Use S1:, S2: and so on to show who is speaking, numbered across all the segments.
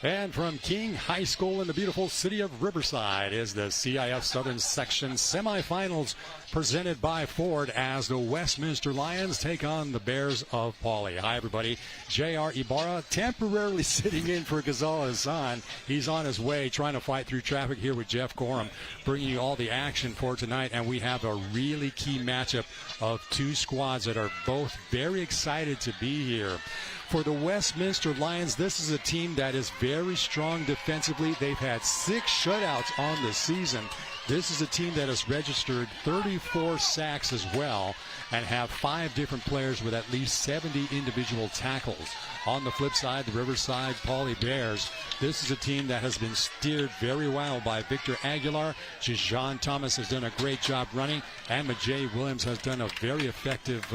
S1: And from King High School in the beautiful city of Riverside is the CIF Southern Section semifinals presented by Ford as the Westminster Lions take on the Bears of Pauley. Hi, everybody. J.R. Ibarra temporarily sitting in for Ghazal Hassan. He's on his way trying to fight through traffic here with Jeff Corum, bringing you all the action for tonight. And we have a really key matchup of two squads that are both very excited to be here. For the Westminster Lions, this is a team that is very strong defensively. They've had 6 shutouts on the season. This is a team that has registered 34 sacks as well and have 5 different players with at least 70 individual tackles. On the flip side, the Riverside Pauley Bears, this is a team that has been steered very well by Victor Aguilar. John Thomas has done a great job running, and Majay Williams has done a very effective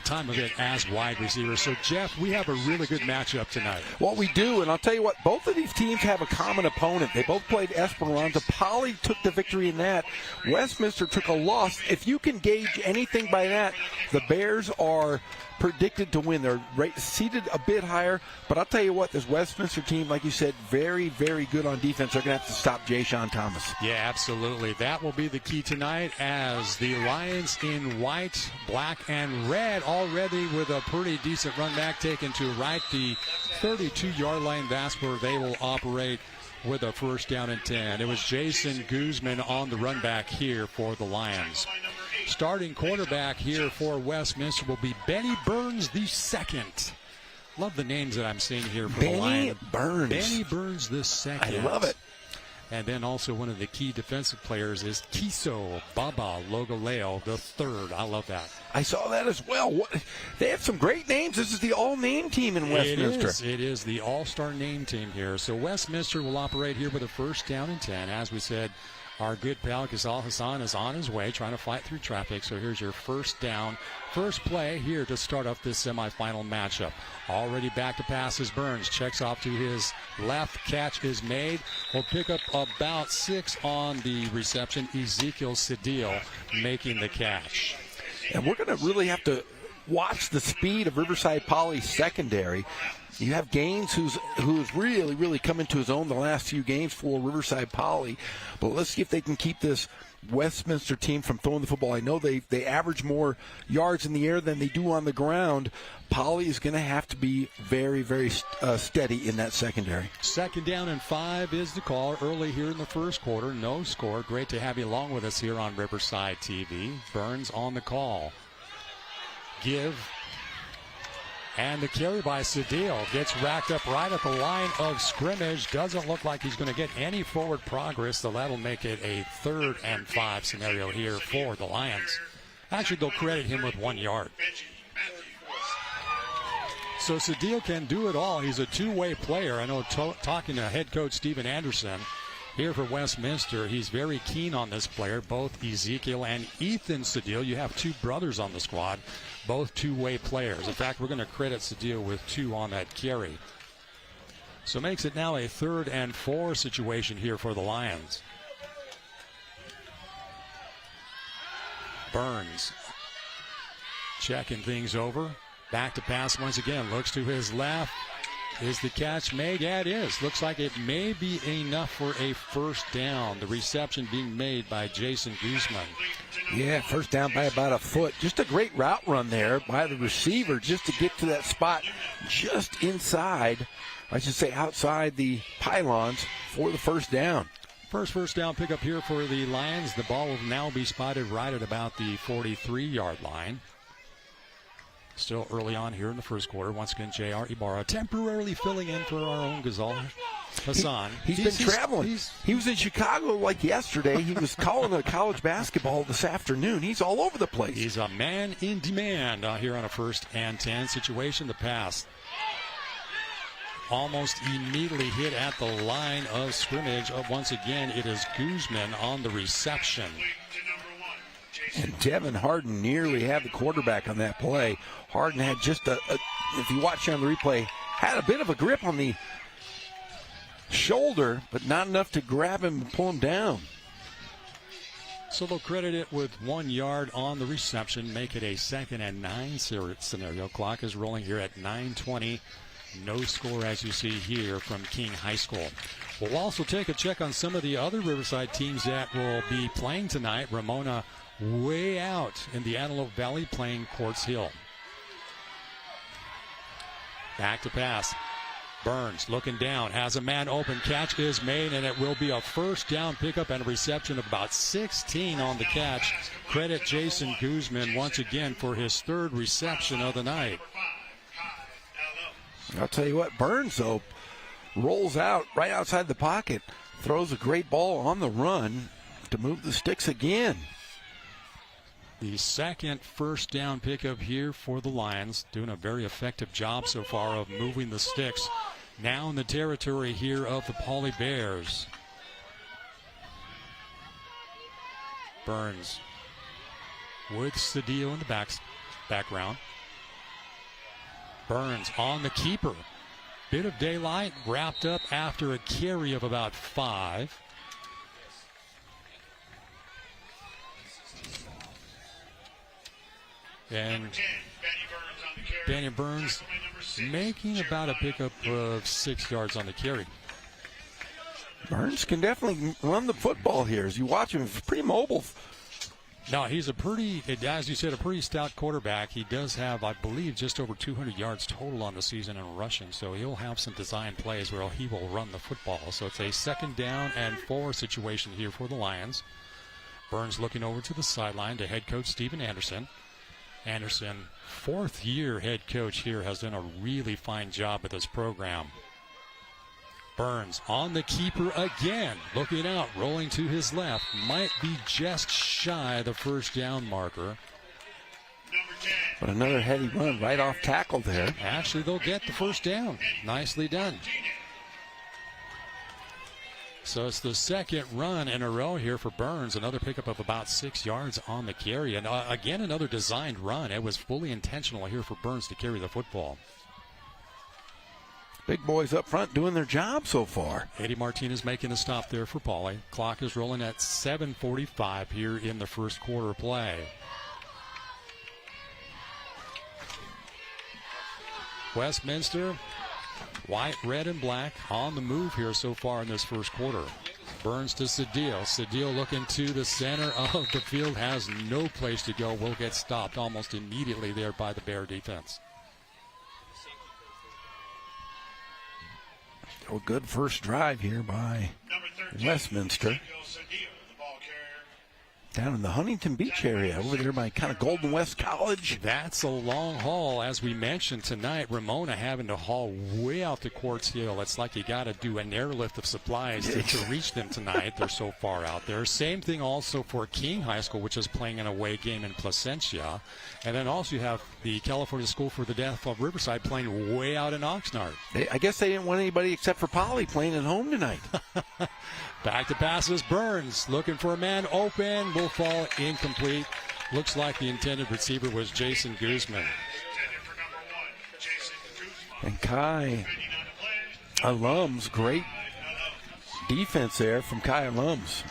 S1: time of it as wide receiver. So, Jeff, we have a really good matchup tonight.
S2: Well, we do, and I'll tell you what, both of these teams have a common opponent. They both played Esperanza. Pauley took the victory in that. Westminster took a loss. If you can gauge anything by that, the Bears are predicted to win. They're seated a bit higher, but I'll tell you what, this Westminster team, like you said, very, very good on defense. They're going to have to stop Jay-Sean Thomas.
S1: Yeah, absolutely. That will be the key tonight as the Lions in white, black, and red already with a pretty decent run back taken to right the 32-yard line. That's where they will operate with a first down and 10. It was Jason Guzman on the run back here for the Lions. Starting quarterback here for Westminster will be Benny Burns the second. Love the names that I'm seeing here for the Lions. Benny Burns the second.
S2: I love it.
S1: And then also one of the key defensive players is Kiso Baba Logoleo the third. I love that.
S2: I saw that as well. They have some great names. This is the all-name team in Westminster.
S1: It is the all-star name team here. So Westminster will operate here with a first down and 10. As we said, our good pal Ghazal Hassan is on his way trying to fight through traffic. So here's your first down. First play here to start off this semifinal matchup. Already back to pass is Burns. Checks off to his left. Catch is made. Will pick up about 6 on the reception. Ezekiel Cedillo making the catch.
S2: And we're going to really have to watch the speed of Riverside Pauley's secondary. You have Gaines, who's really, really come into his own the last few games for Riverside Pauley. But let's see if they can keep this Westminster team from throwing the football. I know they average more yards in the air than they do on the ground. Pauley is going to have to be very, very steady in that secondary.
S1: Second down and 5 is the call early here in the first quarter. No score. Great to have you along with us here on Riverside TV. Burns on the call. Give. And the carry by Cedillo gets racked up right at the line of scrimmage. Doesn't look like he's going to get any forward progress, so that'll make it a 3rd and 5 scenario here for the Lions. Actually, they'll credit him with 1 yard. So Cedillo can do it all. He's a two-way player. I know talking to head coach Steven Anderson here for Westminster, he's very keen on this player, both Ezekiel and Ethan Cedillo. You have 2 brothers on the squad, both two-way players. In fact, we're going to credit Cedillo with 2 on that carry. So makes it now a 3rd and 4 situation here for the Lions. Burns checking things over. Back to pass once again. Looks to his left. Is the catch made? Yeah, it is. Looks like it may be enough for a first down. The reception being made by Jason Guzman.
S2: Yeah, first down by about a foot. Just a great route run there by the receiver just to get to that spot just inside, I should say outside the pylons for the first down.
S1: First down pickup here for the Lions. The ball will now be spotted right at about the 43-yard line. Still early on here in the first quarter. Once again, J.R. Ibarra temporarily filling in for our own Ghazal Hassan.
S2: He's been traveling. He was in Chicago like yesterday. He was calling a college basketball this afternoon. He's all over the place.
S1: He's a man in demand here on a 1st and 10 situation. The pass almost immediately hit at the line of scrimmage. Once again, it is Guzman on the reception.
S2: And Devin Harden nearly had the quarterback on that play. Harden had just if you watch on the replay, had a bit of a grip on the shoulder, but not enough to grab him and pull him down.
S1: So they'll credit it with 1 yard on the reception, make it a 2nd and 9 scenario. Clock is rolling here at 9:20 No score, as you see here, from King High School. We'll also take a check on some of the other Riverside teams that will be playing tonight. Ramona way out in the Antelope Valley playing Quartz Hill. Back to pass. Burns looking down, has a man open, catch is made, and it will be a first down pickup and a reception of about 16 on the catch. Credit Jason Guzman once again for his third reception of the night.
S2: I'll tell you what, Burns, though, rolls out right outside the pocket, throws a great ball on the run to move the sticks again.
S1: The second first down pickup here for the Lions, doing a very effective job so far of moving the sticks. Now in the territory here of the Pauley Bears. Burns with Cedillo in the background. Burns on the keeper. Bit of daylight wrapped up after a carry of about 5. And Danny Burns making about a pickup of 6 yards on the carry.
S2: Burns can definitely run the football here. As you watch him, he's pretty mobile.
S1: No, he's a pretty, as you said, a pretty stout quarterback. He does have, I believe, just over 200 yards total on the season in rushing. So he'll have some design plays where he will run the football. So it's a 2nd down and 4 situation here for the Lions. Burns looking over to the sideline to head coach Steven Anderson. Anderson, 4th-year head coach here, has done a really fine job with this program. Burns on the keeper again, looking out, rolling to his left. Might be just shy of the first down marker.
S2: But another heady run right off tackle there.
S1: Actually, they'll get the first down. Nicely done. So it's the second run in a row here for Burns. Another pickup of about 6 yards on the carry. And again, another designed run. It was fully intentional here for Burns to carry the football.
S2: Big boys up front doing their job so far.
S1: Eddie Martinez making a stop there for Pauley. Clock is rolling at 7:45 here in the first quarter play. Westminster, white, red, and black on the move here so far in this first quarter. Burns to Cedillo. Cedillo looking to the center of the field. Has no place to go. Will get stopped almost immediately there by the Bear defense.
S2: A good first drive here by Westminster. Down in the Huntington Beach area, over there by kind of Golden West College.
S1: That's a long haul, as we mentioned tonight. Ramona having to haul way out to Quartz Hill. It's like you got to do an airlift of supplies to reach them tonight. They're so far out there. Same thing also for King High School, which is playing an away game in Placentia. And then also you have the California School for the Deaf of Riverside playing way out in Oxnard.
S2: I guess they didn't want anybody except for Pauley playing at home tonight.
S1: Back to passes. Burns looking for a man open. Will fall incomplete. Looks like the intended receiver was Jason Guzman.
S2: And Kai Alums, great defense there from Kai Alums.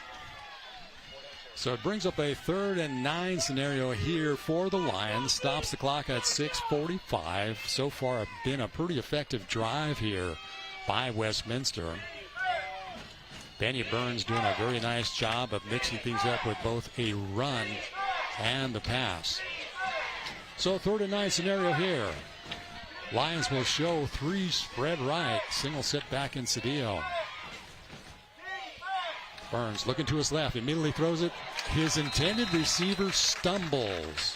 S1: So it brings up a 3rd and 9 scenario here for the Lions. Stops the clock at 6:45. So far, been a pretty effective drive here by Westminster. Benny Burns doing a very nice job of mixing things up with both a run and the pass. So 3rd and 9 scenario here. Lions will show 3 spread right. Single set back in Cedillo. Burns looking to his left, immediately throws it. His intended receiver stumbles.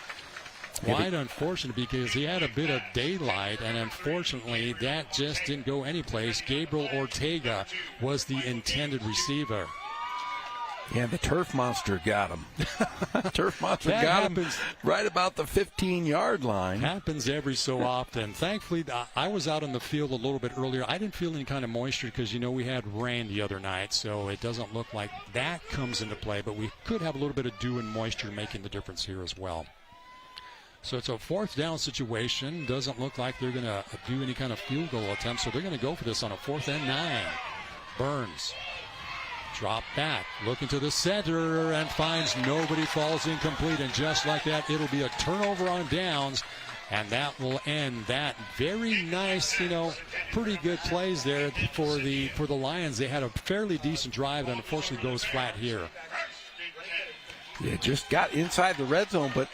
S1: Quite unfortunate because he had a bit of daylight, and unfortunately that just didn't go anyplace. Gabriel Ortega was the intended receiver.
S2: Yeah, the Turf Monster got him. Turf Monster
S1: That
S2: got
S1: happens.
S2: him right about the 15-yard line.
S1: Happens every so often. Thankfully, I was out on the field a little bit earlier. I didn't feel any kind of moisture because, we had rain the other night, so it doesn't look like that comes into play, but we could have a little bit of dew and moisture making the difference here as well. So it's a 4th down situation. Doesn't look like they're going to do any kind of field goal attempt, so they're going to go for this on a 4th and 9. Burns. Drop back, looking to the center, and finds nobody, falls incomplete. And just like that, it'll be a turnover on downs And that will end that very nice, pretty good plays there for the Lions. They had a fairly decent drive that unfortunately goes flat here.
S2: Yeah, just got inside the red zone, but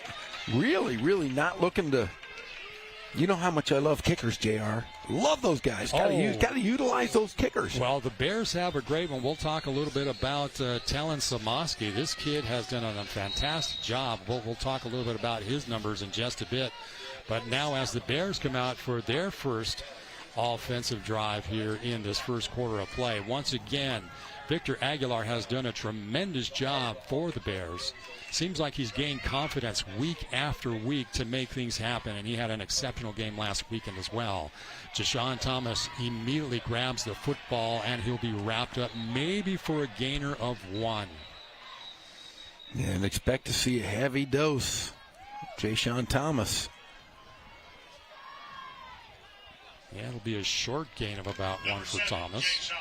S2: really, really not looking to. You know how much I love kickers, JR. Love those guys. Got to utilize those kickers.
S1: Well, the Bears have a great one. We'll talk a little bit about Talon Samoski. This kid has done a fantastic job. We'll talk a little bit about his numbers in just a bit. But now as the Bears come out for their first offensive drive here in this first quarter of play, once again, Victor Aguilar has done a tremendous job for the Bears. Seems like he's gained confidence week after week to make things happen, and he had an exceptional game last weekend as well. Jashawn Thomas immediately grabs the football, and he'll be wrapped up maybe for a gainer of 1.
S2: And expect to see a heavy dose. Jashawn Thomas.
S1: Yeah, it'll be a short gain of about 1 for Thomas.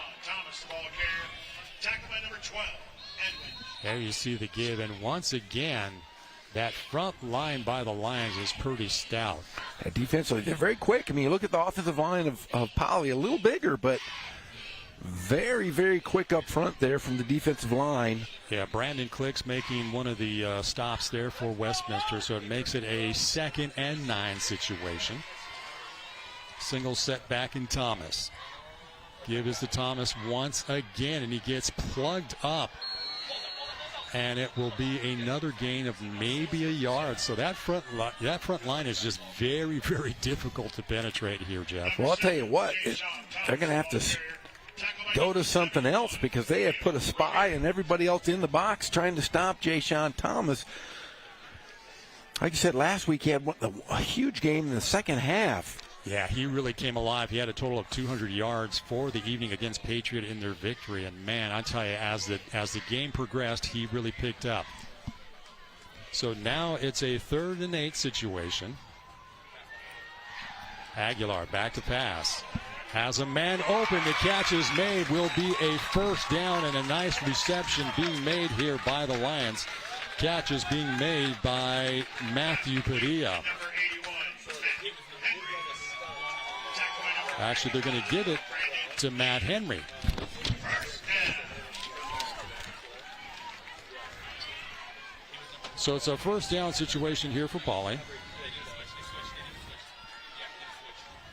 S1: There you see the give, and once again, that front line by the Lions is pretty stout.
S2: Defensively, they're very quick. I mean, you look at the offensive line of Poly, a little bigger, but very, very quick up front there from the defensive line.
S1: Yeah, Brandon Clicks making one of the stops there for Westminster, so it makes it a 2nd and 9 situation. Single set back in Thomas. Give is to Thomas once again, and he gets plugged up. And it will be another gain of maybe a yard. So that front line is just very, very difficult to penetrate here, Jeff.
S2: Well, I'll tell you what, they're going to have to go to something else because they have put a spy and everybody else in the box trying to stop Jashawn Thomas. Like I said, last week he had a huge game in the second half.
S1: Yeah, he really came alive. He had a total of 200 yards for the evening against Patriot in their victory. And, man, I tell you, as the game progressed, he really picked up. So now it's a 3rd and 8 situation. Aguilar back to pass. Has a man open. The catch is made. Will be a first down and a nice reception being made here by the Lions. Catch is being made by Matthew Padilla. Actually, they're going to give it to Matt Henry. So it's a first down situation here for Pauley.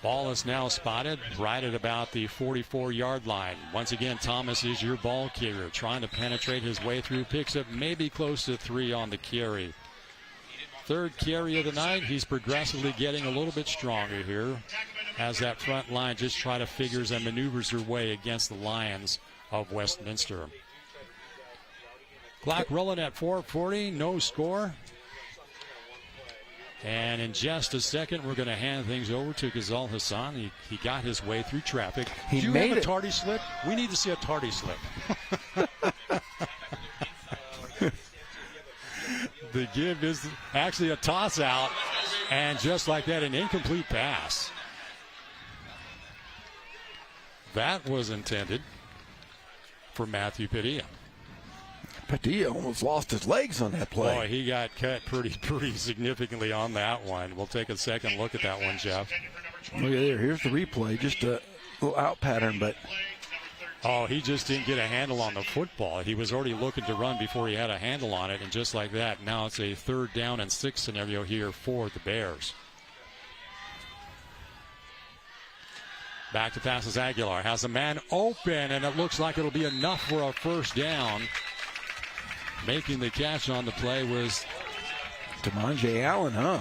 S1: Ball is now spotted right at about the 44-yard line. Once again, Thomas is your ball carrier, trying to penetrate his way through. Picks up maybe close to 3 on the carry. 3rd carry of the night. He's progressively getting a little bit stronger here as that front line just figures and maneuvers their way against the Lions of Westminster. Clock rolling at 4:40, no score. And in just a second, we're going to hand things over to Ghazal Hassan. He got his way through traffic. Do you have a tardy slip? We need to see a tardy slip. The give is actually a toss out, and just like that, an incomplete pass. That was intended for Matthew Padilla.
S2: Padilla almost lost his legs on that play.
S1: Boy, he got cut pretty significantly on that one. We'll take a second look at that one, Jeff.
S2: Look at there. Here's the replay. Just a little out pattern, but.
S1: Oh, he just didn't get a handle on the football. He was already looking to run before he had a handle on it, and just like that, now it's a 3rd down and 6 scenario here for the Bears. Back to passes Aguilar. Has a man open, and it looks like it'll be enough for a first down. Making the catch on the play was
S2: DeMonjay Allen, huh?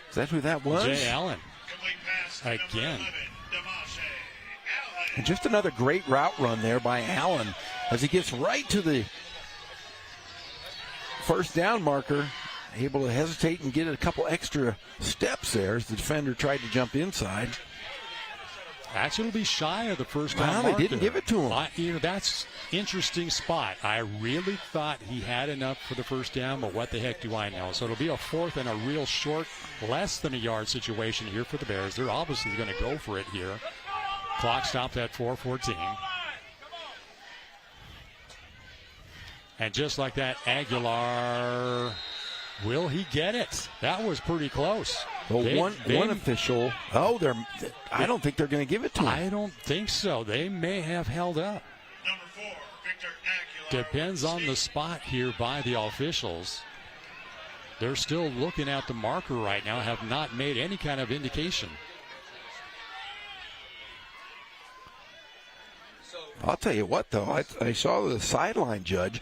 S2: Is that who that was?
S1: Jay Allen. Again.
S2: And just another great route run there by Allen as he gets right to the first down marker. Able to hesitate and get a couple extra steps there as the defender tried to jump inside.
S1: Actually, it'll be shy of the first down
S2: marker. They didn't give it to him.
S1: That's interesting spot. I really thought he had enough for the first down, but what the heck do I know? So it'll be a 4th and a real short, less than a yard situation here for the Bears. They're obviously going to go for it here. Clock stopped at 4:14. And just like that, Aguilar Will he get it? That was pretty close.
S2: Well, one official. I don't think they're going to give it to him.
S1: I don't think so. They may have held up.
S3: Number 4, Victor Aguilar.
S1: Depends on the spot here by the officials. They're still looking at the marker right now, have not made any kind of indication.
S2: I'll tell you what, though. I saw the sideline judge,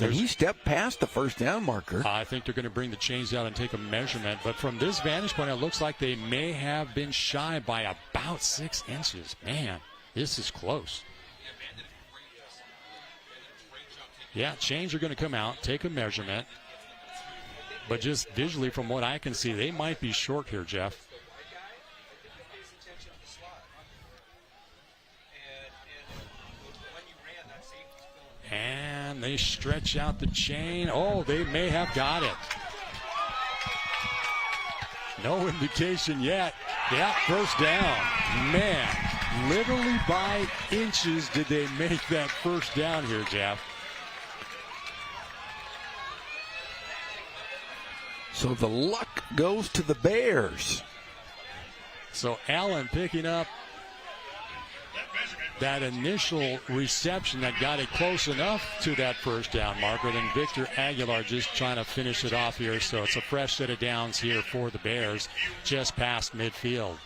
S2: and he stepped past the first down marker.
S1: I think they're going to bring the chains out and take a measurement. But from this vantage point, it looks like they may have been shy by about 6 inches. Man, this is close. Yeah, chains are going to come out, take a measurement. But just visually from what I can see, they might be short here, Jeff. And they stretch out the chain. Oh, they may have got it. No indication yet. Yeah, first down. Man, literally by inches did they make that first down here, Jeff.
S2: So the luck goes to the Bears.
S1: So Allen picking up that initial reception that got it close enough to that first down marker. Then Victor Aguilar just trying to finish it off here. So it's a fresh set of downs here for the Bears just past midfield.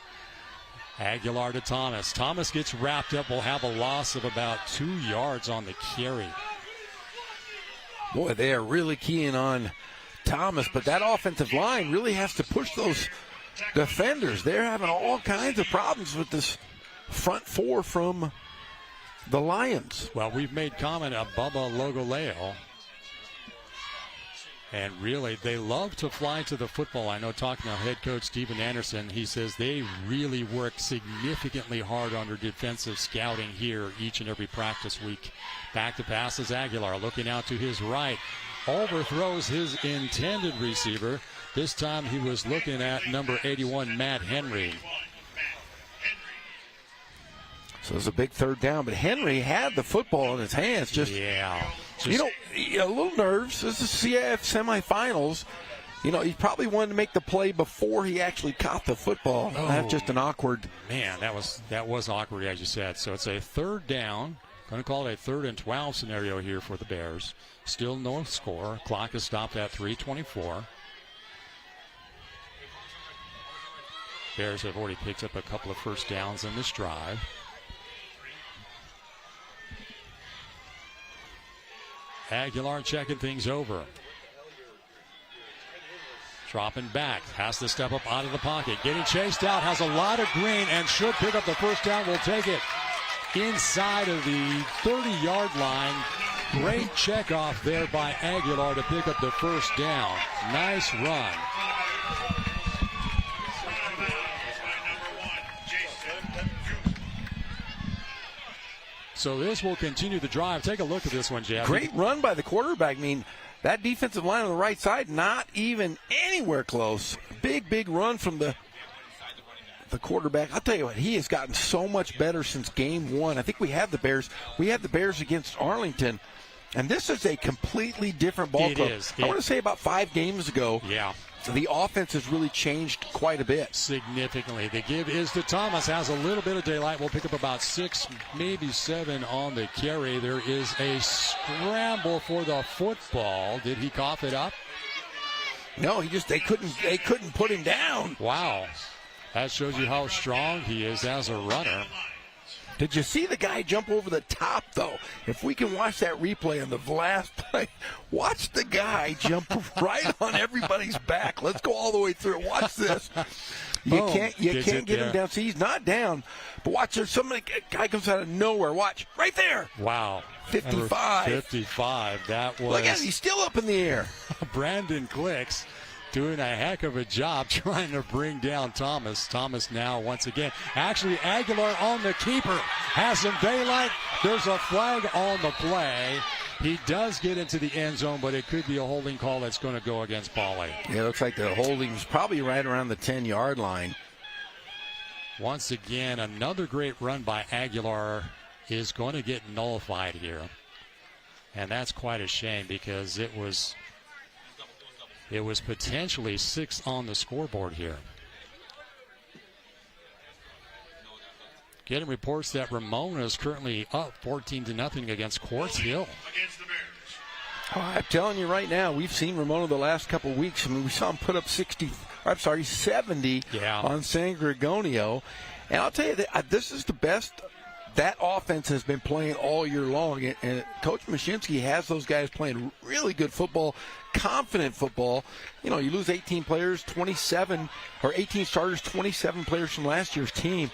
S1: Aguilar to Thomas. Thomas gets wrapped up. Will have a loss of about 2 yards on the carry.
S2: Boy, they are really keying on Thomas, but that offensive line really has to push those defenders. They're having all kinds of problems with this front four from the Lions.
S1: Well, we've made comment of Bubba Logoleo. And really, they love to fly to the football. I know talking to head coach Steven Anderson, he says they really work significantly hard under defensive scouting here each and every practice week. Back to passes, Aguilar looking out to his right. Overthrows his intended receiver. This time he was looking at number 81, Matt Henry.
S2: So it's a big third down, but Henry had the football in his hands. A little nerves. This is CIF semifinals. He probably wanted to make the play before he actually caught the football.
S1: Oh,
S2: That's just an awkward.
S1: Man, that was awkward, as you said. So it's a third down. Going to call it a 3rd and 12 scenario here for the Bears. Still no score. Clock is stopped at 3:24. Bears have already picked up a couple of first downs in this drive. Aguilar checking things over. Dropping back. Has to step up out of the pocket. Getting chased out. Has a lot of green and should pick up the first down. Will take it inside of the 30-yard line. Great checkoff there by Aguilar to pick up the first down. Nice run. So this will continue the drive. Take a look at this one, Jeff.
S2: Great run by the quarterback. I mean, that defensive line on the right side, not even anywhere close. Big run from the quarterback. I'll tell you what, he has gotten so much better since game 1. I think we had the Bears. We had the Bears against Arlington. And this is a completely different ball club.
S1: It is.
S2: I want to say about 5 games ago.
S1: Yeah.
S2: The offense has really changed quite a bit.
S1: Significantly. The give is to Thomas. Has a little bit of daylight. We'll pick up about 6, maybe 7 on the carry. There is a scramble for the football. Did he cough it up?
S2: No, they couldn't put him down.
S1: Wow. That shows you how strong he is as a runner.
S2: Did you see the guy jump over the top, though? If we can watch that replay on the last play, watch the guy jump right on everybody's back. Let's go all the way through. Watch this. You can't get him down. See, he's not down. But watch, there's guy comes out of nowhere. Watch, right there.
S1: Wow.
S2: 55.
S1: 55. That was.
S2: Look at it. He's still up in the air.
S1: Brandon Clicks doing a heck of a job trying to bring down Thomas. Thomas now once again. Actually, Aguilar on the keeper. Has some daylight. There's a flag on the play. He does get into the end zone, but it could be a holding call that's going to go against Pauly.
S2: Yeah, it looks like the holding's probably right around the 10-yard line.
S1: Once again, another great run by Aguilar is going to get nullified here. And that's quite a shame because it was It was potentially 6 on the scoreboard here. Getting reports that Ramona is currently up 14-0 against Quartz Hill.
S3: Against the Bears.
S2: Oh, I'm telling you right now, we've seen Ramona the last couple of weeks. I mean, we saw him put up 70 on San Gregonio. And I'll tell you, that this is the best that offense has been playing all year long. And Coach Mashinsky has those guys playing really good football, confident football. You know, you lose 18 players, 27, or 18 starters, 27 players from last year's team.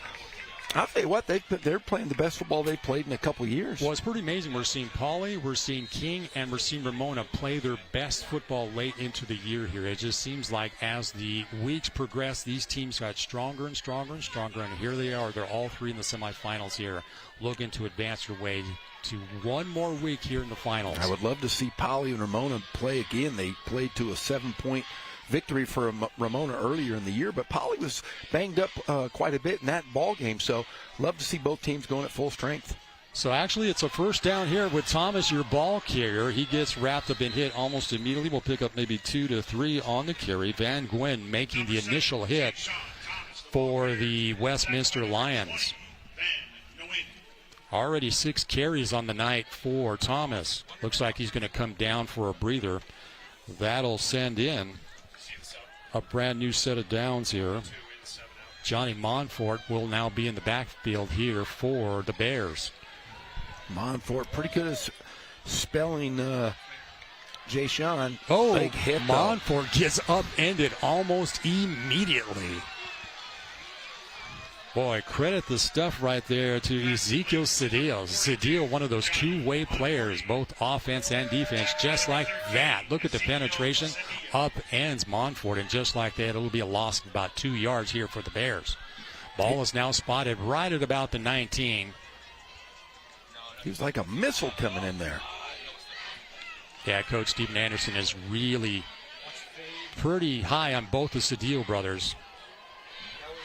S2: I'll tell you what, they're playing the best football they've played in a couple of years.
S1: Well, it's pretty amazing. We're seeing Pauley, we're seeing King, and we're seeing Ramona play their best football late into the year here. It just seems like as the weeks progress, these teams got stronger and stronger and stronger, and here they are. They're all three in the semifinals here, looking to advance their way to one more week here in the finals.
S2: I would love to see Pauley and Ramona play again. They played to a 7-point victory for Ramona earlier in the year, but Pauley was banged up quite a bit in that ball game, so love to see both teams going at full strength.
S1: So actually it's a first down here with Thomas, your ball carrier. He gets wrapped up and hit almost immediately. We'll pick up maybe 2 to 3 on the carry. Van Gwyn making the initial hit for the Westminster Lions. Already 6 carries on the night for Thomas. Looks like he's going to come down for a breather. That'll send in a brand new set of downs here. Johnny Montfort will now be in the backfield here for the Bears.
S2: Montfort pretty good at spelling Jay Sean.
S1: Oh,
S2: big hit,
S1: Montfort gets upended almost immediately. Boy, credit the stuff right there to Ezekiel Cedillo. Cedillo, one of those two-way players, both offense and defense, just like that. Look at the penetration. Upends Montfort, and just like that, it'll be a loss of about 2 yards here for the Bears. Ball is now spotted right at about the 19.
S2: He was like a missile coming in there.
S1: Yeah, Coach Stephen Anderson is really pretty high on both the Cedillo brothers.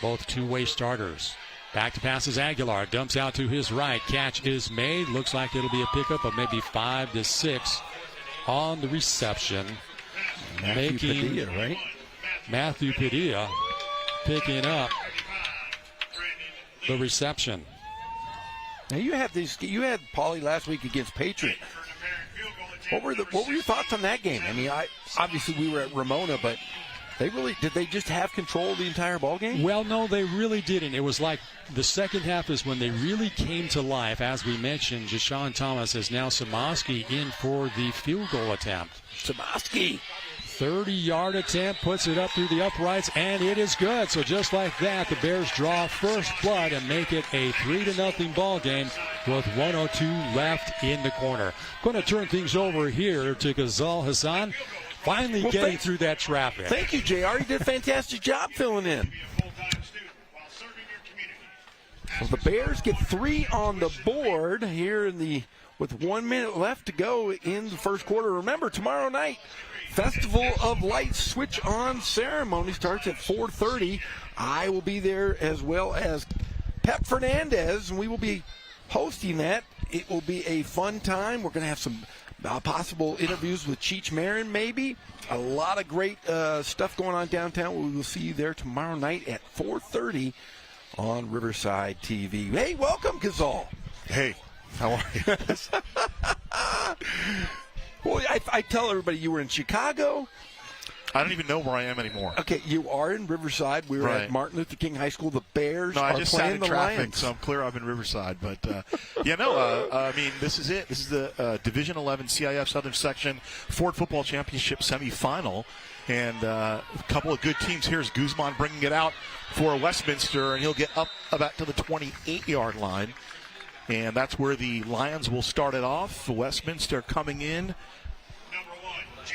S1: Both two-way starters. Back to passes Aguilar. Dumps out to his right. Catch is made. Looks like it'll be a pickup of maybe 5 to 6 on the reception.
S2: Matthew Padilla, right?
S1: Matthew Padilla picking up the reception.
S2: Now you had Pauley last week against Patriot. What were your thoughts on that game? I mean, obviously we were at Ramona, but did they just have control of the entire ball game?
S1: Well, no, they really didn't. It was like the second half is when they really came to life. As we mentioned, Jashawn Thomas is now Samoski in for the field goal attempt.
S2: Samoski.
S1: 30-yard attempt, puts it up through the uprights, and it is good. So just like that, the Bears draw first blood and make it a 3-0 ball game with 1:02 left in the corner. Going to turn things over here to Ghazal Hassan. Finally getting through that traffic.
S2: Thank you, JR. You did a fantastic job filling in. Well, the Bears get 3 on the board here with 1 minute left to go in the first quarter. Remember, tomorrow night, Festival of Lights switch-on ceremony starts at 4:30. I will be there as well as Pep Fernandez, and we will be hosting that. It will be a fun time. We're going to have some possible interviews with Cheech Marin, maybe. A lot of great stuff going on downtown. We will see you there tomorrow night at 4:30 on Riverside TV. Hey, welcome, Ghazal.
S4: Hey, how are you?
S2: Well, I tell everybody you were in Chicago.
S4: I don't even know where I am anymore.
S2: Okay, you are in Riverside. We were at Martin Luther King High School. The Bears are
S4: just
S2: playing
S4: sat in
S2: the
S4: traffic,
S2: Lions.
S4: so I'm clear I'm in Riverside. But, I mean, this is it. This is the Division 11 CIF Southern Section Ford Football Championship semifinal. And a couple of good teams. Here's Guzman bringing it out for Westminster, and he'll get up about to the 28-yard line. And that's where the Lions will start it off. Westminster coming in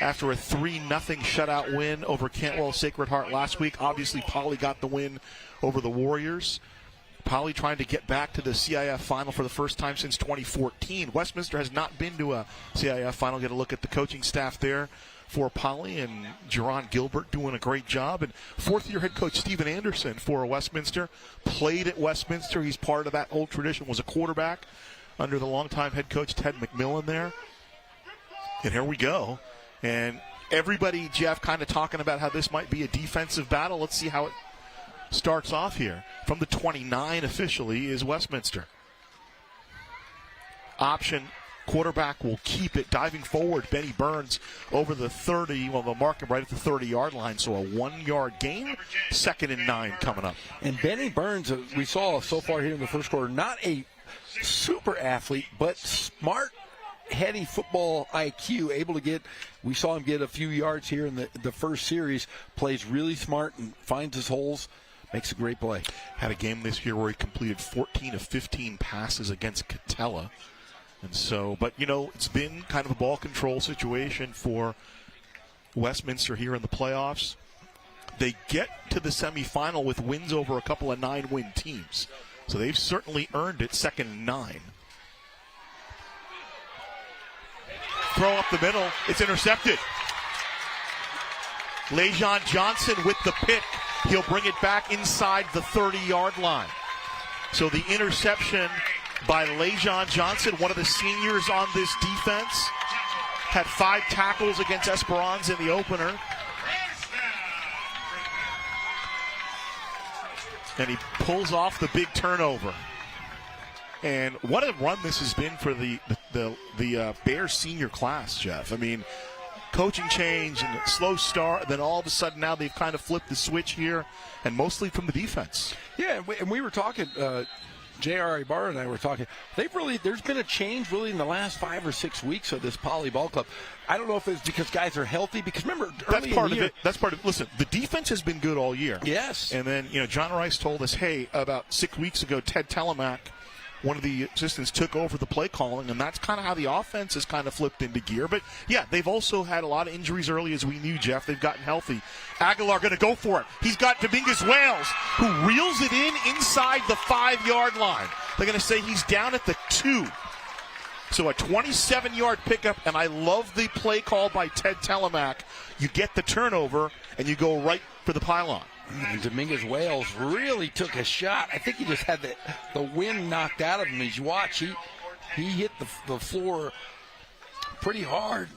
S4: after a 3-0 shutout win over Cantwell Sacred Heart last week. Obviously, Pauley got the win over the Warriors. Pauley trying to get back to the CIF final for the first time since 2014. Westminster has not been to a CIF final. Get a look at the coaching staff there for Pauley, and Jerron Gilbert doing a great job. And fourth-year head coach Stephen Anderson for Westminster played at Westminster. He's part of that old tradition, was a quarterback under the longtime head coach Ted McMillan there. And here we go. And everybody, Jeff, kind of talking about how this might be a defensive battle. Let's see how it starts off here. From the 29 officially is Westminster. Option. Quarterback will keep it. Diving forward, Benny Burns over the 30. Well, they'll mark him right at the 30-yard line, so a 1-yard gain. 2nd and 9 coming up.
S2: And Benny Burns, we saw so far here in the first quarter, not a super athlete, but smart, heady football IQ, able to get, we saw him get a few yards here in the first series, plays really smart and finds his holes, makes a great play.
S4: Had a game this year where he completed 14 of 15 passes against Catella. And so, but, it's been kind of a ball control situation for Westminster here in the playoffs. They get to the semifinal with wins over a couple of 9-win teams. So they've certainly earned it. 2nd and 9. Throw up the middle. It's intercepted. Lejon Johnson with the pick. He'll bring it back inside the 30-yard line. So the interception by Lejon Johnson, one of the seniors on this defense, had 5 tackles against Esperanza in the opener. And he pulls off the big turnover. And what a run this has been for the Bears senior class, Jeff. I mean, coaching change and a slow start, then all of a sudden now they've kind of flipped the switch here, and mostly from the defense.
S2: Yeah, and we were talking, J.R. Ibarra and I were talking, there's been a change really in the last 5 or 6 weeks of this Poly Ball Club. I don't know if it's because guys are healthy, because remember,
S4: that's part of it. That's part of it. Listen, the defense has been good all year.
S2: Yes.
S4: And then, John Rice told us, hey, about 6 weeks ago, Ted Telemack, one of the assistants, took over the play calling, and that's kind of how the offense has kind of flipped into gear. But, yeah, they've also had a lot of injuries early, as we knew, Jeff. They've gotten healthy. Aguilar going to go for it. He's got Dominguez Wales, who reels it inside the 5-yard line. They're going to say he's down at the 2. So a 27-yard pickup, and I love the play call by Ted Telemack. You get the turnover, and you go right for the pylon.
S2: And Dominguez Wales really took a shot. I think he just had the wind knocked out of him. As you watch, he hit the floor pretty hard.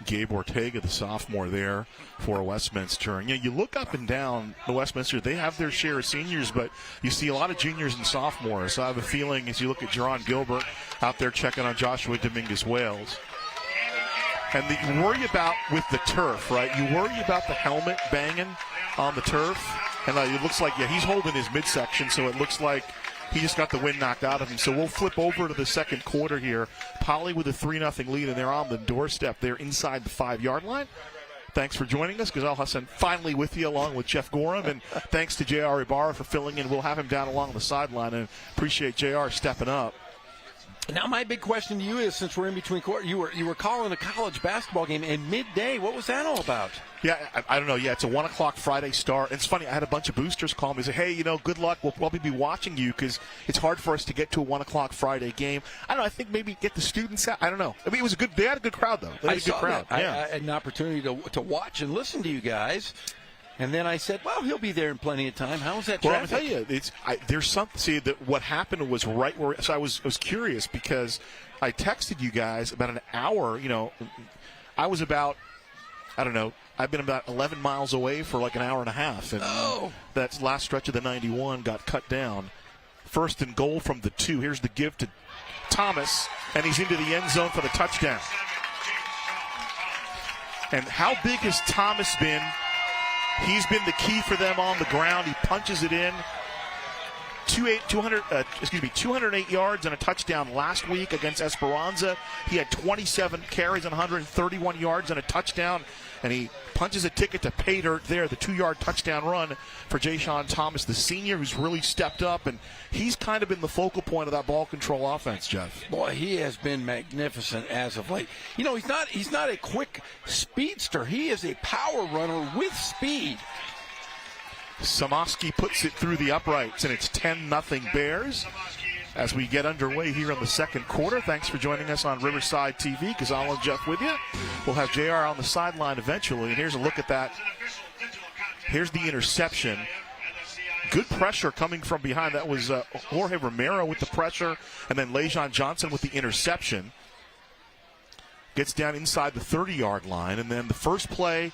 S4: Gabe Ortega, the sophomore there for Westminster. And you look up and down the Westminster, they have their share of seniors, but you see a lot of juniors and sophomores. So I have a feeling as you look at Jerron Gilbert out there checking on Joshua Dominguez Wales. And you worry about with the turf, right? You worry about the helmet banging on the turf. And it looks like, he's holding his midsection, so it looks like he just got the wind knocked out of him. So we'll flip over to the second quarter here. Poly with a 3-0 lead, and they're on the doorstep. They're inside the 5-yard line. Thanks for joining us. Ghazal Hassan finally with you along with Jeff Gorham. And thanks to J.R. Ibarra for filling in. We'll have him down along the sideline, and appreciate J.R. stepping up.
S2: Now, my big question to you is, since we're in between quarters, you were calling a college basketball game in midday. What was that all about?
S4: Yeah, I don't know. Yeah, it's a 1 o'clock Friday start. It's funny. I had a bunch of boosters call me and say, hey, good luck. We'll probably be watching you because it's hard for us to get to a 1 o'clock Friday game. I don't know. I think maybe get the students out. I don't know. I mean, they had a good crowd, though. They had a good crowd.
S2: I had an opportunity to watch and listen to you guys. And then I said, well, he'll be there in plenty of time. How was that traffic?
S4: Well, I'm going to tell you, there's something. See, what happened was right where. So I was curious because I texted you guys about an hour. I was about, I don't know, I've been about 11 miles away for like an hour and a half. And that last stretch of the 91 got cut down. 1st and goal from the 2. Here's the give to Thomas, and he's into the end zone for the touchdown. And how big has Thomas been? He's been the key for them on the ground. He punches it in. 208 yards and a touchdown last week against Esperanza. He had 27 carries and 131 yards and a touchdown. And he punches a ticket to pay dirt there, the 2-yard touchdown run for Jayshon Thomas, the senior, who's really stepped up. And he's kind of been the focal point of that ball control offense, Jeff.
S2: Boy, he has been magnificent as of late. He's not a quick speedster. He is a power runner with speed.
S4: Samoski puts it through the uprights, and it's 10-0 Bears. As we get underway here in the second quarter, thanks for joining us on Riverside TV. Ghazal and Jeff with you. We'll have JR on the sideline eventually, and here's a look at that. Here's the interception. Good pressure coming from behind. That was Jorge Romero with the pressure, and then Lejon Johnson with the interception. gets down inside the 30-yard line, and then the first play,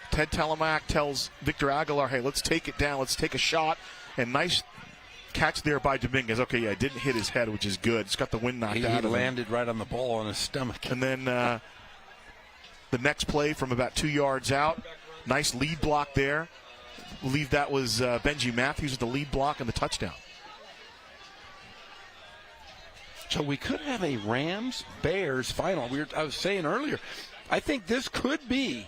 S4: Ted Telemack tells Victor Aguilar, hey, let's take it down, let's take a shot, and nice catch there by Dominguez. Okay, yeah, didn't hit his head, which is good. It's got the wind knocked out of him.
S2: He landed right on the ball on his stomach.
S4: And then the next play from about 2 yards out, nice lead block there. I believe that was Benji Matthews with the lead block and the touchdown.
S2: So we could have a Rams-Bears final. I was saying earlier, I think this could be,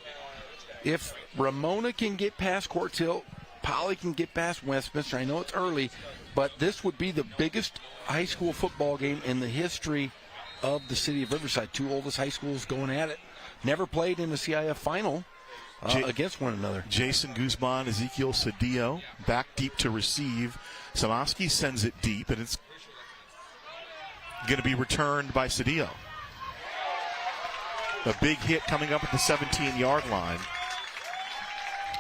S2: if Ramona can get past Quartz Hill, Poly can get past Westminster. I know it's early, but this would be the biggest high school football game in the history of the city of Riverside. Two oldest high schools going at it. Never played in the CIF final against one another.
S4: Jason Guzman, Ezekiel Cedillo, back deep to receive. Samosky sends it deep, and it's going to be returned by Cedillo. A big hit coming up at the 17-yard line.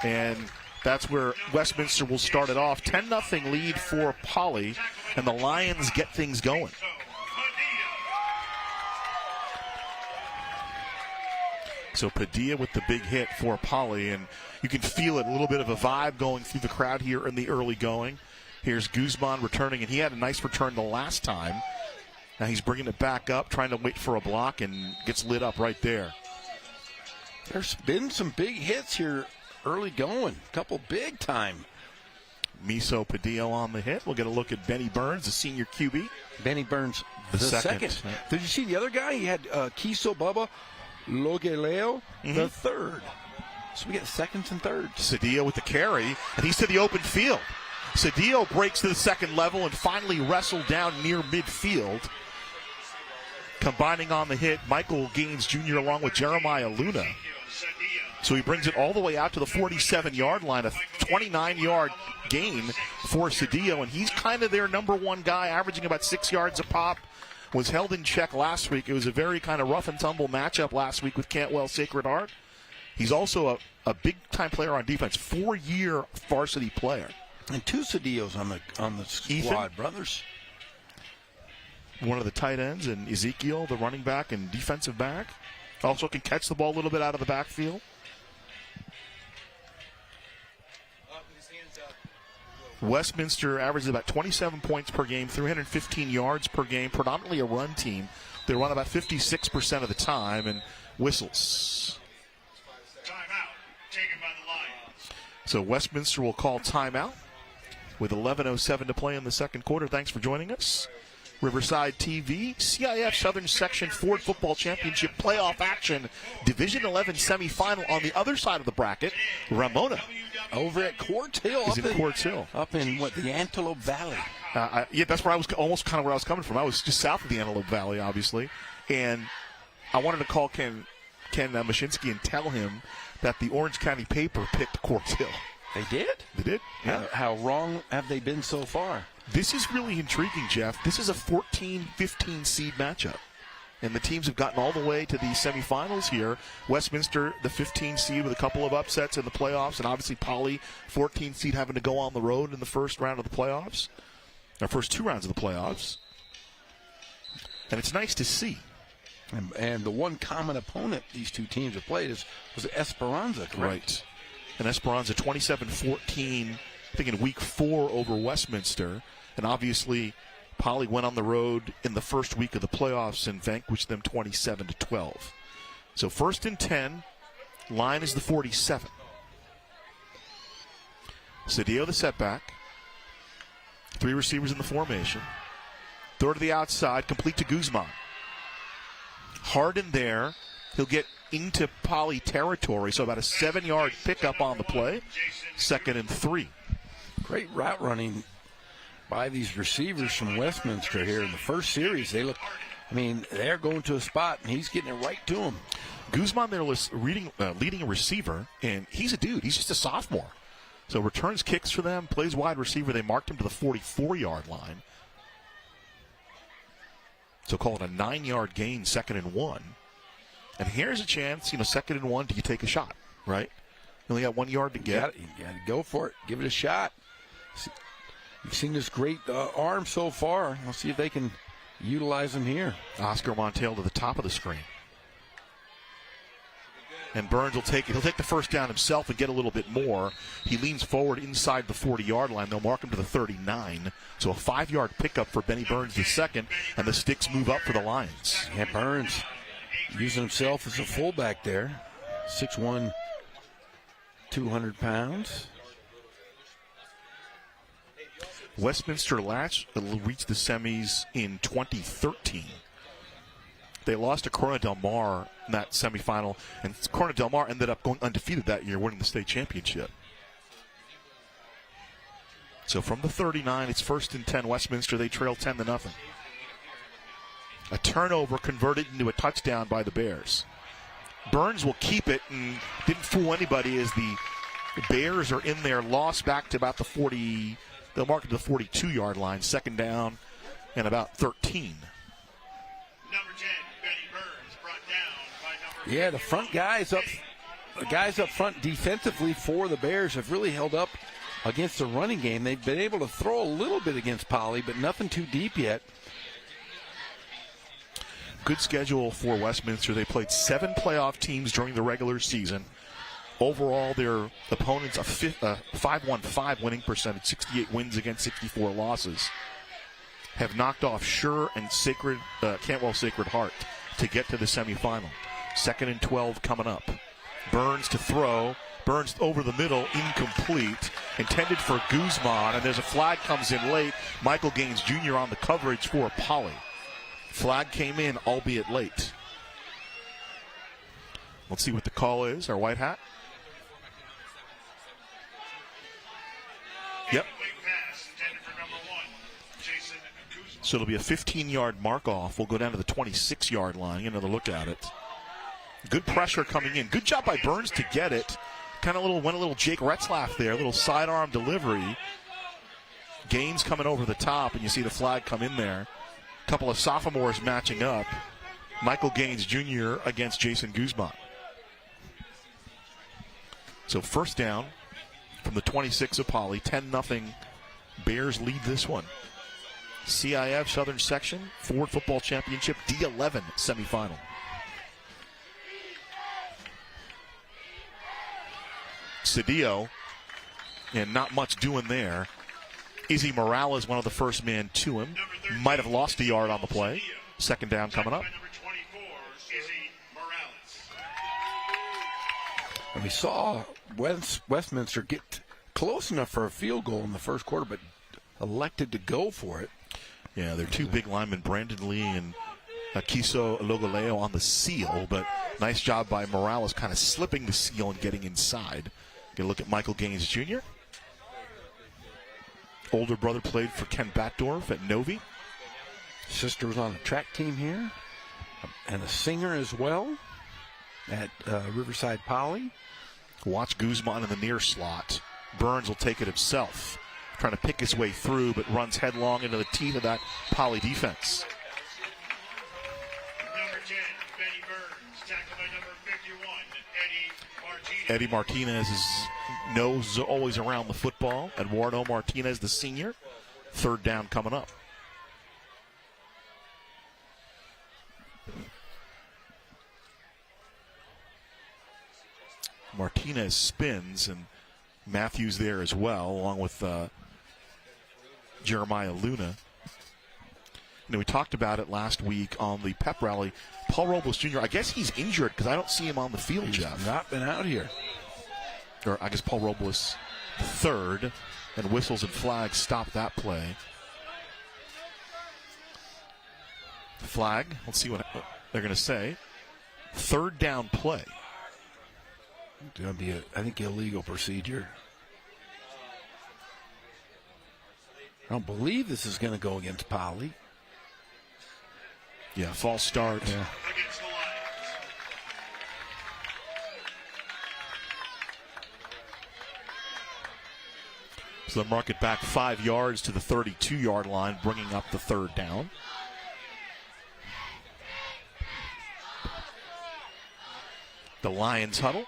S4: And that's where Westminster will start it off. 10-0 lead for Poly, and the Lions get things going. So Padilla with the big hit for Poly, and you can feel it, a little bit of a vibe going through the crowd here in the early going. Here's Guzman returning, and he had a nice return the last time. Now he's bringing it back up, trying to wait for a block, and gets lit up right there.
S2: There's been some big hits here early going, a couple big time.
S4: Miso Padillo on the hit. We'll get a look at Benny Burns, the senior QB.
S2: Benny Burns, the second. Did you see the other guy? He had Kiso Bubba Logeleo, the third. So we get seconds and thirds.
S4: Cedillo with the carry, and he's to the open field. Cedillo breaks to the second level and finally wrestled down near midfield. Combining on the hit, Michael Gaines Jr. along with Jeremiah Luna. So he brings it all the way out to the 47-yard line, a 29-yard gain for Cedillo, and he's kind of their number one guy, averaging about 6 yards a pop. Was held in check last week. It was a very kind of rough and tumble matchup last week with Cantwell Sacred Heart. He's also a big-time player on defense, 4-year varsity player.
S2: And two Cedillos on the squad,
S4: Ethan,
S2: brothers.
S4: One of the tight ends, and Ezekiel, the running back and defensive back. Also can catch the ball a little bit out of the backfield. Westminster averages about 27 points per game, 315 yards per game, predominantly a run team. They run about 56% of the time, and whistles.
S3: Timeout taken by the Lions.
S4: So Westminster will call timeout with 11:07 to play in the second quarter. Thanks for joining us. Riverside TV, CIF Southern Section Ford Football Championship playoff action, Division 11 semifinal on the other side of the bracket. Ramona
S2: over at Quartz Hill.
S4: Is in Quartz Hill.
S2: Up in what, the Antelope Valley.
S4: Yeah, that's where I was, almost kind of where I was coming from. I was just south of the Antelope Valley, obviously. And I wanted to call Ken Mashinsky and tell him that the Orange County paper picked Quartz Hill.
S2: They did?
S4: They did, yeah.
S2: How wrong have they been so far?
S4: This is really intriguing, Jeff. This is a 14-15 seed matchup. And the teams have gotten all the way to the semifinals here. Westminster, the 15 seed with a couple of upsets in the playoffs, and obviously Poly, 14 seed, having to go on the road in the first round of the playoffs, or first two rounds of the playoffs. And it's nice to see.
S2: And the one common opponent these two teams have played was Esperanza, correct?
S4: Right. And Esperanza 27-14, I think in week 4 over Westminster. And obviously Poly went on the road in the first week of the playoffs and vanquished them 27-12. So 1st and 10, line is the 47. Cedillo the setback. 3 receivers in the formation. Throw to the outside, complete to Guzman. Harden there. He'll get into Poly territory, so about a 7-yard pickup on the play. 2nd and 3.
S2: Great route running by these receivers from Westminster here in the first series. They're going to a spot, and he's getting it right to them.
S4: Guzman there was leading a receiver, and he's a dude. He's just a sophomore. So returns kicks for them, plays wide receiver. They marked him to the 44-yard line. So call it a 9-yard gain, 2nd and 1. And here's a chance, 2nd and 1, do you take a shot, right? You only got 1 yard to get.
S2: You got to go for it. Give it a shot. You've seen this great arm so far. Let's see if they can utilize him here.
S4: Oscar Montiel to the top of the screen. And Burns will take it. He'll take the first down himself and get a little bit more. He leans forward inside the 40-yard line. They'll mark him to the 39. So a 5-yard pickup for Benny Burns the second, and the sticks move up for the Lions.
S2: Yeah, Burns using himself as a fullback there. 6'1", 200 pounds.
S4: Westminster Latch reached the semis in 2013. They lost to Corona Del Mar in that semifinal, and Corona Del Mar ended up going undefeated that year, winning the state championship. So from the 39, it's 1st and 10. Westminster, they trail 10-0. A turnover converted into a touchdown by the Bears. Burns will keep it and didn't fool anybody as the Bears are in there, lost back to about the 40. They'll mark it to the 42-yard line, 2nd down and about 13.
S3: Number 10, Benny Burns, brought down by number
S2: Yeah, the guys up front defensively for the Bears have really held up against the running game. They've been able to throw a little bit against Poly, but nothing too deep yet.
S4: Good schedule for Westminster. They played 7 playoff teams during the regular season. Overall, their opponents a 5-1-5 winning percentage, 68 wins against 64 losses. Have knocked off Sure and Cantwell Sacred Heart to get to the semifinal. 2nd and 12 coming up. Burns to throw. Burns over the middle, incomplete. Intended for Guzman, and there's a flag comes in late. Michael Gaines Jr. on the coverage for Poly. Flag came in, albeit late. Let's see what the call is. Our white hat. Yep. So it'll be a 15-yard mark-off. We'll go down to the 26-yard line. Another look at it. Good pressure coming in. Good job by Burns to get it. Went a little Jake Retzlaff there. A little sidearm delivery. Gaines coming over the top, and you see the flag come in there. A couple of sophomores matching up. Michael Gaines Jr. against Jason Guzman. So 1st down from the 26 of Poly. 10-0. Bears lead this one. CIF Southern Section Ford Football Championship D11 semifinal. Cedillo, and not much doing there. Izzy Morales, one of the first men to him. Might have lost a yard on the play. 2nd down coming up.
S2: And we saw Westminster get close enough for a field goal in the first quarter, but elected to go for it.
S4: Yeah, they're 2 big linemen, Brandon Lee and Akiso Logoleo on the seal, but nice job by Morales kind of slipping the seal and getting inside. Get a look at Michael Gaines Jr. Older brother played for Ken Batdorf at Novi.
S2: Sister was on the track team here, and a singer as well at Riverside Poly.
S4: Watch Guzman in the near slot. Burns will take it himself, trying to pick his way through, but runs headlong into the teeth of that Poly defense.
S3: Number 10, Benny Burns, tackled by number 51, Eddie Martinez.
S4: Eddie Martinez's nose always around the football. Eduardo Martinez, the senior. 3rd down coming up. Martinez spins, and Matthews there as well, along with Jeremiah Luna. You know, we talked about it last week on the pep rally. Paul Robles Jr., I guess he's injured because I don't see him on the field, Jeff.
S2: Not been out here.
S4: Or I guess Paul Robles third, and whistles and flags stop that play. Flag, let's see what they're going to say. 3rd down play.
S2: It's going to be, I think, illegal procedure. I don't believe this is going to go against Poly.
S4: Yeah, false start.
S2: Yeah.
S3: Against the Lions.
S4: So they'll mark it back 5 yards to the 32-yard line, bringing up the 3rd down. The Lions huddle.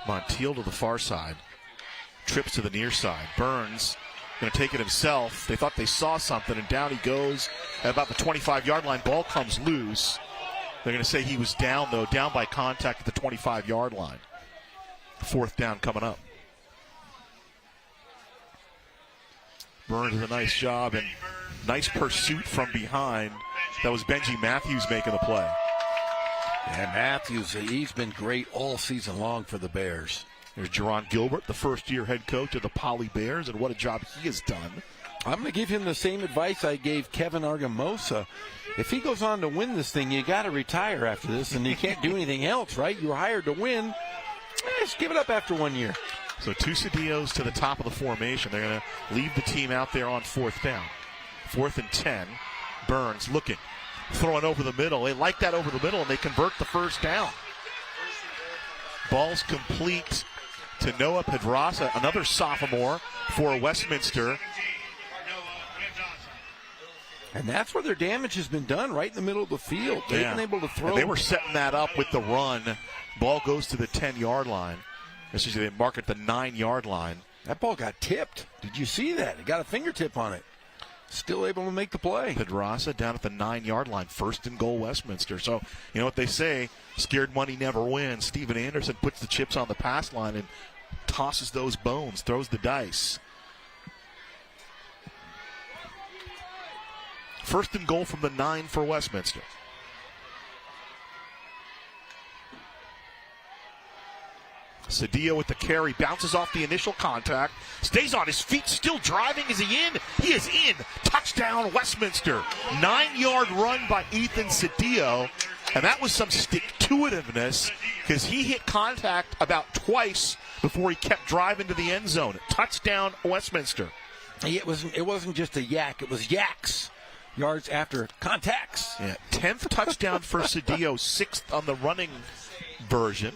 S4: Montiel to the far side. Trips to the near side. Burns going to take it himself. They thought they saw something, and down he goes at about the 25-yard line. Ball comes loose. They're going to say he was down, though, down by contact at the 25-yard line. 4th down coming up. Burns did a nice job and nice pursuit from behind. That was Benji Matthews making the play.
S2: And Matthews, he's been great all season long for the Bears.
S4: There's Jerron Gilbert, the first-year head coach of the Poly Bears, and what a job he has done.
S2: I'm going to give him the same advice I gave Kevin Argamosa. If he goes on to win this thing, you got to retire after this, and you can't do anything else, right? You were hired to win. Just give it up after 1 year.
S4: So 2 Cedillos to the top of the formation. They're going to leave the team out there on 4th down. 4th and 10. Burns looking. Throwing over the middle. They like that over the middle, and they convert the 1st down. Ball's complete to Noah Pedraza, another sophomore for Westminster.
S2: And that's where their damage has been done, right in the middle of the field. They've been able to throw.
S4: And they were setting that up with the run. Ball goes to the 10-yard line. Essentially, they mark at the 9-yard line.
S2: That ball got tipped. Did you see that? It got a fingertip on it. Still able to make the play.
S4: Pedraza down at the 9-yard line. 1st and goal, Westminster. So, you know what they say, scared money never wins. Steven Anderson puts the chips on the pass line and tosses those bones, throws the dice. 1st and goal from the 9 for Westminster. Cedillo with the carry, bounces off the initial contact, stays on his feet, still driving. Is he in? He is in. Touchdown, Westminster. 9-yard run by Ethan Cedillo, and that was some stick-to-itiveness because he hit contact about twice before he kept driving to the end zone. Touchdown, Westminster.
S2: It wasn't just a yak, it was yaks. Yards after contacts.
S4: Yeah, 10th touchdown for Cedillo, 6th on the running version.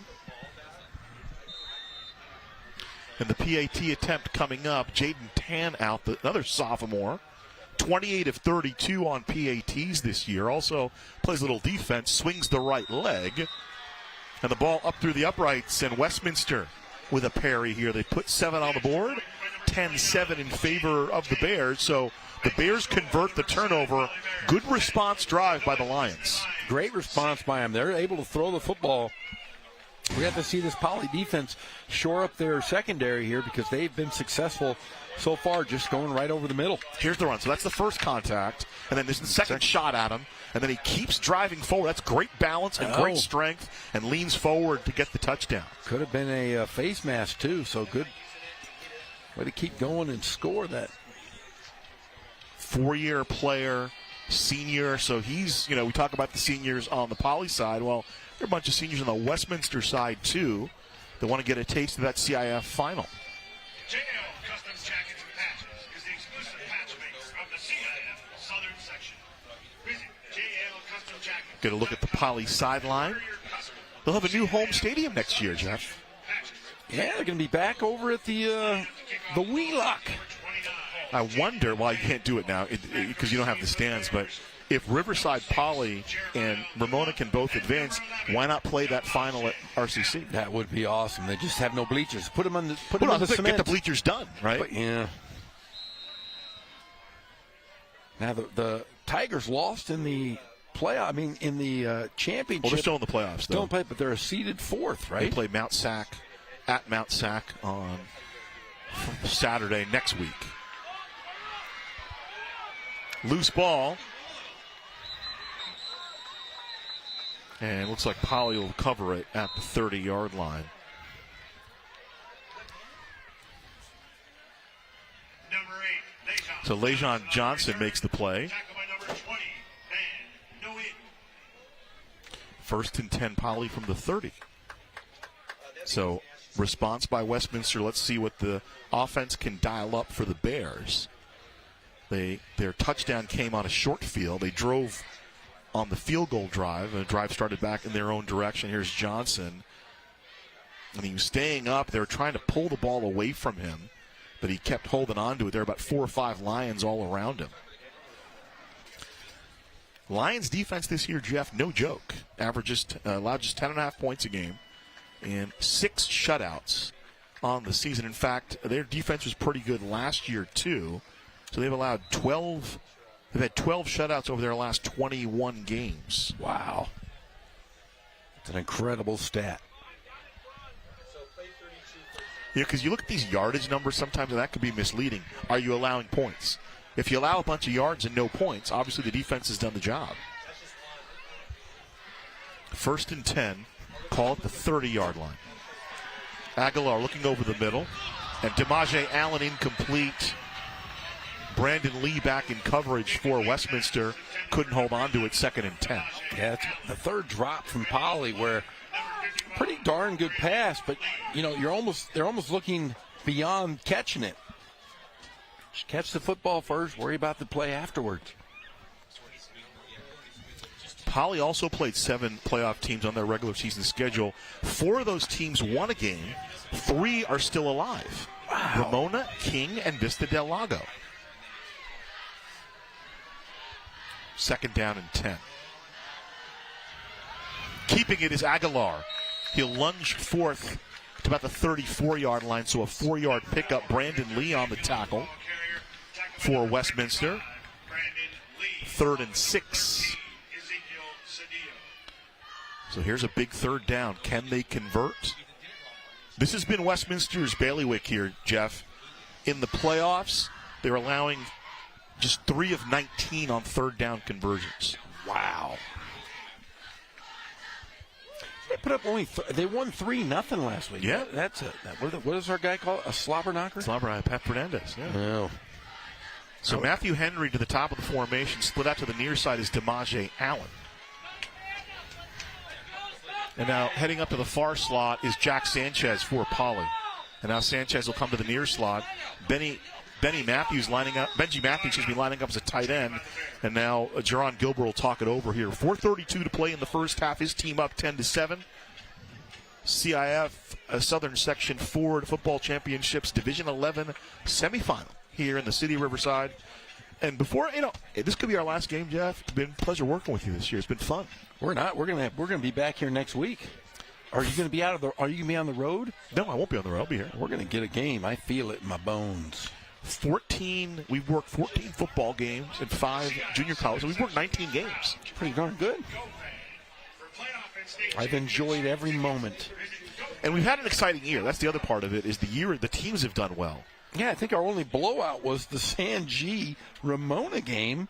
S4: And the PAT attempt coming up, Jaden Tan out, another sophomore. 28 of 32 on PATs this year. Also plays a little defense, swings the right leg. And the ball up through the uprights, and Westminster with a parry here. They put 7 on the board, 10-7 in favor of the Bears. So the Bears convert the turnover. Good response drive by the Lions.
S2: Great response by them. They're able to throw the football. We have to see this Poly defense shore up their secondary here because they've been successful so far just going right over the middle.
S4: Here's the run. So that's the first contact, and then there's the second shot at him, and then he keeps driving forward. That's great balance and great strength, and leans forward to get the touchdown.
S2: Could have been a face mask, too, so good way to keep going and score that.
S4: 4-year player, senior, so he's, we talk about the seniors on the Poly side. Well, there are a bunch of seniors on the Westminster side, too, that want to get a taste of that CIF final.
S3: JL Custom Jackets and Patches is the exclusive patch maker of the CIF Southern Section. Visit JL Custom Jackets.
S4: Get a look at the Poly sideline. They'll have a new home stadium next year, Jeff.
S2: Yeah, they're going to be back over at the Wheelock.
S4: I wonder why you can't do it now because you don't have the stands, but if Riverside Poly and Ramona can both advance, why not play that final at RCC?
S2: That would be awesome. They just have no bleachers. Put them on the
S4: Get
S2: cement.
S4: the bleachers done, right?
S2: But, yeah. Now the Tigers lost in the playoff. I mean, in the championship.
S4: Well, they're still in the playoffs.
S2: Still in play, but they're a seeded 4th, right?
S4: They play Mount Sac at Mount Sac on Saturday next week. Loose ball. And looks like Poly will cover it at the 30-yard line.
S3: Number 8, Lejon.
S4: So Lejon Johnson makes the play.
S3: Tackled by number 20, Van Noin.
S4: 1st and 10 Poly from the 30. So response by Westminster. Let's see what the offense can dial up for the Bears. Their touchdown came on a short field. They drove on the field goal drive. The drive started back in their own direction. Here's Johnson. And he was staying up. They were trying to pull the ball away from him, but he kept holding on to it. There were about 4 or 5 Lions all around him. Lions defense this year, Jeff, no joke. Allowed just 10.5 points a game and 6 shutouts on the season. In fact, their defense was pretty good last year too. So they've allowed 12. They've had 12 shutouts over their last 21 games.
S2: Wow. It's an incredible stat.
S4: Yeah, because you look at these yardage numbers sometimes, and that could be misleading. Are you allowing points? If you allow a bunch of yards and no points, obviously the defense has done the job. 1st and 10, call it the 30-yard line. Aguilar looking over the middle, and DeMaje Allen incomplete. Brandon Lee back in coverage for Westminster. Couldn't hold on to it. 2nd and 10.
S2: Yeah, it's the third drop from Poly, where pretty darn good pass, but they're almost looking beyond catching it. Just catch the football first, worry about the play afterwards.
S4: Poly also played 7 playoff teams on their regular season schedule. 4 of those teams won a game. 3 are still alive.
S2: Wow.
S4: Ramona, King, and Vista Del Lago. 2nd down and 10. Keeping it is Aguilar. He'll lunge forth to about the 34-yard line, so a 4-yard pickup. Brandon Lee on the tackle for Westminster. 3rd and 6. So here's a big 3rd down. Can they convert? This has been Westminster's bailiwick here, Jeff. In the playoffs, they're allowing just 3 of 19 on 3rd down conversions.
S2: Wow. They put up only they won 3-0 last week.
S4: Yeah.
S2: That's what does our guy call it? A slobber knocker?
S4: Slobber, Pep Fernandez. Yeah.
S2: No.
S4: So Matthew Henry to the top of the formation. Split out to the near side is DeMaje Allen. And now heading up to the far slot is Jack Sanchez for Poly. And now Sanchez will come to the near slot. Benji Matthews lining up as a tight end. And now Jerron Gilbert will talk it over here. 4:32 to play in the first half. His team up 10-7. CIF Southern Section Ford Football Championships Division 11 semifinal here in the city of Riverside. And before, this could be our last game, Jeff. It's been a pleasure working with you this year. It's been fun.
S2: We're not. We're gonna be back here next week. Are you gonna be Are you gonna be on the road?
S4: No, I won't be on the road. I'll be here.
S2: We're gonna get a game. I feel it in my bones.
S4: We've worked 14 football games and 5 junior college. So we've worked 19 games.
S2: It's pretty darn good. I've enjoyed every moment.
S4: And we've had an exciting year. That's the other part of it, is the year the teams have done well.
S2: Yeah, I think our only blowout was the San G Ramona game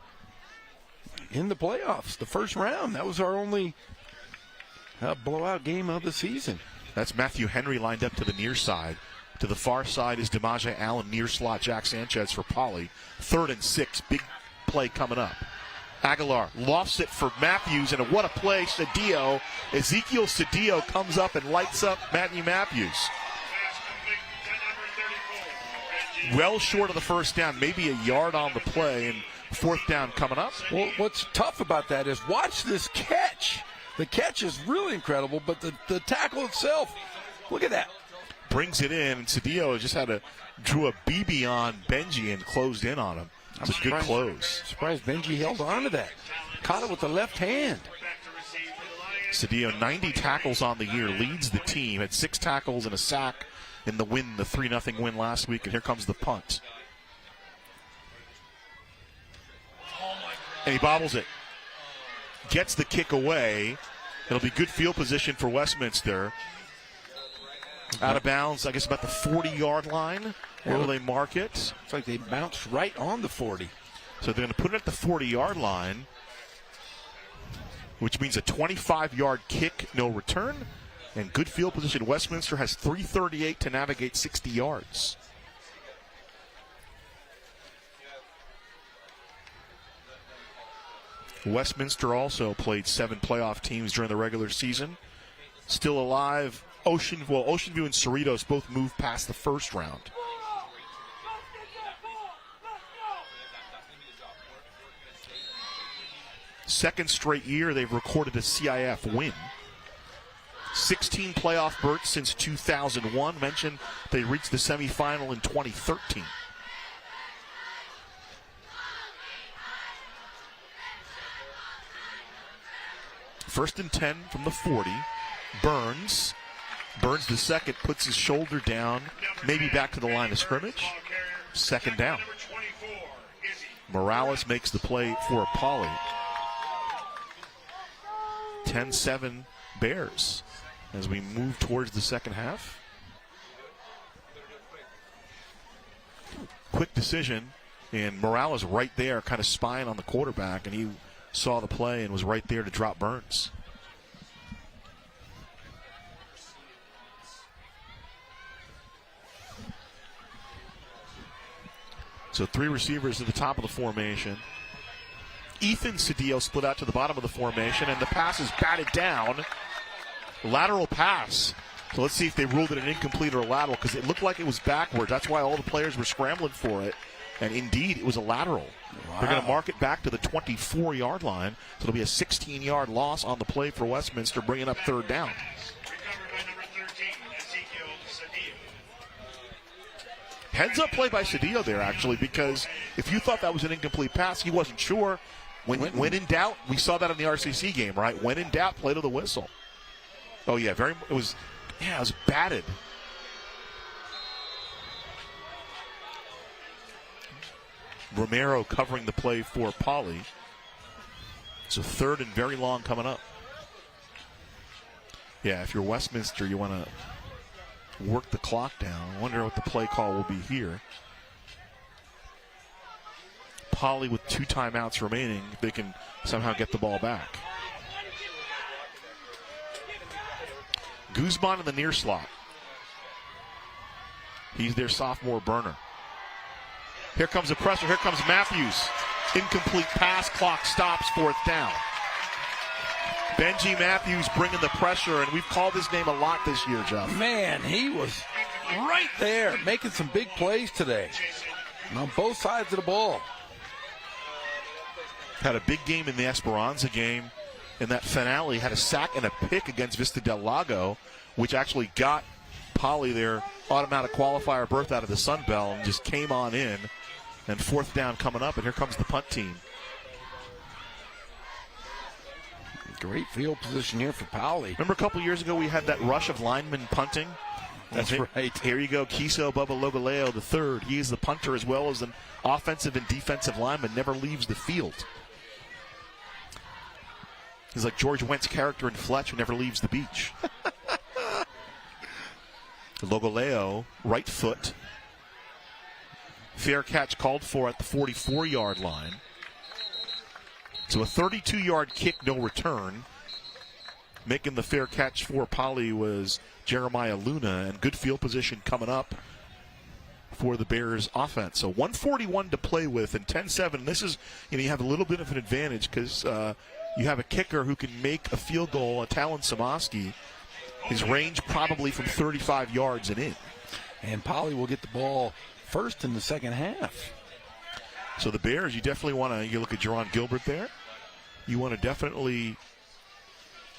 S2: in the playoffs, the first round. That was our only blowout game of the season.
S4: That's Matthew Henry lined up to the near side. To the far side is DeMaje Allen, near slot Jack Sanchez for Poly. 3rd and 6, big play coming up. Aguilar lofts it for Matthews, and what a play, Cedillo. Ezekiel Cedillo comes up and lights up Matthew Matthews. Well short of the first down, maybe a yard on the play, and 4th down coming up.
S2: Well, what's tough about that is watch this catch. The catch is really incredible, but the tackle itself, look at that.
S4: Brings it in, and Cedillo just drew a BB on Benji and closed in on him. It's a good close.
S2: Surprised Benji held on to that. Caught it with the left hand.
S4: Cedillo, 90 tackles on the year, leads the team. Had 6 tackles and a sack in the 3-0 win last week, and here comes the punt. And he bobbles it. Gets the kick away. It'll be good field position for Westminster. Out of bounds, I guess about the 40-yard line. Where will they mark it?
S2: It's like they bounced right on the 40.
S4: So they're going to put it at the 40-yard line, which means a 25-yard kick, no return, and good field position. Westminster has 3:38 to navigate 60 yards. Westminster also played 7 playoff teams during the regular season. Still alive. Oceanview and Cerritos both moved past the first round. Second straight year they've recorded a CIF win. 16 playoff berths since 2001. Mentioned they reached the semifinal in 2013. First and 10 from the 40. Burns Burns the second puts his shoulder down, maybe back to the line of scrimmage. Second down.
S3: Number 24, Izzy.
S4: Morales makes the play for Pauley. 10-7 Bears as we move towards the second half. Quick decision, and Morales right there kind of spying on the quarterback, and he saw the play and was right there to drop Burns. So 3 receivers at the top of the formation. Ethan Cedillo split out to the bottom of the formation, and the pass is batted down. Lateral pass. So let's see if they ruled it an incomplete or a lateral, because it looked like it was backwards. That's why all the players were scrambling for it. And indeed, it was a lateral.
S2: Wow.
S4: They're going to mark it back to the 24-yard line. So it'll be a 16-yard loss on the play for Westminster, bringing up third down.
S3: Recovered by number 13, Ezekiel Cedillo.
S4: Heads up play by Cedillo there, actually, because if you thought that was an incomplete pass, he wasn't sure. When in doubt, we saw that in the RCC game, right? When in doubt, play to the whistle. Oh yeah, it was batted. Romero covering the play for Pauley. So third and very long coming up. Yeah, if you're Westminster, you want to work the clock down. I wonder what the play call will be here. Pauley with 2 timeouts remaining, if they can somehow get the ball back. Guzman in the near slot. He's their sophomore burner. Here comes the pressure. Here comes Matthews. Incomplete pass. Clock stops. 4th down. Benji Matthews bringing the pressure, and we've called his name a lot this year, Jeff.
S2: Man, he was right there making some big plays today. And on both sides of the ball.
S4: Had a big game in the Esperanza game. In that finale, had a sack and a pick against Vista del Lago, which actually got Pauley their automatic qualifier berth out of the Sun Belt and just came on in. And 4th down coming up, and here comes the punt team.
S2: Great field position here for Pauley.
S4: Remember a couple years ago we had that rush of linemen punting?
S2: That's right.
S4: Here you go, Kiso Bubba Logoleo the third. He is the punter as well as an offensive and defensive lineman, never leaves the field. He's like George Wentz character in Fletch who never leaves the beach. Logoleo, right foot. Fair catch called for at the 44-yard line. So a 32-yard kick, no return. Making the fair catch for Pauley was Jeremiah Luna, and good field position coming up for the Bears offense. So 141 to play with and 10-7. This is, you have a little bit of an advantage because you have a kicker who can make a field goal, Talon Samoski. His range probably from 35 yards and in.
S2: And Pauley will get the ball first in the second half.
S4: So the Bears, you definitely want to, you look at Jerron Gilbert there. You want to definitely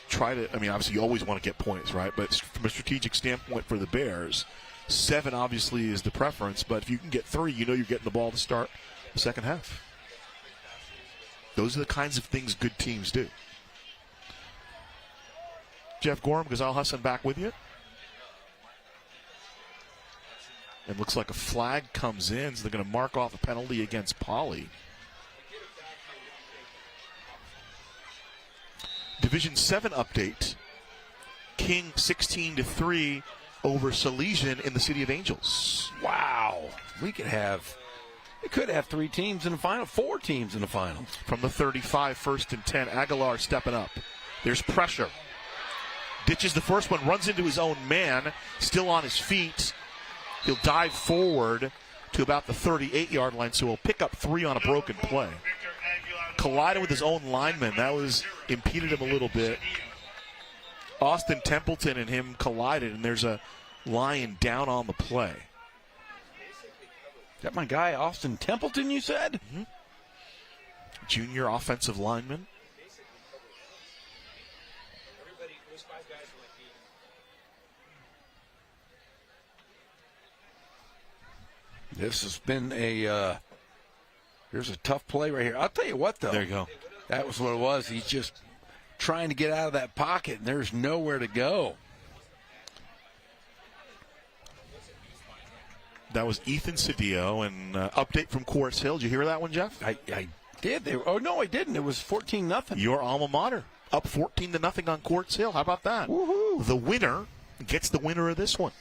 S4: try to, obviously you always want to get points, right? But from a strategic standpoint for the Bears, 7 obviously is the preference. But if you can get 3, you're getting the ball to start the second half. Those are the kinds of things good teams do. Jeff Gorham, Ghazal Hassan back with you. It looks like a flag comes in, so they're going to mark off a penalty against Pauley. Division 7 update. King 16-3 over Salesian in the City of Angels.
S2: Wow. We could have 3 teams in the final, 4 teams in the finals.
S4: From the 35, 1st and 10, Aguilar stepping up. There's pressure. Ditches the first one, runs into his own man, still on his feet. He'll dive forward to about the 38-yard line, so he'll pick up 3 on a broken play. Collided with his own lineman. That impeded him a little bit. Austin Templeton and him collided, and there's a lion down on the play.
S2: Is that my guy, Austin Templeton, you said?
S4: Mm-hmm. Junior offensive lineman.
S2: This has been here's a tough play right here. I'll tell you what, though.
S4: There you go.
S2: That was what it was. He's just trying to get out of that pocket, and there's nowhere to go.
S4: That was Ethan Cedillo. And update from Quartz Hill. Did you hear that one, Jeff?
S2: I did. No, I didn't. It was 14-0.
S4: Your alma mater up 14-0 on Quartz Hill. How about that?
S2: Woohoo!
S4: The winner gets the winner of this one.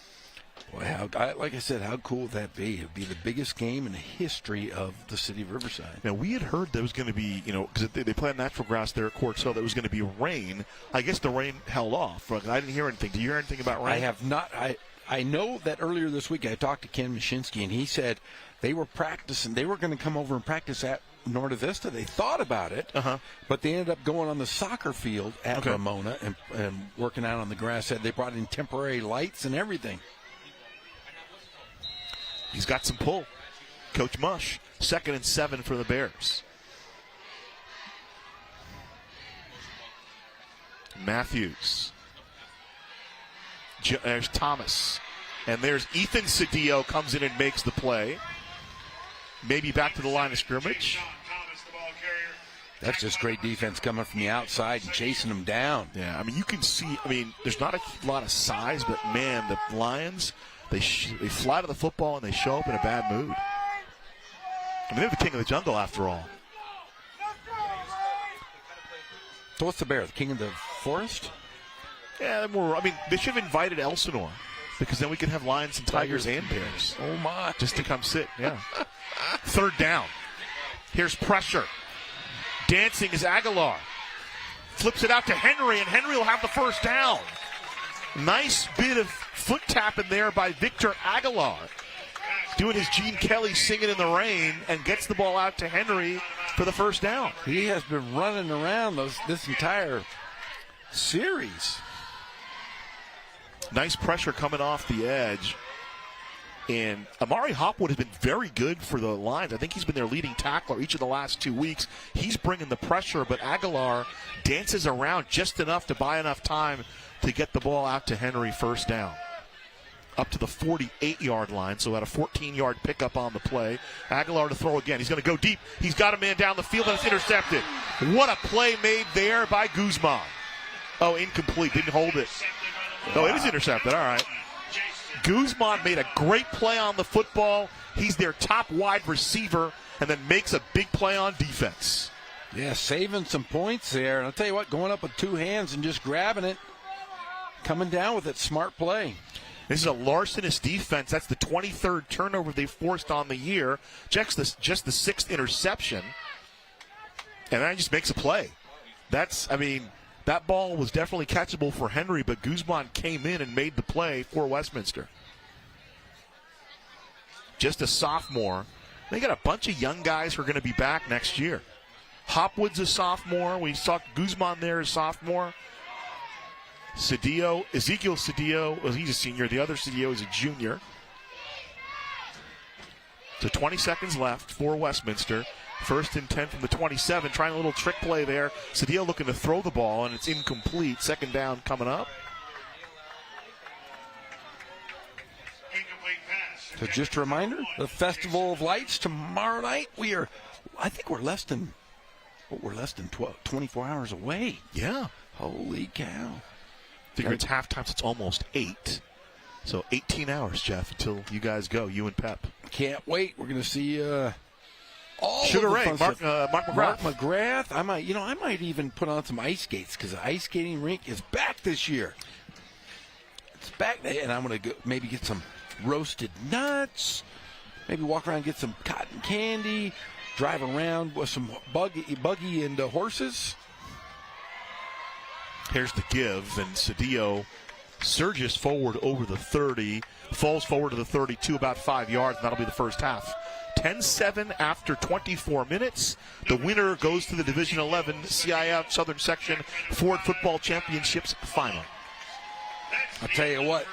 S2: Well, like I said, how cool would that be? It would be the biggest game in the history of the city of Riverside.
S4: Now, we had heard there was going to be, because they play on natural grass there at Quartz Hill, there was going to be rain. I guess the rain held off. I didn't hear anything. Do you hear anything about rain?
S2: I have not. I know that earlier this week I talked to Ken Mashinsky, and he said they were practicing. They were going to come over and practice at Norte Vista. They thought about it, but they ended up going on the soccer field at Ramona and working out on the grass. They brought in temporary lights and everything.
S4: He's got some pull. Coach Mush, 2nd and 7 for the Bears. Matthews. There's Thomas. And there's Ethan Cedillo comes in and makes the play. Maybe back to the line of scrimmage.
S2: That's just great defense coming from the outside and chasing them down.
S4: Yeah, you can see, there's not a lot of size, but, man, the Lions, they fly to the football and they show up in a bad mood. They're the king of the jungle after all.
S2: So what's the Bear? The king of the forest?
S4: Yeah, they should have invited Elsinore because then we can have lions and tigers and bears.
S2: Oh, my.
S4: Just to come sit, yeah. 3rd down. Here's pressure. Dancing is Aguilar. Flips it out to Henry, and Henry will have the first down. Nice bit of foot tapping there by Victor Aguilar. Doing his Gene Kelly Singing in the Rain and gets the ball out to Henry for the first down.
S2: He has been running around this entire series.
S4: Nice pressure coming off the edge. And Amari Hopwood has been very good for the Lions. I think he's been their leading tackler each of the last 2 weeks. He's bringing the pressure, but Aguilar dances around just enough to buy enough time to get the ball out to Henry, first down. Up to the 48-yard line, so at a 14-yard pickup on the play. Aguilar to throw again. He's going to go deep. He's got a man down the field, and it's intercepted. What a play made there by Guzman. Oh, incomplete. Didn't hold it. Oh, it is intercepted. All right. Guzman made a great play on the football. He's their top wide receiver and then makes a big play on defense.
S2: Yeah, saving some points there. And I'll tell you what, going up with 2 hands and just grabbing it, coming down with it, smart play.
S4: This is a larcenous defense. That's the 23rd turnover they forced on the year. Just the 6th interception. And that just makes a play. That ball was definitely catchable for Henry, but Guzman came in and made the play for Westminster. Just a sophomore. They got a bunch of young guys who are going to be back next year. Hopwood's a sophomore. We saw Guzman there as sophomore. Ezekiel Cedillo, well, he's a senior. The other Cedillo is a junior. So 20 seconds left for Westminster. 1st and 10 from the 27. Trying a little trick play there. Cedillo looking to throw the ball, and it's incomplete. 2nd down coming up.
S2: So just a reminder, the Festival of Lights tomorrow night. I think we're less than 24 hours away.
S4: Yeah.
S2: Holy cow.
S4: Figure it's halftime, so it's almost 8. So 18 hours, Jeff, until you guys go, you and Pep.
S2: Can't wait. We're going to see all
S4: Sugar
S2: of the
S4: Ray,
S2: fun
S4: Mark
S2: stuff.
S4: McGrath.
S2: Mark McGrath. I might even put on some ice skates because the ice skating rink is back this year. It's back, and I'm going to maybe get some roasted nuts, maybe walk around and get some cotton candy, drive around with some buggy and horses.
S4: Here's the give, and Cedillo surges forward over the 30, falls forward to the 32, about 5 yards, and that'll be the first half. 10-7 after 24 minutes. The winner goes to the Division 11 CIF Southern Section Ford Football Championships final.
S2: I'll tell you what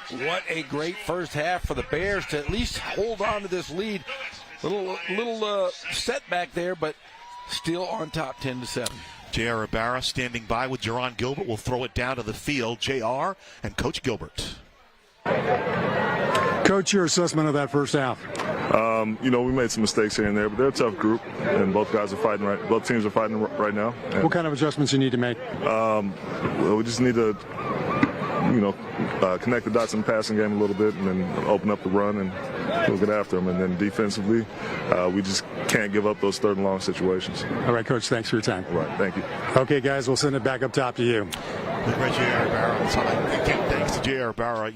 S2: a great first half for the Bears to at least hold on to this lead. Little setback there, but still on top 10-7.
S4: J.R. Ibarra standing by with Jerron Gilbert. Will throw it down to the field. J.R. and Coach Gilbert.
S5: Coach, your assessment of that first half?
S6: We made some mistakes here and there, but they're a tough group, and both teams are fighting right now. And,
S5: what kind of adjustments you need to make?
S6: We just need to, connect the dots in the passing game a little bit, and then open up the run and we'll get after them. And then defensively, we just can't give up those third and long situations.
S5: All right, Coach, thanks for your time.
S6: All right, thank you.
S5: Okay, guys, we'll send it back up top to you.
S4: The great J.R. Barra. Again, thanks to J.R. Barra.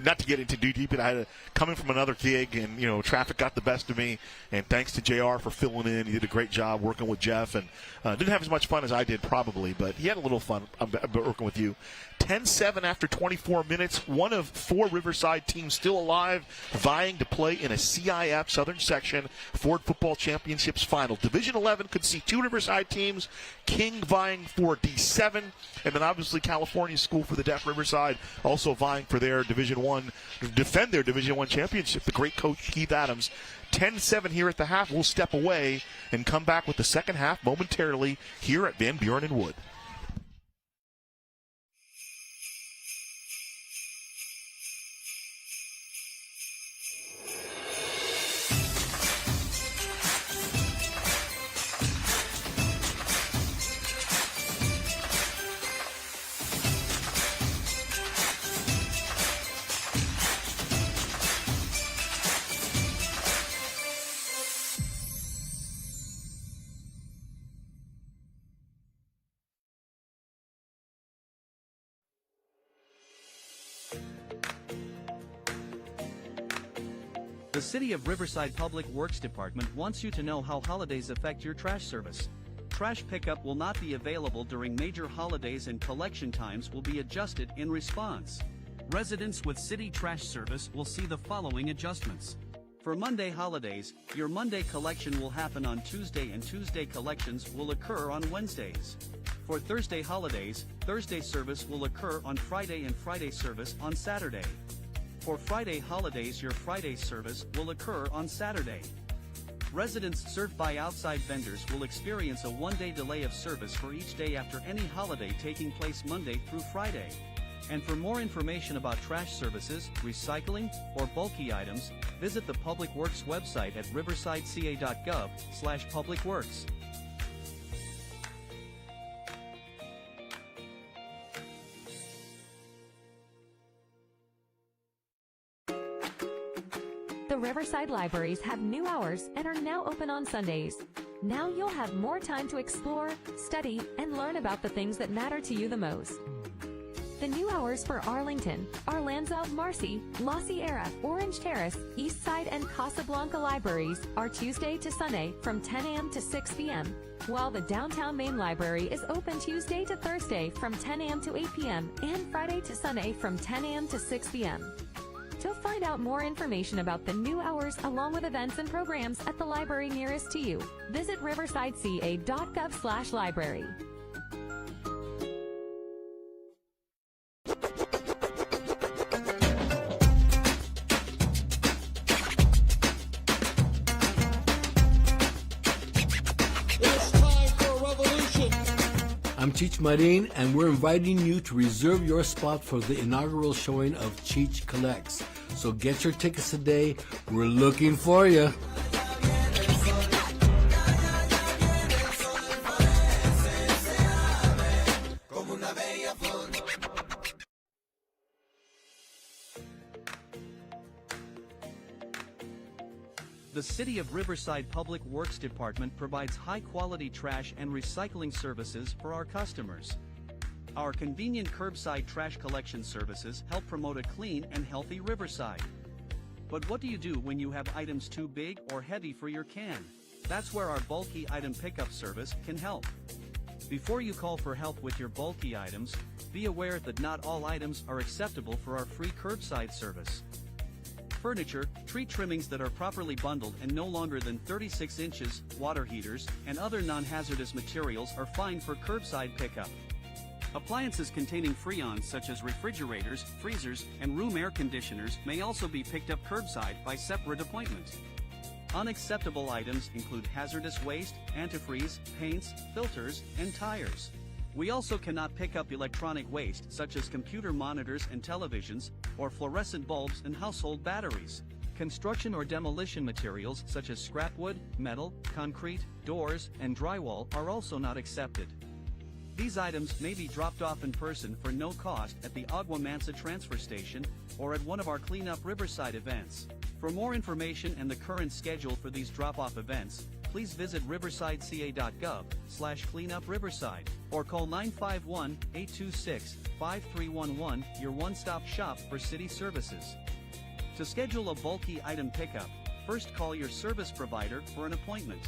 S4: Not to get into too deep, but I had coming from another gig, and traffic got the best of me. And thanks to J.R. for filling in. He did a great job working with Jeff, and didn't have as much fun as I did probably, but he had a little fun working with you. 10-7 after 24 minutes. One of 4 Riverside teams still alive, vying to play in a CIF Southern Section Ford Football Championships final. Division 11 could see 2 Riverside teams, King vying for D7, and then obviously California School for the Deaf Riverside also vying for their Division 1, defend their Division 1 championship. The great coach Keith Adams. 10-7 here at the half. We'll step away and come back with the second half momentarily here at Van Buren and Wood.
S7: The City of Riverside Public Works Department wants you to know how holidays affect your trash service. Trash pickup will not be available during major holidays and collection times will be adjusted in response. Residents with city trash service will see the following adjustments. For Monday holidays, your Monday collection will happen on Tuesday and Tuesday collections will occur on Wednesdays. For Thursday holidays, Thursday service will occur on Friday and Friday service on Saturday. For Friday holidays, your Friday service will occur on Saturday. Residents served by outside vendors will experience a one-day delay of service for each day after any holiday taking place Monday through Friday. And for more information about trash services, recycling, or bulky items, visit the Public Works website at riversideca.gov/publicworks.
S8: The Riverside Libraries have new hours and are now open on Sundays. Now you'll have more time to explore, study, and learn about the things that matter to you the most. The new hours for Arlington, Arlanza, Marcy, La Sierra, Orange Terrace, Eastside, and Casablanca libraries are Tuesday to Sunday from 10 a.m. to 6 p.m., while the Downtown Main Library is open Tuesday to Thursday from 10 a.m. to 8 p.m. and Friday to Sunday from 10 a.m. to 6 p.m. To find out more information about the new hours along with events and programs at the library nearest to you, visit riversideca.gov/library.
S9: I'm Cheech Marin, and we're inviting you to reserve your spot for the inaugural showing of Cheech Collects. So get your tickets today. We're looking for you.
S7: The City of Riverside Public Works Department provides high-quality trash and recycling services for our customers. Our convenient curbside trash collection services help promote a clean and healthy Riverside. But what do you do when you have items too big or heavy for your can? That's where our bulky item pickup service can help. Before you call for help with your bulky items, be aware that not all items are acceptable for our free curbside service. Furniture, tree trimmings that are properly bundled and no longer than 36 inches, water heaters, and other non-hazardous materials are fine for curbside pickup. Appliances containing freons such as refrigerators, freezers, and room air conditioners may also be picked up curbside by separate appointment. Unacceptable items include hazardous waste, antifreeze, paints, filters, and tires. We also cannot pick up electronic waste such as computer monitors and televisions, or fluorescent bulbs and household batteries. Construction or demolition materials such as scrap wood, metal, concrete, doors, and drywall are also not accepted. These items may be dropped off in person for no cost at the Agua Mansa transfer station or at one of our Clean Up Riverside events. For more information and the current schedule for these drop-off events, please visit riversideca.gov/cleanupriverside or call 951-826-5311, your one-stop shop for city services. To schedule a bulky item pickup, first call your service provider for an appointment.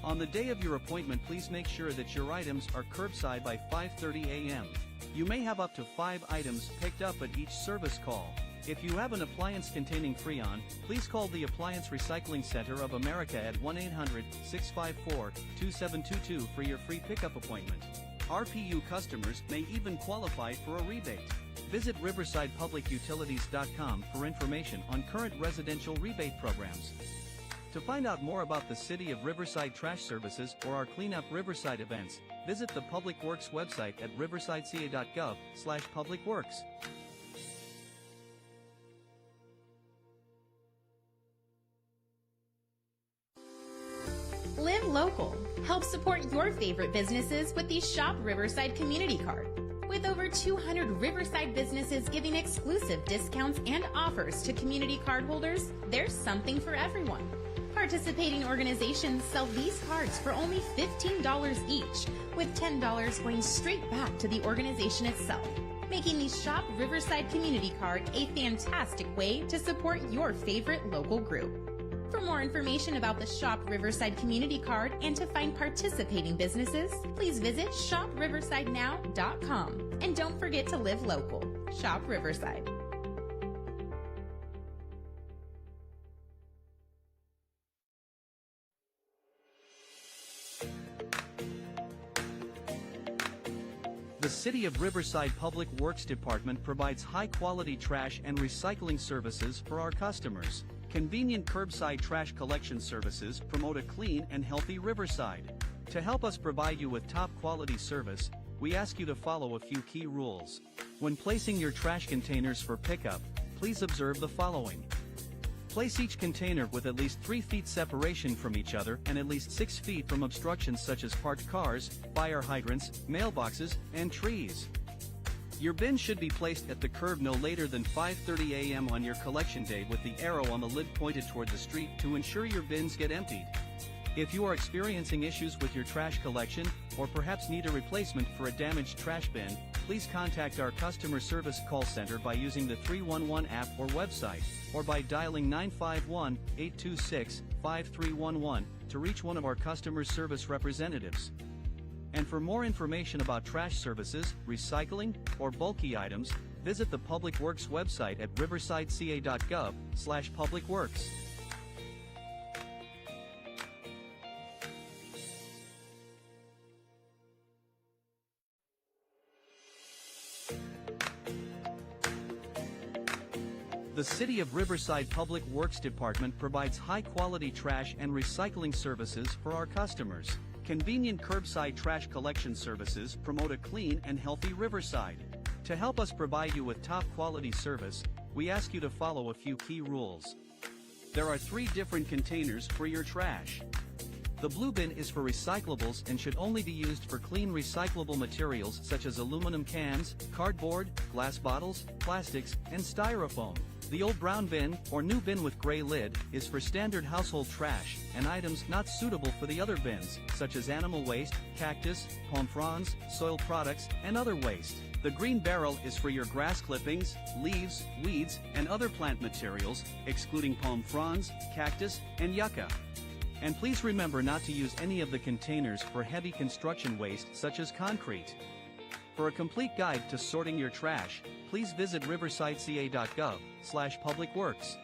S7: On the day of your appointment, please make sure that your items are curbside by 5:30 a.m. You may have up to 5 items picked up at each service call. If you have an appliance containing Freon, please call the Appliance Recycling Center of America at 1-800-654-2722 for your free pickup appointment. RPU customers may even qualify for a rebate. Visit riversidepublicutilities.com for information on current residential rebate programs. To find out more about the City of Riverside Trash Services or our Clean Up Riverside events, visit the Public Works website at riversideca.gov/publicworks.
S10: Live local. Help support your favorite businesses with the Shop Riverside Community Card. With over 200 Riverside businesses giving exclusive discounts and offers to community card holders, there's something for everyone. Participating organizations sell these cards for only $15 each, with $10 going straight back to the organization itself, making the Shop Riverside Community Card a fantastic way to support your favorite local group. For more information about the Shop Riverside Community Card and to find participating businesses, please visit shopriversidenow.com. And don't forget to live local. Shop Riverside.
S7: The City of Riverside Public Works Department provides high-quality trash and recycling services for our customers. Convenient curbside trash collection services promote a clean and healthy Riverside. To help us provide you with top-quality service, we ask you to follow a few key rules. When placing your trash containers for pickup, please observe the following. Place each container with at least 3 feet separation from each other and at least 6 feet from obstructions such as parked cars, fire hydrants, mailboxes, and trees. Your bin should be placed at the curb no later than 5:30 a.m. on your collection day with the arrow on the lid pointed toward the street to ensure your bins get emptied. If you are experiencing issues with your trash collection, or perhaps need a replacement for a damaged trash bin, please contact our customer service call center by using the 311 app or website, or by dialing 951-826-5311 to reach one of our customer service representatives. And for more information about trash services, recycling, or bulky items, visit the Public Works website at riversideca.gov/publicworks. The City of Riverside Public Works Department provides high-quality trash and recycling services for our customers. Convenient curbside trash collection services promote a clean and healthy Riverside. To help us provide you with top-quality service, we ask you to follow a few key rules. There are 3 different containers for your trash. The blue bin is for recyclables and should only be used for clean recyclable materials such as aluminum cans, cardboard, glass bottles, plastics, and styrofoam. The old brown bin, or new bin with gray lid, is for standard household trash and items not suitable for the other bins, such as animal waste, cactus, palm fronds, soil products, and other waste. The green barrel is for your grass clippings, leaves, weeds, and other plant materials, excluding palm fronds, cactus, and yucca. And please remember not to use any of the containers for heavy construction waste such as concrete. For a complete guide to sorting your trash, please visit riversideca.gov/publicworks.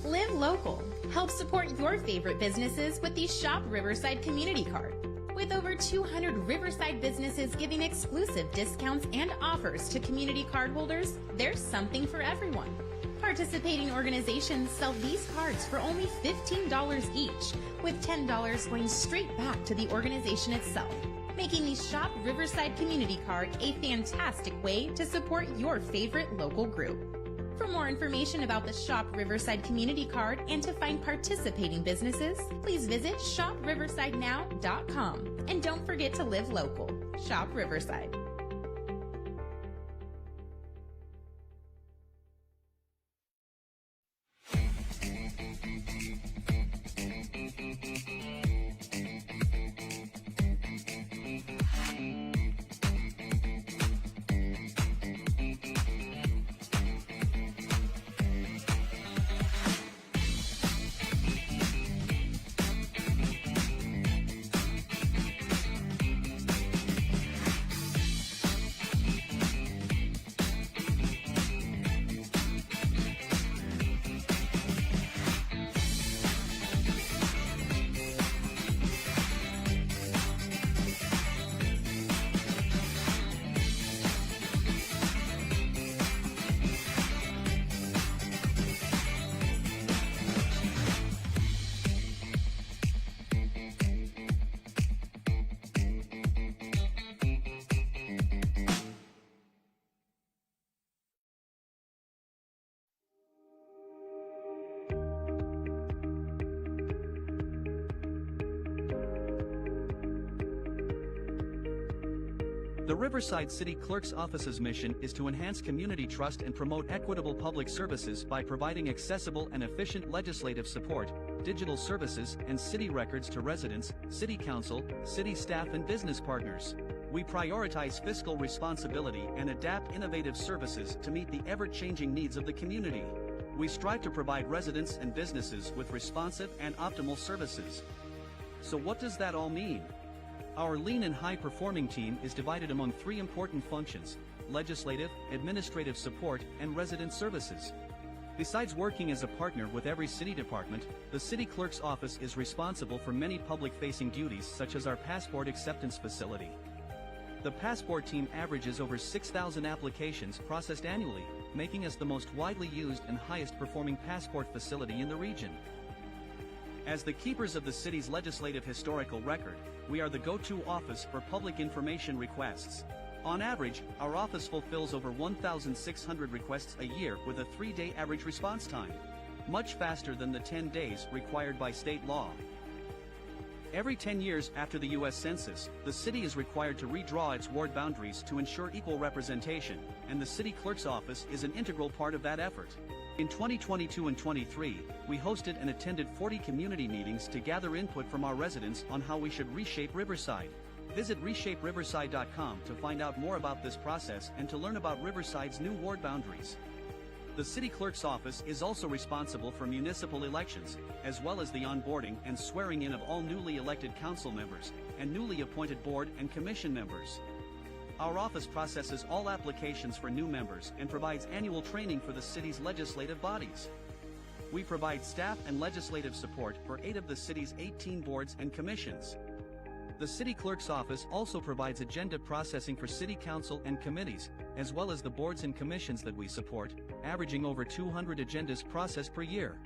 S10: Live local. Help support your favorite businesses with the Shop Riverside Community Card. With over 200 Riverside businesses giving exclusive discounts and offers to community card holders, there's something for everyone. Participating organizations sell these cards for only $15 each, with $10 going straight back to the organization itself, making the Shop Riverside Community Card a fantastic way to support your favorite local group. For more information about the Shop Riverside Community Card and to find participating businesses, please visit shopriversidenow.com. And don't forget to live local. Shop Riverside.
S7: The Riverside City Clerk's Office's mission is to enhance community trust and promote equitable public services by providing accessible and efficient legislative support, digital services, and city records to residents, city council, city staff, and business partners. We prioritize fiscal responsibility and adapt innovative services to meet the ever-changing needs of the community. We strive to provide residents and businesses with responsive and optimal services. So what does that all mean? Our lean and high-performing team is divided among three important functions: legislative, administrative support, and resident services. Besides working as a partner with every city department, the City Clerk's Office is responsible for many public-facing duties such as our passport acceptance facility. The passport team averages over 6,000 applications processed annually, making us the most widely used and highest-performing passport facility in the region. As the keepers of the city's legislative historical record, we are the go-to office for public information requests. On average, our office fulfills over 1,600 requests a year with a 3-day average response time, much faster than the 10 days required by state law. Every 10 years after the U.S. Census, the city is required to redraw its ward boundaries to ensure equal representation, and the City Clerk's Office is an integral part of that effort. In 2022 and 23, we hosted and attended 40 community meetings to gather input from our residents on how we should reshape Riverside. Visit reshaperiverside.com to find out more about this process and to learn about Riverside's new ward boundaries. The City Clerk's Office is also responsible for municipal elections, as well as the onboarding and swearing in of all newly elected council members and newly appointed board and commission members. Our office processes all applications for new members and provides annual training for the city's legislative bodies. We provide staff and legislative support for 8 of the city's 18 boards and commissions. The City Clerk's Office also provides agenda processing for City Council and committees, as well as the boards and commissions that we support, averaging over 200 agendas processed per year.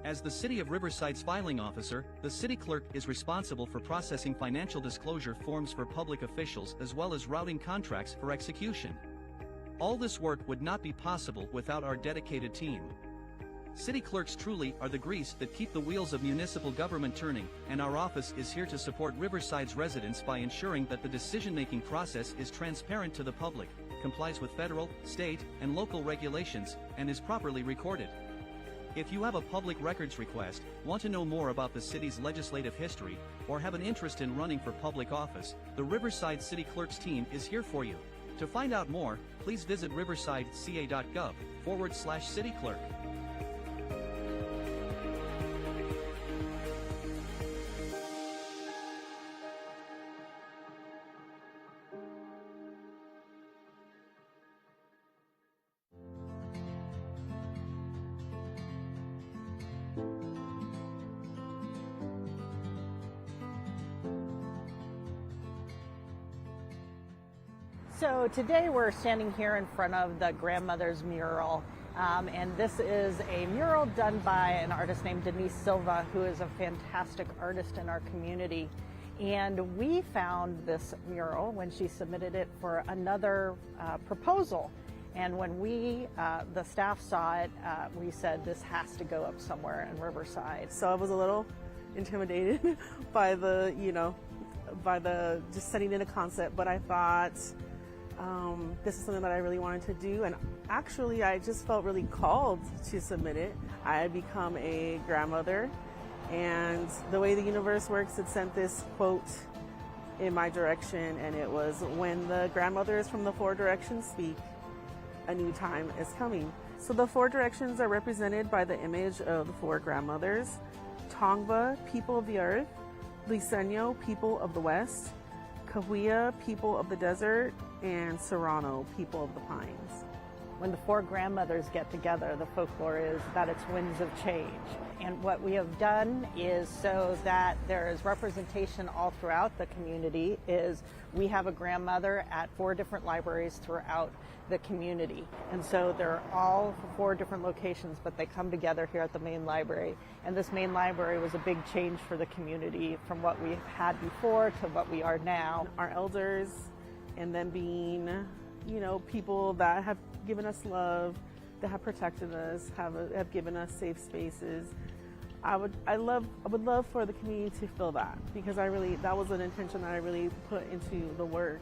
S7: As the City of Riverside's filing officer, the City Clerk is responsible for processing financial disclosure forms for public officials as well as routing contracts for execution. All this work would not be possible without our dedicated team. City clerks truly are the grease that keep the wheels of municipal government turning, and our office is here to support Riverside's residents by ensuring that the decision-making process is transparent to the public, complies with federal, state, and local regulations, and is properly recorded. If you have a public records request, want to know more about the city's legislative history, or have an interest in running for public office, the Riverside City Clerks team is here for you. To find out more, please visit riversideca.gov/cityclerk.
S11: So today we're standing here in front of the Grandmother's Mural, and this is a mural done by an artist named Denise Silva, who is a fantastic artist in our community. And we found this mural when she submitted it for another proposal. And when we, the staff saw it, we said this has to go up somewhere in Riverside.
S12: So I was a little intimidated by the, just setting in a concept, but I thought this is something that I really wanted to do. And actually, I just felt really called to submit it. I had become a grandmother, and the way the universe works, it sent this quote in my direction, and it was, "When the grandmothers from the 4 directions speak, a new time is coming." So the 4 directions are represented by the image of the 4 grandmothers: Tongva, people of the earth; Liseño, people of the west; Cahuilla, people of the desert; and Serrano, people of the pines.
S11: When the 4 grandmothers get together, the folklore is that it's winds of change. And what we have done is, so that there is representation all throughout the community, is we have a grandmother at 4 different libraries throughout the community. And so they're all 4 different locations, but they come together here at the main library. And this main library was a big change for the community from what we had before to what we are now.
S12: Our elders, and them being, people that have given us love, that have protected us, have given us safe spaces. I would love for the community to feel that, because that was an intention that I really put into the work.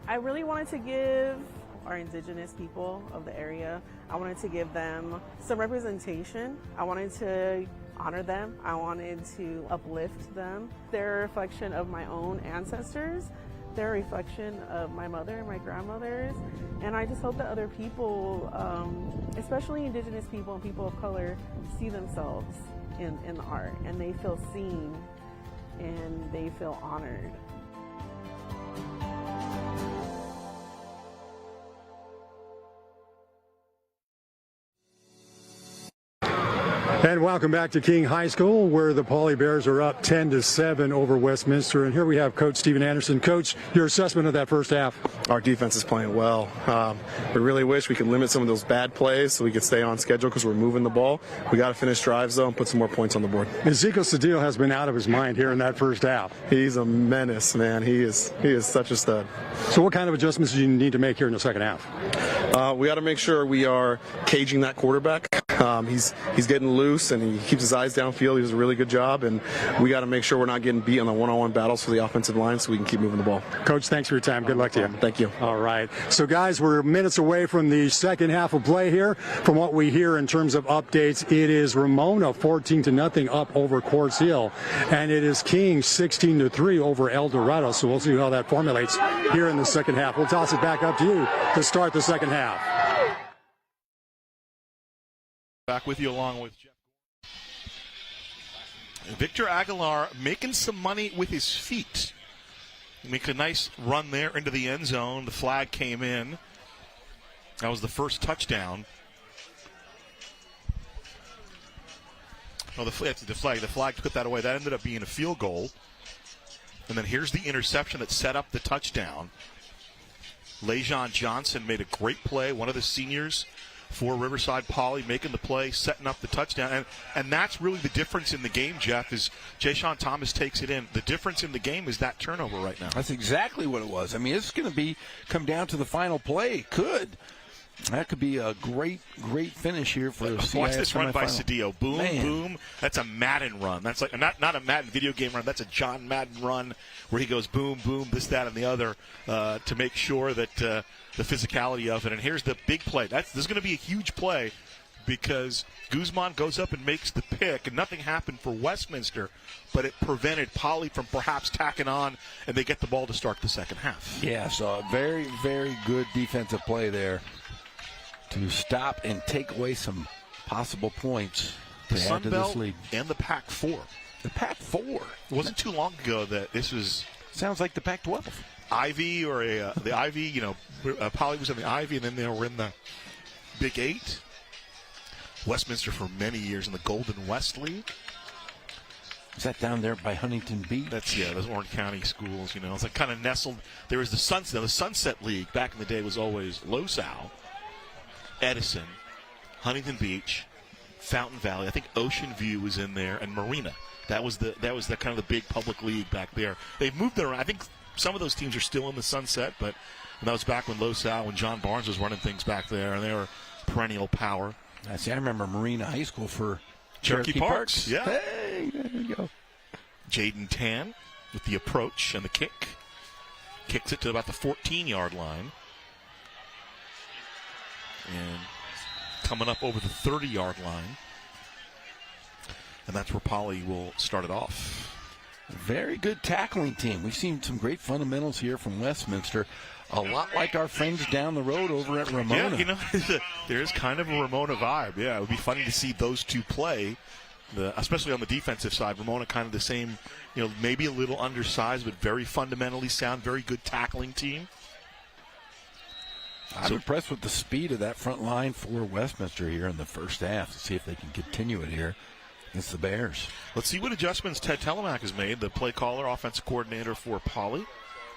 S12: I really wanted to give our indigenous people of the area, I wanted to give them some representation. I wanted to honor them. I wanted to uplift them. They're a reflection of my own ancestors. They're a reflection of my mother and my grandmothers. And I just hope that other people, especially indigenous people and people of color, see themselves in the art, and they feel seen and they feel honored.
S5: And welcome back to King High School, where the Pauley Bears are up 10-7 over Westminster. And here we have Coach Steven Anderson. Coach, your assessment of that first half.
S13: Our defense is playing well. We really wish we could limit some of those bad plays so we could stay on schedule because we're moving the ball. We got to finish drives, though, and put some more points on the board.
S5: Ezekiel Cedillo has been out of his mind here in that first half.
S13: He's a menace, man. He is such a stud.
S5: So what kind of adjustments do you need to make here in the second half?
S13: We got to make sure we are caging that quarterback. He's getting loose, and he keeps his eyes downfield. He does a really good job, and we got to make sure we're not getting beat on the one-on-one battles for the offensive line so we can keep moving the ball.
S5: Coach, thanks for your time. Good luck to you.
S13: Thank you.
S5: All right. So, guys, we're minutes away from the second half of play here. From what we hear in terms of updates, it is Ramona 14-0 up over Quartz Hill, and it is King 16-3 over El Dorado. So we'll see how that formulates here in the second half. We'll toss it back up to you to start the second half.
S4: Back with you along with Jeff. Victor Aguilar making some money with his feet. He makes a nice run there into the end zone. The flag came in. That was the first touchdown. Oh, the flag put that away. That ended up being a field goal. And then here's the interception that set up the touchdown. Lejon Johnson made a great play, one of the seniors for Riverside Poly, making the play, setting up the touchdown. And that's really the difference in the game, Jeff, is Jay-Sean Thomas takes it in. The difference in the game is that turnover right now.
S2: That's exactly what it was. I mean, it's going to come down to the final play. That could be a great finish here for the CIF.
S4: Watch this run by
S2: semifinal.
S4: Cedillo. Boom, boom. That's a Madden run. That's like not a Madden video game run. That's a John Madden run where he goes boom, boom, this, that, and the other to make sure that the physicality of it. And here's the big play. This is going to be a huge play because Guzman goes up and makes the pick, and nothing happened for Westminster, but it prevented Poly from perhaps tacking on, and they get the ball to start the second half.
S2: Yeah, so a very, very good defensive play there to stop and take away some possible points to
S4: The
S2: add
S4: Sun
S2: to
S4: Belt
S2: this lead.
S4: and the Pac-4.
S2: The Pac-4?
S4: It wasn't too long ago that this was...
S2: Sounds like the Pac-12.
S4: Ivy or the Ivy, Poly was in the Ivy, and then they were in the Big 8. Westminster for many years in the Golden West League.
S2: Is that down there by Huntington Beach?
S4: Those Orange County schools, It's like kind of nestled. There was the Sunset League back in the day was always Losal, Edison, Huntington Beach, Fountain Valley. I think Ocean View was in there, and Marina. That was the kind of the big public league back there. They've moved it around. I think some of those teams are still in the Sunset, but And that was back when when John Barnes was running things back there, and they were perennial power.
S2: I remember Marina High School for
S4: Cherokee Parks. Yeah.
S2: Hey, there you go.
S4: Jaden Tan with the approach and the kick. Kicks it to about the 14-yard line. And coming up over the 30-yard line. And that's where Poly will start it off.
S2: Very good tackling team. We've seen some great fundamentals here from Westminster. A lot like our friends down the road over at Ramona.
S4: Yeah, there is kind of a Ramona vibe. Yeah, it would be funny to see those two play, especially on the defensive side. Ramona kind of the same, maybe a little undersized, but very fundamentally sound, very good tackling team.
S2: I'm impressed with the speed of that front line for Westminster here in the first half. Let's see if they can continue it here against the Bears.
S4: Let's see what adjustments Ted Telemack has made, the play caller, offensive coordinator for Poly.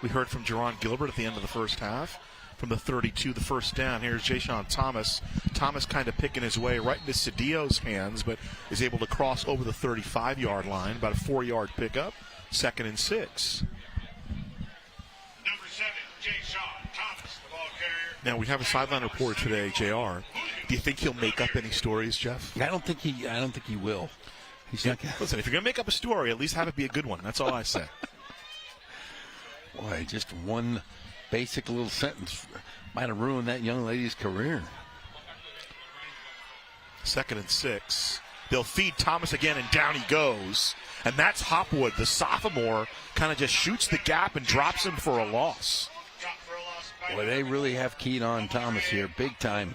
S4: We heard from Jerron Gilbert at the end of the first half. From the 32, the first down. Here's Ja'Shawn Thomas. Thomas kind of picking his way right into Cedillo's hands, but is able to cross over the 35-yard line. About a 4-yard pickup. 2nd and 6.
S3: Number 7, Ja'Shawn Thomas, the ball carrier.
S4: Now, we have a sideline reporter today, JR. Do you think he'll make up any stories, Jeff?
S2: I don't think he will. He's not gonna...
S4: Listen, if you're going to make up a story, at least have it be a good one. That's all I say.
S2: Boy, just one basic little sentence might have ruined that young lady's career.
S4: 2nd and 6. They'll feed Thomas again, and down he goes. And that's Hopwood, the sophomore, kind of just shoots the gap and drops him for a loss.
S2: Boy, they really have keyed on Thomas here big time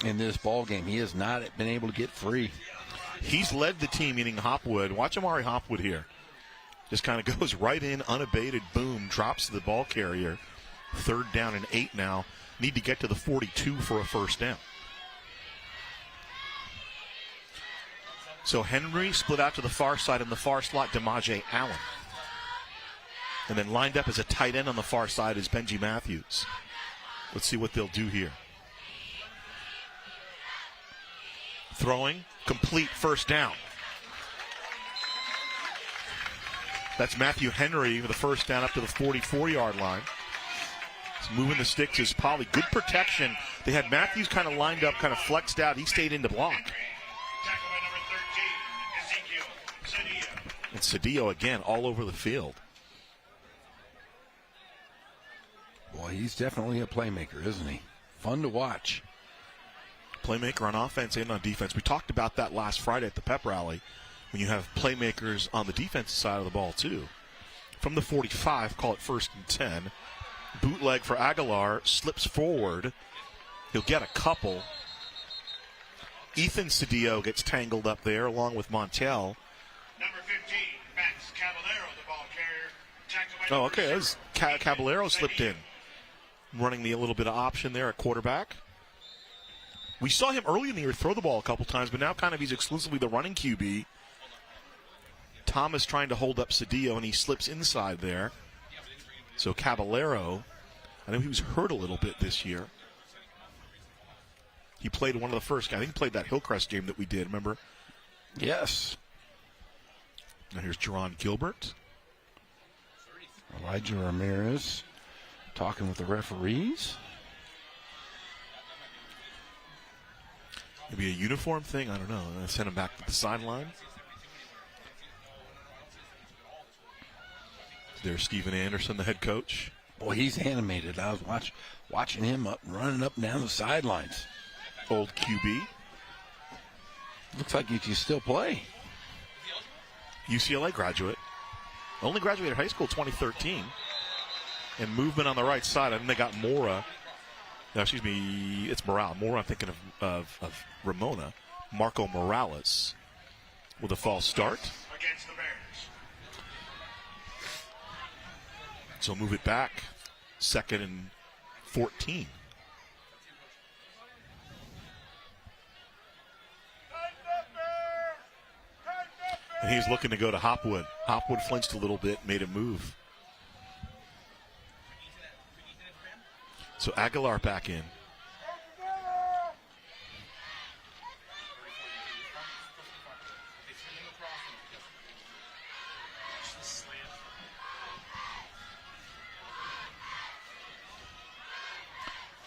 S2: in this ball game. He has not been able to get free.
S4: He's led the team, meaning Hopwood. Watch Amari Hopwood here. Just kind of goes right in, unabated, boom, drops the ball carrier. 3rd down and 8 now. Need to get to the 42 for a first down. So Henry split out to the far side. In the far slot, DeMaje Allen. And then lined up as a tight end on the far side is Benji Matthews. Let's see what they'll do here. Throwing, complete, first down. That's Matthew Henry with the first down up to the 44-yard line. He's moving the sticks is Poly. Good protection. They had Matthews kind of lined up, kind of flexed out. He stayed in to block. And Cedillo again all over the field.
S2: Boy, he's definitely a playmaker, isn't he? Fun to watch.
S4: Playmaker on offense and on defense. We talked about that last Friday at the pep rally. When you have playmakers on the defensive side of the ball, too. From the 45, call it 1st and 10. Bootleg for Aguilar, slips forward. He'll get a couple. Ethan Cedillo gets tangled up there along with Montel.
S3: Number 15, Max Caballero, the ball carrier.
S4: Oh, okay. As Caballero slipped in. Running a little bit of option there at quarterback. We saw him early in the year throw the ball a couple times, but now kind of he's exclusively the running QB. Thomas trying to hold up Cedillo, and he slips inside there. So Caballero, I know he was hurt a little bit this year. He played one of the first, I think he played that Hillcrest game that we did, remember?
S2: Yes.
S4: Now here's Jerron Gilbert.
S2: Elijah Ramirez talking with the referees.
S4: Maybe a uniform thing, I don't know. Send him back to the sideline. There's Steven Anderson, the head coach.
S2: Boy, he's animated. I was watching him running up and down the sidelines.
S4: Old QB.
S2: Looks like he can still play.
S4: UCLA graduate. Only graduated high school 2013. And movement on the right side. I think they got Mora. No, excuse me, it's Morales. Mora, I'm thinking of Ramona. Marco Morales with a false start.
S3: Against the Bears.
S4: So move it back. 2nd and 14. And he's looking to go to Hopwood. Hopwood flinched a little bit, made a move. So Aguilar back in.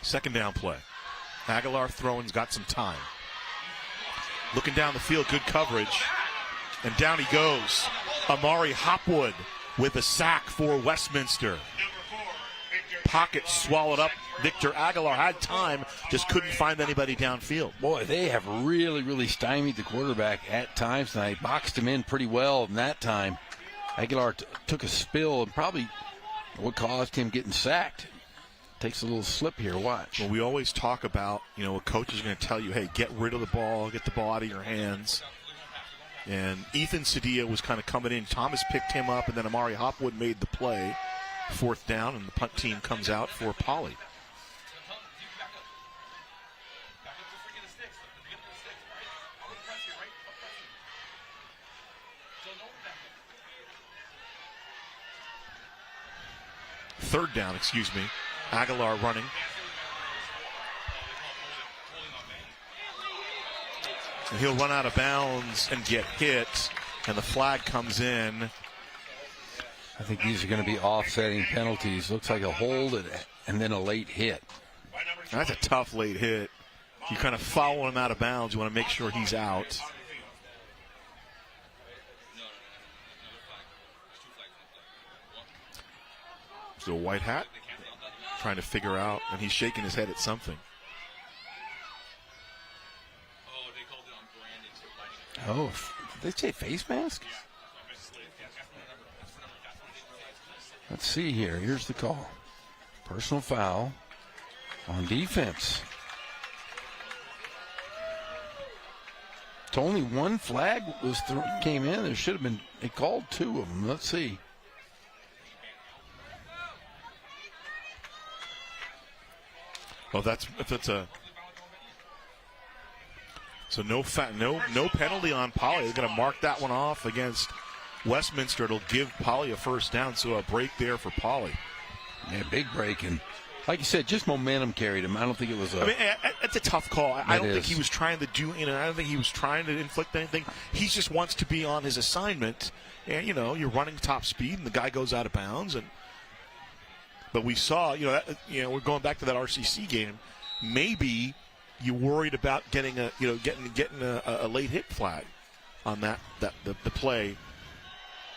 S4: Second down play. Aguilar throwing's got some time. Looking down the field, good coverage. And down he goes. Amari Hopwood with a sack for Westminster. Pocket swallowed up. Victor Aguilar had time, just couldn't find anybody downfield.
S2: Boy, they have really, really stymied the quarterback at times, and they boxed him in pretty well in that time. Aguilar took a spill and probably what caused him getting sacked. Takes a little slip here, watch.
S4: Well, we always talk about, a coach is going to tell you, hey, get rid of the ball, get the ball out of your hands. And Ethan Cedillo was kind of coming in. Thomas picked him up, and then Amari Hopwood made the play. Fourth down, and the punt team comes out for Poly. Third down, Aguilar running. And he'll run out of bounds and get hit, and the flag comes in.
S2: I think these are going to be offsetting penalties. Looks like a hold and then a late hit.
S4: That's a tough late hit. You kind of foul him out of bounds. You want to make sure he's out. So a white hat trying to figure out, and he's shaking his head at something.
S2: Oh, did they say face mask? Let's see here. Here's the call. Personal foul on defense. It's only one flag came in. There should have been, they called two of them. Let's see.
S4: Well, so no penalty on Poly. They're going to mark that one off against Westminster. It'll give Poly a first down, so a break there for Poly.
S2: Yeah, big break, and like you said, just momentum carried him. I don't think it was
S4: it's a tough call. I don't think he was trying to do, I don't think he was trying to inflict anything. He just wants to be on his assignment, and you're running top speed, and the guy goes out of bounds. But we saw, we're going back to that RCC game. Maybe you worried about getting a late hit flag on the play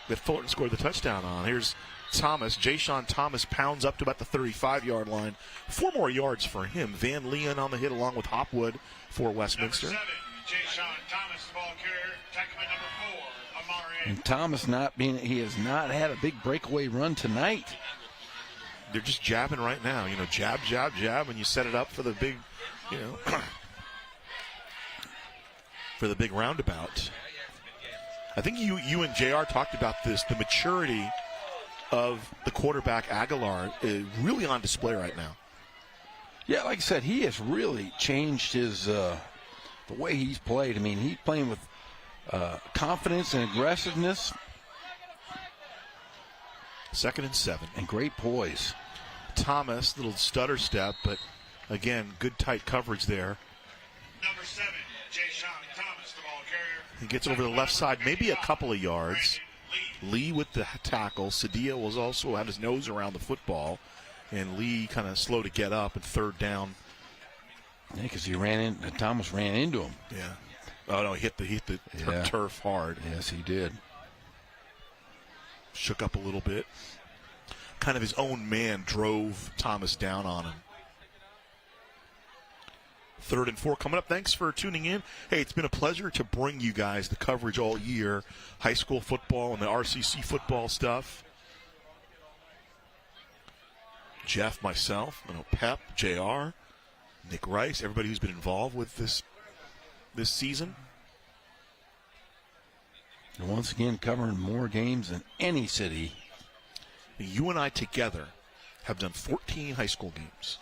S4: that Fullerton scored the touchdown on. Here's Thomas. Jayshon Thomas pounds up to about the 35-yard line. 4 more yards for him. Van Leon on the hit along with Hopwood for Westminster.
S3: Number 7, Jayshon Thomas, the ball carrier. Tackman number 4, Amari.
S2: And Thomas he has not had a big breakaway run tonight.
S4: They're just jabbing right now. Jab, jab, jab, and you set it up for the big, for the big roundabout. I think you and JR talked about this. The maturity of the quarterback Aguilar is really on display right now.
S2: Yeah, like I said, he has really changed his the way he's played. I mean, he's playing with confidence and aggressiveness.
S4: 2nd and 7.
S2: And great poise.
S4: Thomas, little stutter step, but again, good tight coverage there.
S3: Number 7, Jayshon Thomas, the ball carrier.
S4: He gets over the left side, maybe a couple of yards. Lee with the tackle. Cedillo was also had his nose around the football, and Lee kind of slow to get up, and third down.
S2: Yeah, because Thomas ran into him.
S4: Yeah. Oh no, he hit the turf hard.
S2: Yes, he did.
S4: Shook up a little bit. Kind of his own man drove Thomas down on him. 3rd and 4 coming up. Thanks for tuning in. Hey, it's been a pleasure to bring you guys the coverage all year. High school football and the RCC football stuff. Jeff, myself, Pep, JR, Nick Rice, everybody who's been involved with this season.
S2: And once again, covering more games than any city.
S4: You and I together have done 14 high school games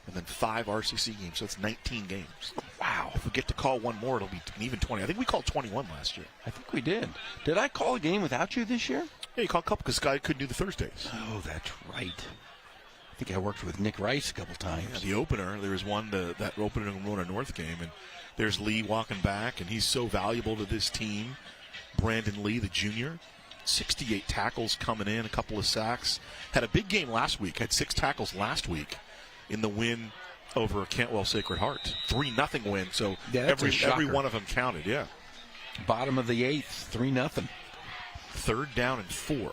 S4: and then 5 RCC games, so it's 19 games. Wow. If we get to call one more, it'll be even 20. I think we called 21 last year.
S2: I think we did. Did I call a game without you this year?
S4: Yeah, you called a couple because Guy couldn't do the Thursdays.
S2: Oh, that's right. I think I worked with Nick Rice a couple times.
S4: Yeah, the opener, there was one, that opening Ramona North game, and there's Lee walking back, and he's so valuable to this team. Brandon Lee, the junior, 68 tackles coming in, a couple of sacks. Had a big game last week, had 6 tackles last week in the win over Cantwell Sacred Heart. 3-0 win. So
S2: Yeah, that's a
S4: every
S2: shocker.
S4: one of them counted. Yeah.
S2: Bottom of the 8th, 3-0.
S4: 3rd down and 4.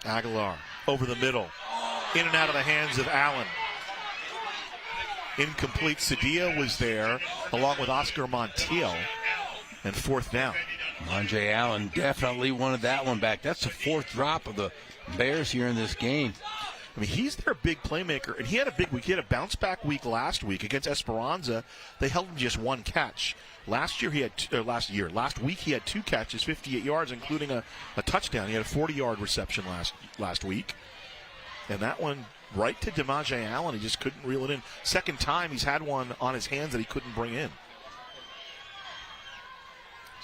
S4: Aguilar over the middle. In and out of the hands of Allen. Incomplete. Cedillo was there along with Oscar Montiel. And 4th down.
S2: Monjay Allen definitely wanted that one back. That's the 4th drop of the Bears here in this game.
S4: I mean, he's their big playmaker, and he had a big week. He had a bounce-back week last week against Esperanza. They held him to just 1 catch. Last week he had 2 catches, 58 yards, including a touchdown. He had a 40-yard reception last week. And that one right to DeMaje Allen. He just couldn't reel it in. Second time he's had one on his hands that he couldn't bring in.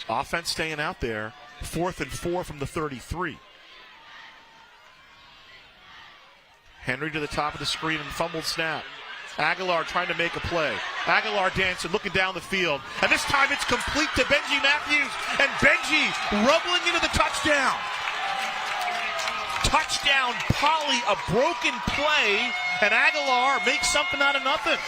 S4: Offense staying out there. 4th and 4 from the 33. Henry to the top of the screen and fumbled snap. Aguilar trying to make a play. Aguilar dancing, looking down the field. And this time it's complete to Benji Matthews. And Benji rumbling into the touchdown. Touchdown, Poly, a broken play. And Aguilar makes something out of nothing.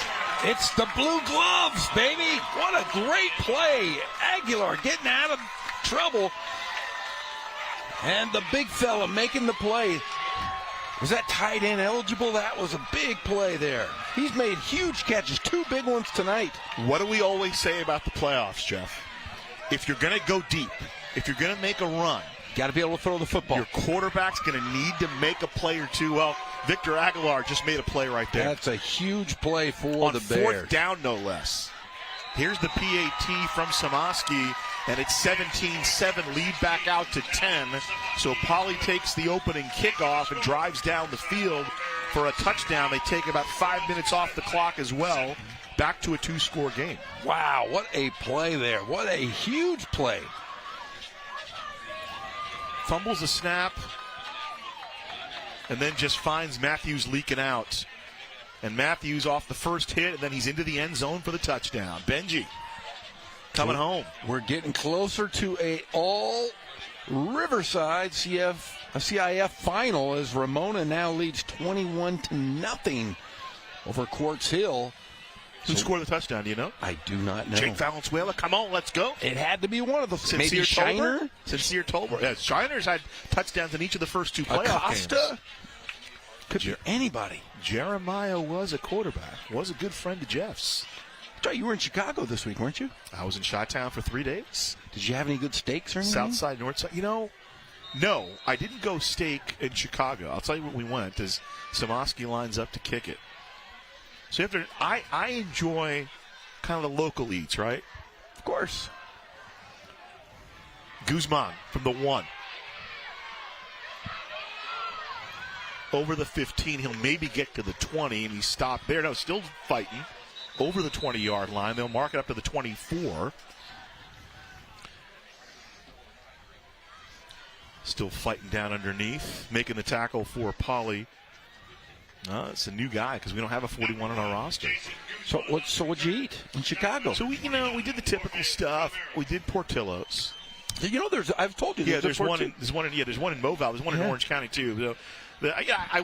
S2: It's the blue gloves, baby. What a great play. Aguilar getting out of trouble. And the big fella making the play. Was that tight end eligible? That was a big play there. He's made huge catches, 2 big ones tonight.
S4: What do we always say about the playoffs, Jeff? If you're going to go deep, if you're going to make a run,
S2: got to be able to throw the football.
S4: Your quarterback's going to need to make a play or two. Well, Victor Aguilar just made a play right there.
S2: That's a huge play for
S4: on
S2: the Bears.
S4: 4th down, no less. Here's the PAT from Samaski, and it's 17-7, lead back out to 10. So Poly takes the opening kickoff and drives down the field for a touchdown. They take about 5 minutes off the clock as well. Back to a 2-score game.
S2: Wow, what a play there. What a huge play.
S4: Fumbles a snap, and then just finds Matthews leaking out. And Matthews off the first hit, and then he's into the end zone for the touchdown. Benji coming home.
S2: We're getting closer to a all Riverside CIF final as Ramona now leads 21-0 over Quartz Hill.
S4: Who scored the touchdown, do you know?
S2: I do not know.
S4: Jake Valenzuela, come on, let's go.
S2: It had to be one of them.
S4: Sincere
S2: Maybe Shiner?
S4: Sincere Tolbert. Yeah, Shiner's had touchdowns in each of the first 2 playoff games.
S2: Acosta? Could be anybody.
S4: Jeremiah was a quarterback, was a good friend of Jeff's.
S2: You were in Chicago this week, weren't you?
S4: I was in Chi-Town for 3 days.
S2: Did you have any good steaks or anything?
S4: South side, north side. You know, no, I didn't go steak in Chicago. I'll tell you what we went as Samaski lines up to kick it. So you have to, I enjoy kind of the local eats, right?
S2: Of course.
S4: Guzman from the 1. Over the 15, he'll maybe get to the 20, and he's stopped there. No, still fighting over the 20-yard line. They'll mark it up to the 24. Still fighting down underneath, making the tackle for Poly. It's a new guy because we don't have a 41 on our roster.
S2: So what'd you eat in Chicago?
S4: So we did the typical stuff. We did Portillo's.
S2: You know, I've told you.
S4: There's one in Moval. There's one in Orange County too. I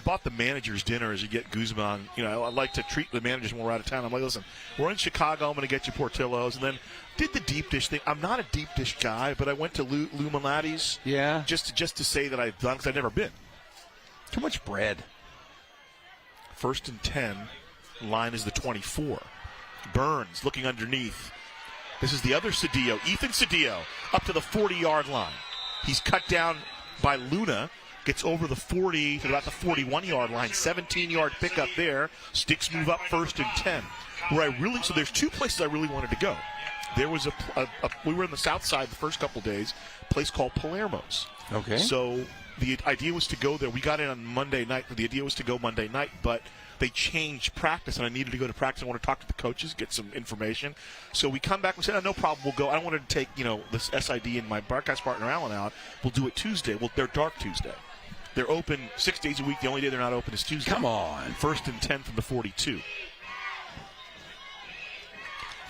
S4: bought the manager's dinner as you get Guzman. You know, I like to treat the managers when we're out of town. I'm like, listen, we're in Chicago. I'm going to get you Portillo's, and then did the deep dish thing. I'm not a deep dish guy, but I went to Lou Malnati's.
S2: Yeah.
S4: Just to say that I've done because I've never been.
S2: Too much bread.
S4: 1st and 10. Line is the 24. Burns looking underneath. This is the other Cedillo, Ethan Cedillo, up to the 40-yard line. He's cut down by Luna. Gets over the 40 to about the 41-yard line. 17-yard pickup there. Sticks move up 1st and 10. So there's 2 places I really wanted to go. There was we were in the south side the first couple days, a place called Palermo's.
S2: Okay.
S4: So the idea was to go there. We got in on Monday night. The idea was to go Monday night, but they changed practice, and I needed to go to practice. I want to talk to the coaches, get some information. So we come back and said, no problem, we'll go. I don't want to take, this SID and my broadcast partner Alan out. We'll do it Tuesday. Well, they're dark Tuesday. They're open 6 days a week. The only day they're not open is Tuesday.
S2: Come on.
S4: 1st and 10 from the 42.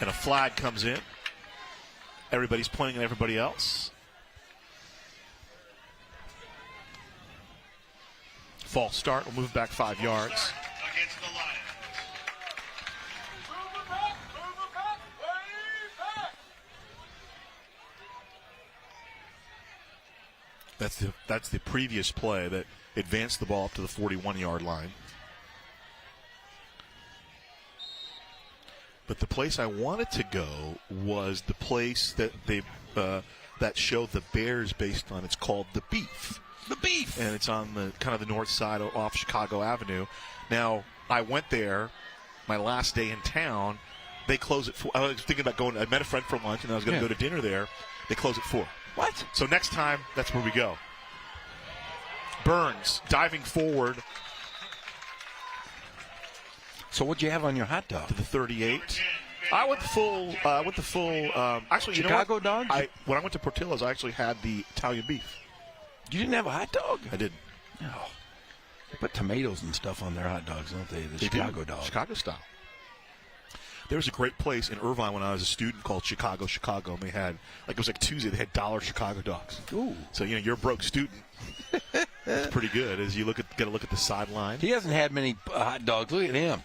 S4: And a flag comes in. Everybody's pointing at everybody else. False start. We'll move back 5 yards.
S3: Against the Lions.
S4: That's the previous play that advanced the ball up to the 41-yard line. But the place I wanted to go was the place that they that showed the Bears based on. It's called The Beef.
S2: The Beef,
S4: and it's on the kind of the north side off Chicago Avenue. Now, I went there my last day in town. They close at 4. I was thinking about going. I met a friend for lunch, and I was going to go to dinner there. They close at 4.
S2: What?
S4: So next time, that's where we go. Burns diving forward.
S2: So what'd you have on your hot dog?
S4: To the 38. I went the full. Actually,
S2: Chicago
S4: you know
S2: dog?
S4: When I went to Portillo's, I actually had the Italian beef.
S2: You didn't have a hot dog?
S4: I didn't.
S2: No. They put tomatoes and stuff on their hot dogs, don't they? The Chicago dog.
S4: Chicago style. There was a great place in Irvine when I was a student called Chicago, and they had, it was like Tuesday, they had $1 Chicago dogs.
S2: Ooh.
S4: So, you're a broke student. It's pretty good as you get a look at the sideline.
S2: He hasn't had many hot dogs. Look at him.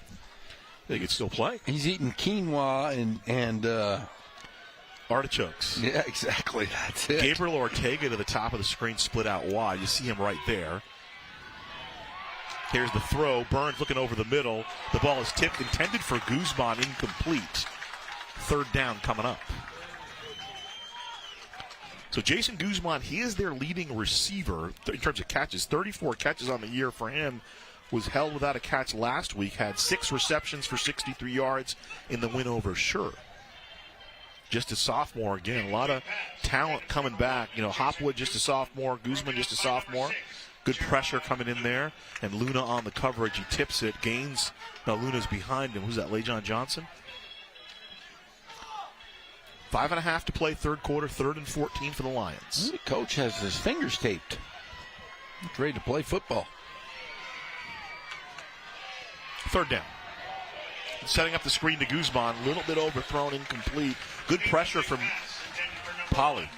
S4: They could still play.
S2: He's eating quinoa and
S4: artichokes.
S2: Yeah, exactly. That's it.
S4: Gabriel Ortega to the top of the screen, split out wide. You see him right there. Here's the throw. Burns looking over the middle. The ball is tipped, intended for Guzman, incomplete. 3rd down coming up. So Jason Guzman, he is their leading receiver in terms of catches. 34 catches on the year for him. Was held without a catch last week. Had 6 receptions for 63 yards in the win over Sure. Just a sophomore again. A lot of talent coming back. Hopwood just a sophomore. Guzman just a sophomore. Good pressure coming in there. And Luna on the coverage. He tips it. Gaines. No, Luna's behind him. Who's that? LaJohn Johnson? 5.5 to play, 3rd quarter. 3rd and 14 for the Lions.
S2: The coach has his fingers taped. He's ready to play football.
S4: 3rd down. Setting up the screen to Guzman. A little bit overthrown, incomplete. Good pressure from Polley.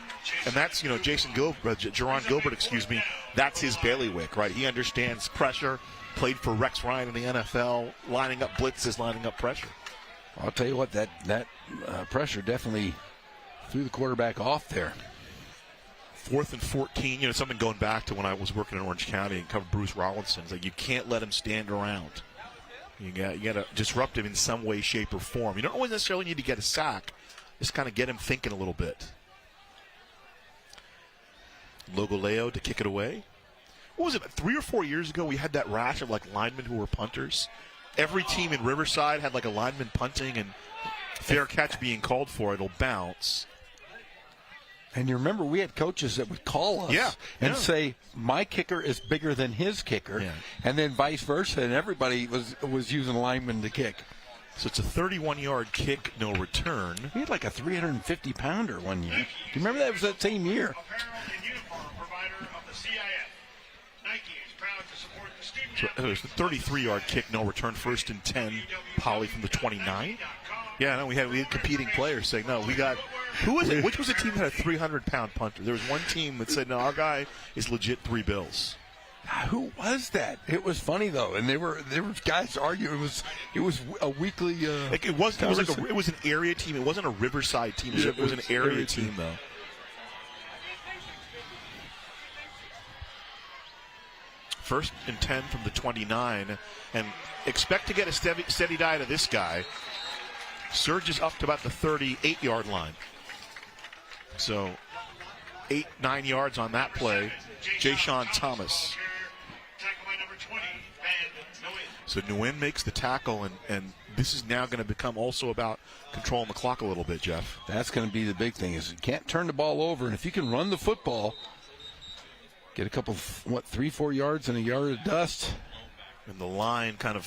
S4: And that's, Jerron Gilbert, that's his bailiwick, right? He understands pressure, played for Rex Ryan in the NFL, lining up blitzes, lining up pressure.
S2: I'll tell you what, that pressure definitely threw the quarterback off there.
S4: 4th and 14, something going back to when I was working in Orange County and covered Bruce Rollinson. It's like you can't let him stand around. You got to disrupt him in some way, shape, or form. You don't always necessarily need to get a sack. Just kind of get him thinking a little bit. Logoleo to kick it away. What was it, 3 or 4 years ago we had that rash of linemen who were punters? Every team in Riverside had a lineman punting and fair catch being called for. It'll bounce.
S2: And you remember we had coaches that would call us and say, my kicker is bigger than his kicker, and then vice versa, and everybody was using linemen to kick.
S4: So it's a 31-yard kick, no return.
S2: We had a 350-pounder one year. Do you remember that? It was that same year.
S4: So it was a 33-yard kick, no return, 1st and 10. Polley from the 29. Yeah, no, we had competing players saying, no, we got. Who was it? Which was the team that had a 300-pound punter? There was one team that said, no, our guy is legit $3 bills.
S2: Who was that? It was funny though, and there were guys arguing. It was a weekly.
S4: It was an area team. It wasn't a Riverside team. It was an area team though. First and 10 from the 29, and expect to get a steady diet of this guy. Surges up to about the 38-yard line. So 8-9 yards on that play. Jayshon Thomas. So Nguyen makes the tackle, and this is now going to become also about controlling the clock a little bit, Jeff.
S2: That's going to be the big thing, is you can't turn the ball over, and if you can run the football, get a couple, 3-4 yards and a yard of dust.
S4: And the line kind of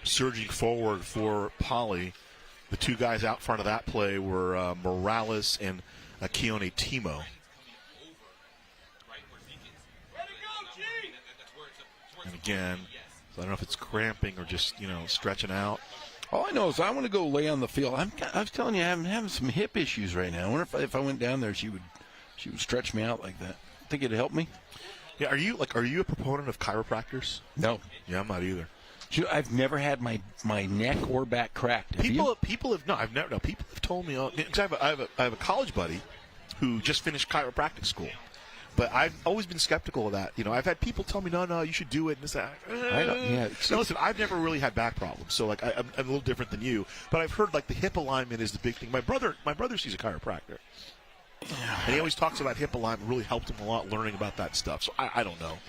S4: surging forward for Polley. The 2 guys out front of that play were Morales and Keone Timo. And again, I don't know if it's cramping or just, stretching out.
S2: All I know is I want to go lay on the field. I was telling you, I'm having some hip issues right now. I wonder if I went down there, she would stretch me out like that. Think it'd help me?
S4: Yeah, are you a proponent of chiropractors?
S2: No.
S4: Yeah, I'm not either.
S2: I've never had my neck or back cracked.
S4: People have told me. Cause I have a college buddy who just finished chiropractic school, but I've always been skeptical of that. I've had people tell me, no, you should do it. And this, that.
S2: I don't, yeah.
S4: Now, listen, I've never really had back problems, so I'm a little different than you. But I've heard the hip alignment is the big thing. My brother sees a chiropractor, and he always talks about hip alignment. Really helped him a lot learning about that stuff. So I don't know.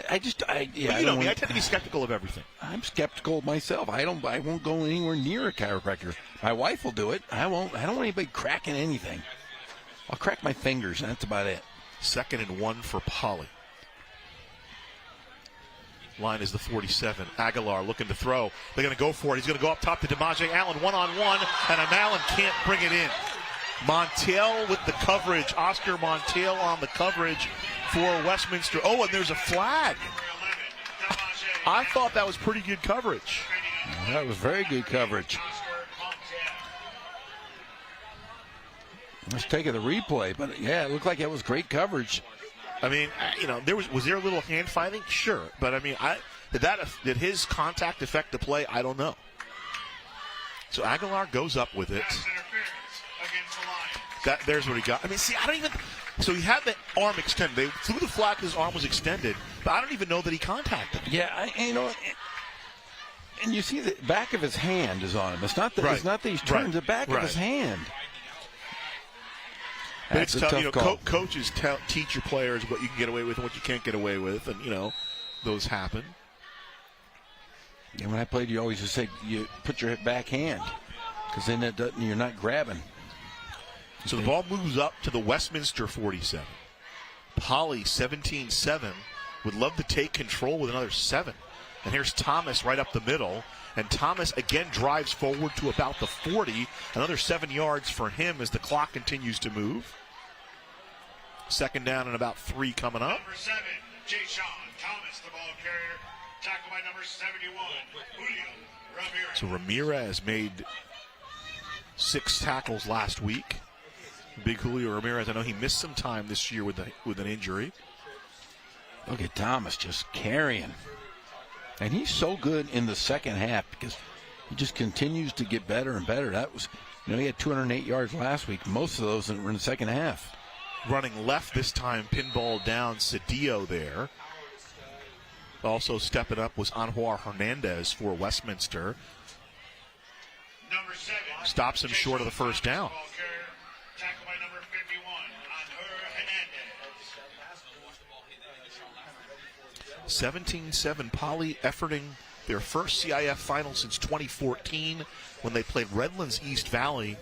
S2: I
S4: tend to be skeptical of everything.
S2: I'm skeptical myself. I won't go anywhere near a chiropractor. My wife will do it. I won't. I don't want anybody cracking anything. I'll crack my fingers, and that's about it. 2nd and 1 for Poly. Line is the 47. Aguilar looking to throw. They're going to go for it. He's going to go up top to DeMaje Allen, one-on-one, and Allen can't bring it in. Montiel with the coverage. Oscar Montiel on the coverage for Westminster. Oh, and there's a flag. I thought that was pretty good coverage. That was very good coverage. Let's take the replay, but yeah, it looked like it was great coverage.
S4: I mean, was there a little hand fighting? Sure, but I mean, did his contact affect the play? I don't know. So Aguilar goes up with it. There's what he got. I mean, see, so he had the arm extended. They threw the flag because his arm was extended, but I don't even know that he contacted him.
S2: Yeah, and you see the back of his hand is on him. It's not that he's turned the back of his hand.
S4: But it's tough. Coaches teach your players what you can get away with and what you can't get away with, and those happen.
S2: And when I played, you always just say you put your back hand because then you're not grabbing.
S4: So the ball moves up to the Westminster 47. Poly 17-7 would love to take control with another 7. And here's Thomas right up the middle. And Thomas again drives forward to about the 40. Another 7 yards for him as the clock continues to move. 2nd down and about 3 coming up.
S3: Number 7, Jay-Sean Thomas, the ball carrier. Tackled by number 71, Julio Ramirez.
S4: So Ramirez made 6 tackles last week. Big Julio Ramirez. I know he missed some time this year with an injury.
S2: Look at Thomas just carrying. And he's so good in the second half because he just continues to get better and better. That was, he had 208 yards last week. Most of those were in the second half.
S4: Running left this time, pinball down Cedillo there. Also stepping up was Anwar Hernandez for Westminster.
S3: Number 7.
S4: Stops him short of the first down.
S3: Tackled by number 51, Anwar Hernandez.
S4: 17-7, Poly efforting their first CIF final since 2014 when they played Redlands East Valley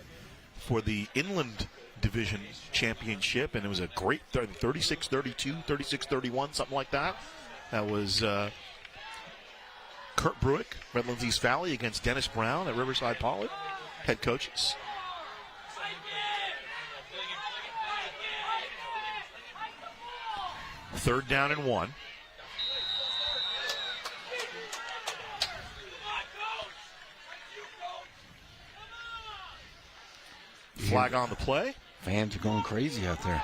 S4: for the Inland Division Championship, and it was a great 36-32, 36-31, something like that. That was Kurt Bruick, Redlands East Valley, against Dennis Brown at Riverside Poly, head coaches. Third down and 1. Flag on the play.
S2: Fans are going crazy out there.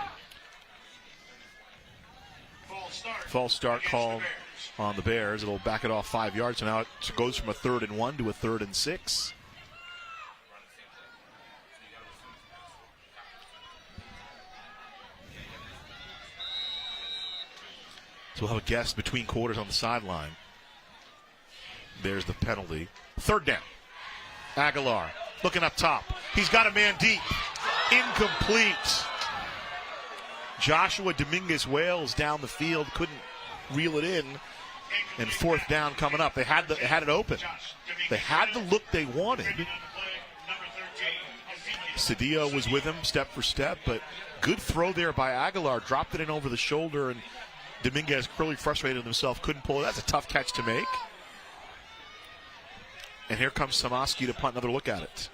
S4: False start called on the Bears. It'll back it off 5 yards. So now it goes from a 3rd and 1 to a 3rd and 6. So we'll have a guest between quarters on the sideline. There's the penalty. 3rd down. Aguilar looking up top. He's got a man deep. Incomplete. Joshua Dominguez-Wales down the field. Couldn't reel it in. And 4th down coming up. They had it open. They had the look they wanted. Cedillo was with him step for step, but good throw there by Aguilar. Dropped it in over the shoulder, and Dominguez clearly frustrated himself. Couldn't pull it. That's a tough catch to make. And here comes Samaski to punt. Another look at it.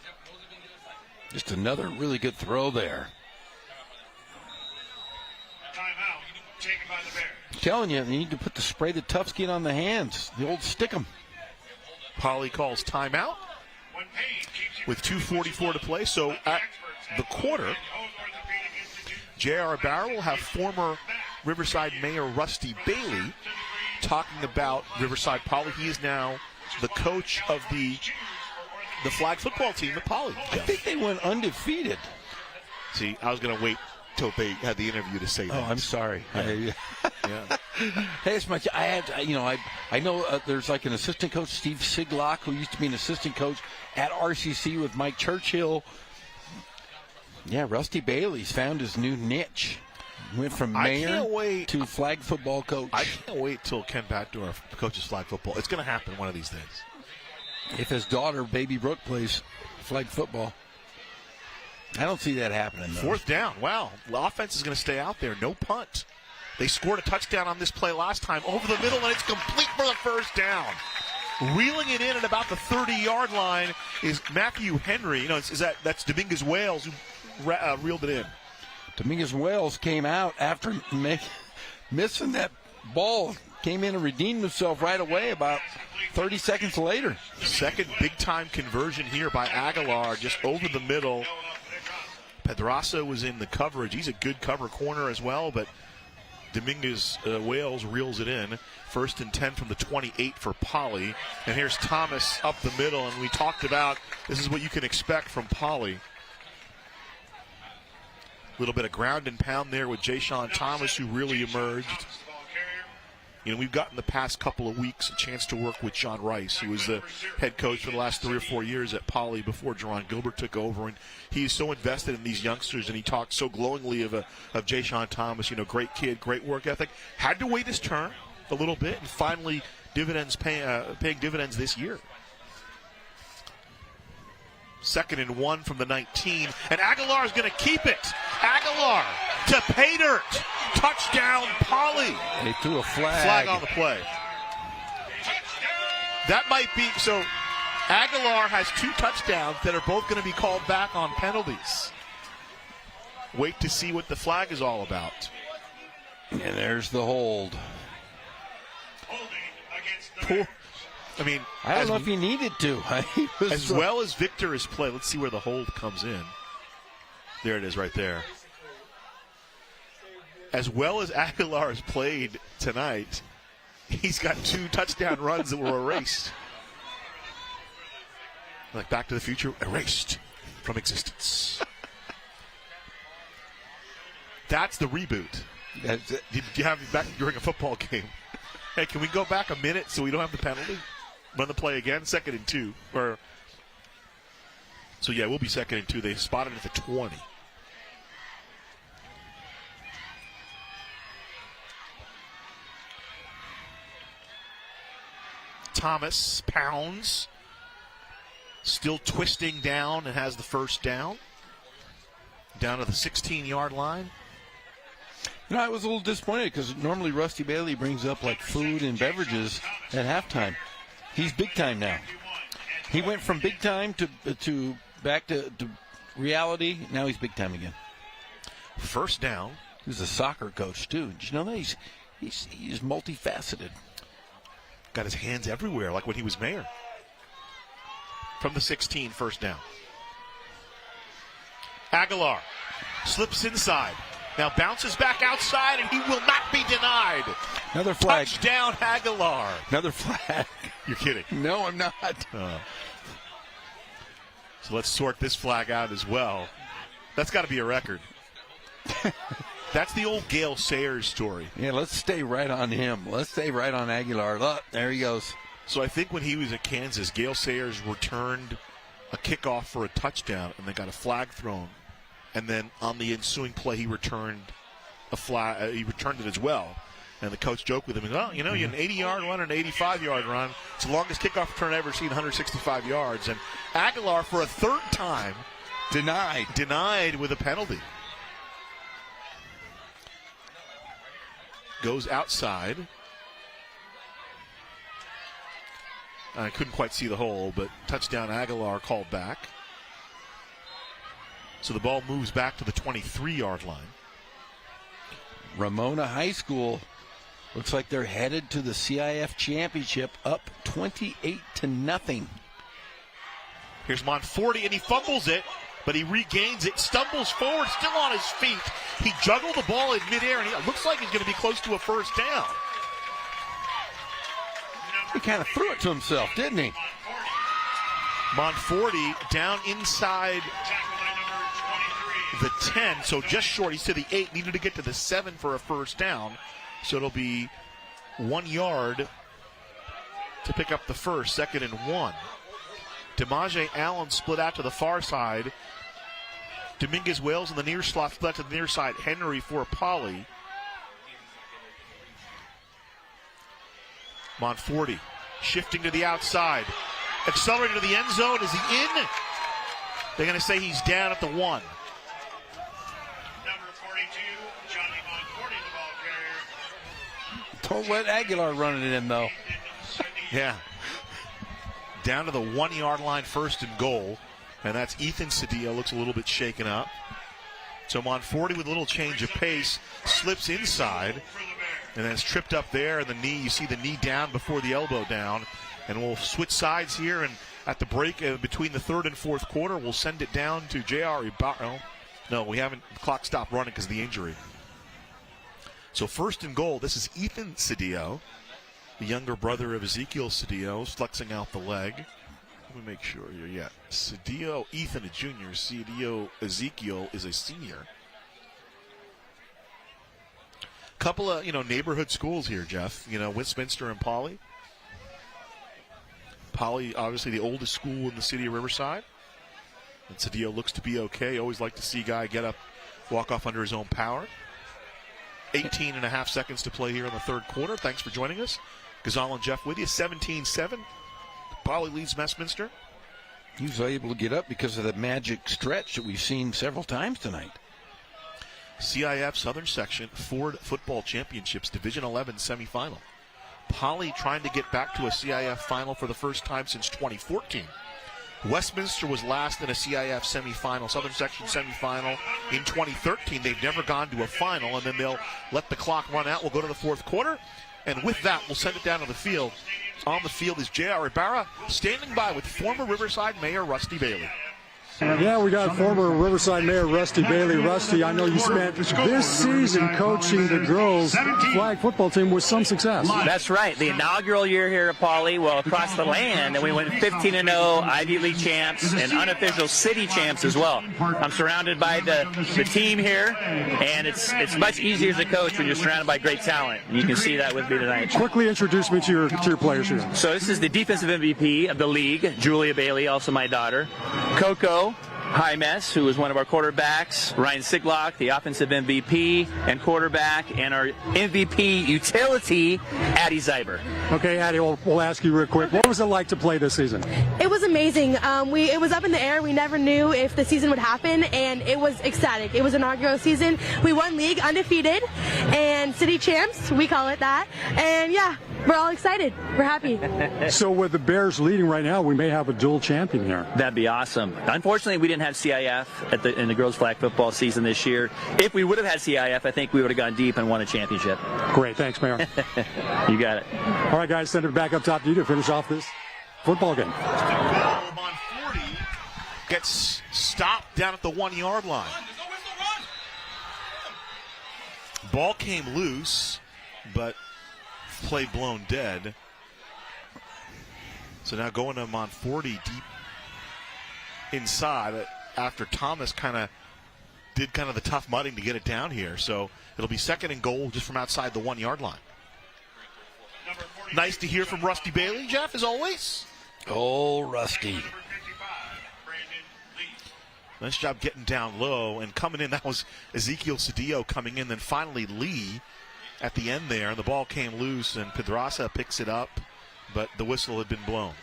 S2: Just another really good throw there.
S3: Timeout taken by the Bears.
S2: I'm telling you need to spray the tough skin on the hands. The old stick 'em.
S4: Poly calls timeout with 2:44 to play. So at the quarter, J.R. Barrow will have former Riverside Mayor Rusty Bailey talking about Riverside Poly. He is now the coach of the flag football team at Poly.
S2: I think they went undefeated.
S4: See, I was going to wait till they had the interview to say that.
S2: Oh, I'm sorry.
S4: Yeah.
S2: Hey, it's much. I know there's like an assistant coach, Steve Siglock, who used to be an assistant coach at RCC with Mike Churchill. Yeah, Rusty Bailey's found his new niche. Went from mayor to flag football coach.
S4: I can't wait till Ken Batdorf coaches flag football. It's going to happen one of these days.
S2: If his daughter, Baby Brooke, plays flag football. I don't see that happening, though.
S4: 4th down. Wow. The offense is going to stay out there. No punt. They scored a touchdown on this play last time over the middle, and it's complete for the 1st down. Reeling it in at about the 30-yard line is Matthew Henry. That's Dominguez Wales who reeled it in.
S2: Dominguez Wales came out after missing that ball. Came in and redeemed himself right away about 30 seconds later.
S4: Second big-time conversion here by Aguilar, just over the middle. Pedraza was in the coverage. He's a good cover corner as well, but Dominguez Wales reels it in. 1st and 10 from the 28 for Poly. And here's Thomas up the middle, and we talked about this is what you can expect from Poly. A little bit of ground and pound there with Ja'Shawn Thomas, who really emerged. We've gotten the past couple of weeks a chance to work with John Rice, who was the head coach for the last 3 or 4 years at Poly before Jerron Gilbert took over. And he's so invested in these youngsters, and he talked so glowingly of Ja'Shawn Thomas. Great kid, great work ethic. Had to wait his turn a little bit, and finally paying dividends this year. 2nd and 1 from the 19, and Aguilar is going to keep it. Aguilar to pay dirt. Touchdown, Poly.
S2: They threw a flag.
S4: Flag on the play. That might be so. Aguilar has 2 touchdowns that are both going to be called back on penalties. Wait to see what the flag is all about.
S2: And there's the hold. I don't know if he needed to.
S4: As well as Victor has played. Let's see where the hold comes in. There it is right there. As well as Aguilar has played tonight, he's got 2 touchdown runs that were erased. Like Back to the Future, erased from existence. That's the reboot. You have back during a football game. Hey, can we go back a minute so we don't have the penalty? Run the play again, 2nd and 2. So we'll be 2nd and 2. They spotted at the 20. Thomas pounds, still twisting down, and has the 1st down. Down to the 16-yard line.
S2: I was a little disappointed because normally Rusty Bailey brings up like food and beverages at halftime. He's big time now. He went from big time to back to reality. Now he's big time again.
S4: 1st down.
S2: He's a soccer coach too. Did you know that he's multifaceted?
S4: Got his hands everywhere, like when he was mayor. From the 16, 1st down. Aguilar slips inside. Now bounces back outside, and he will not be denied.
S2: Another flag.
S4: Touchdown, Aguilar.
S2: Another flag.
S4: You're kidding.
S2: No, I'm not.
S4: So let's sort this flag out as well. That's got to be a record. That's the old Gale Sayers story.
S2: Yeah, let's stay right on him. Let's stay right on Aguilar. Look, there he goes.
S4: So I think when he was at Kansas, Gale Sayers returned a kickoff for a touchdown, and they got a flag thrown. And then on the ensuing play, he returned a flag. He returned it as well. And the coach joked with him, well, you had an 80-yard run and an 85-yard run. It's the longest kickoff return I've ever seen, 165 yards. And Aguilar, for a 3rd time, denied with a penalty. Goes outside. I couldn't quite see the hole, but touchdown Aguilar called back. So the ball moves back to the 23-yard line.
S2: Ramona High School looks like they're headed to the CIF championship, up 28-0.
S4: Here's Monforti, and he fumbles it. but he regains it, stumbles forward, still on his feet. He juggled the ball in midair, and it looks like he's going to be close to a first down.
S2: He kind of threw it to himself, didn't he?
S4: Monforte down inside the 10, so just short. He's to the 8, needed to get to the 7 for a first down. So it'll be 1 yard to pick up the first, 2nd and 1. DeMaje Allen split out to the far side. Dominguez Wales in the near slot, split out to the near side. Henry for Poly. Monforte shifting to the outside. Accelerating to the end zone. Is he in? They're going to say he's down at the 1.
S3: Number 42, Johnny Monforte, the ball carrier.
S2: Don't let Aguilar run it in, though.
S4: Yeah. Down to the 1 yard line, 1st and goal. And that's Ethan Cedillo, looks a little bit shaken up. So Monforte with a little change of pace, slips inside, and then it's tripped up there, and the knee, you see the knee down before the elbow down. And we'll switch sides here, and at the break between the 3rd and 4th quarter, we'll send it down to J.R. Ibarra. No, we haven't. The clock stopped running because of the injury. So 1st and goal. This is Ethan Cedillo, the younger brother of Ezekiel Cedillo, flexing out the leg. Let me make sure here. Yeah, Cedillo, Ethan, a junior. Cedillo, Ezekiel is a senior. Couple of, neighborhood schools here, Jeff. Westminster and Poly. Poly, obviously the oldest school in the city of Riverside. And Cedillo looks to be okay. Always like to see a guy get up, walk off under his own power. 18 and a half seconds to play here in the 3rd quarter. Thanks for joining us. Ghazal and Jeff with you. 17-7. Poly leads Westminster.
S2: He was able to get up because of the magic stretch that we've seen several times tonight.
S4: CIF Southern Section Ford Football Championships Division 11 semifinal. Poly trying to get back to a CIF final for the first time since 2014. Westminster was last in a CIF semifinal, Southern Section semifinal in 2013. They've never gone to a final, and then they'll let the clock run out. We'll go to the 4th quarter, and with that, we'll send it down to the field. On the field is J.R. Ibarra, standing by with former Riverside Mayor Rusty Bailey.
S5: Yeah, we got former Riverside Mayor Rusty Bailey. Rusty, I know you spent this season coaching the girls' flag football team with some success.
S14: That's right. The inaugural year here at Poly, well, across the land, and we went 15-0, Ivy League champs, and unofficial city champs as well. I'm surrounded by the team here, and it's much easier as a coach when you're surrounded by great talent. You can see that with me tonight.
S5: Quickly introduce me to your players here.
S14: So this is the defensive MVP of the league, Julia Bailey, also my daughter. Coco Jaimes, who is one of our quarterbacks, Ryan Siglock, the offensive MVP and quarterback, and our MVP utility, Addie Zyber.
S5: Okay, Addie, we'll ask you real quick. What was it like to play this season?
S15: It was amazing. It was up in the air. We never knew if the season would happen, and it was ecstatic. It was an inaugural season. We won league undefeated, and city champs, we call it that. And yeah, we're all excited. We're happy.
S5: So with the Bears leading right now, we may have a dual champion here.
S14: That'd be awesome. Unfortunately, we didn't have CIF in the girls' flag football season this year. If we would have had CIF, I think we would have gone deep and won a championship.
S5: Great. Thanks, Mayor.
S14: You got it.
S5: All right, guys, send it back up top to you to finish off this football game.
S4: Monforte gets stopped down at the 1 yard line. Ball came loose, but play blown dead. So now going to Monforte deep inside after Thomas did the tough mudding to get it down here. So it'll be 2nd and goal just from outside the 1 yard line. Nice to hear from Rusty Bailey, Jeff, as always.
S2: Oh, Rusty.
S4: Nice job getting down low and coming in. That was Ezekiel Cedillo coming in. Then finally Lee at the end there. And the ball came loose, and Pedraza picks it up, but the whistle had been blown.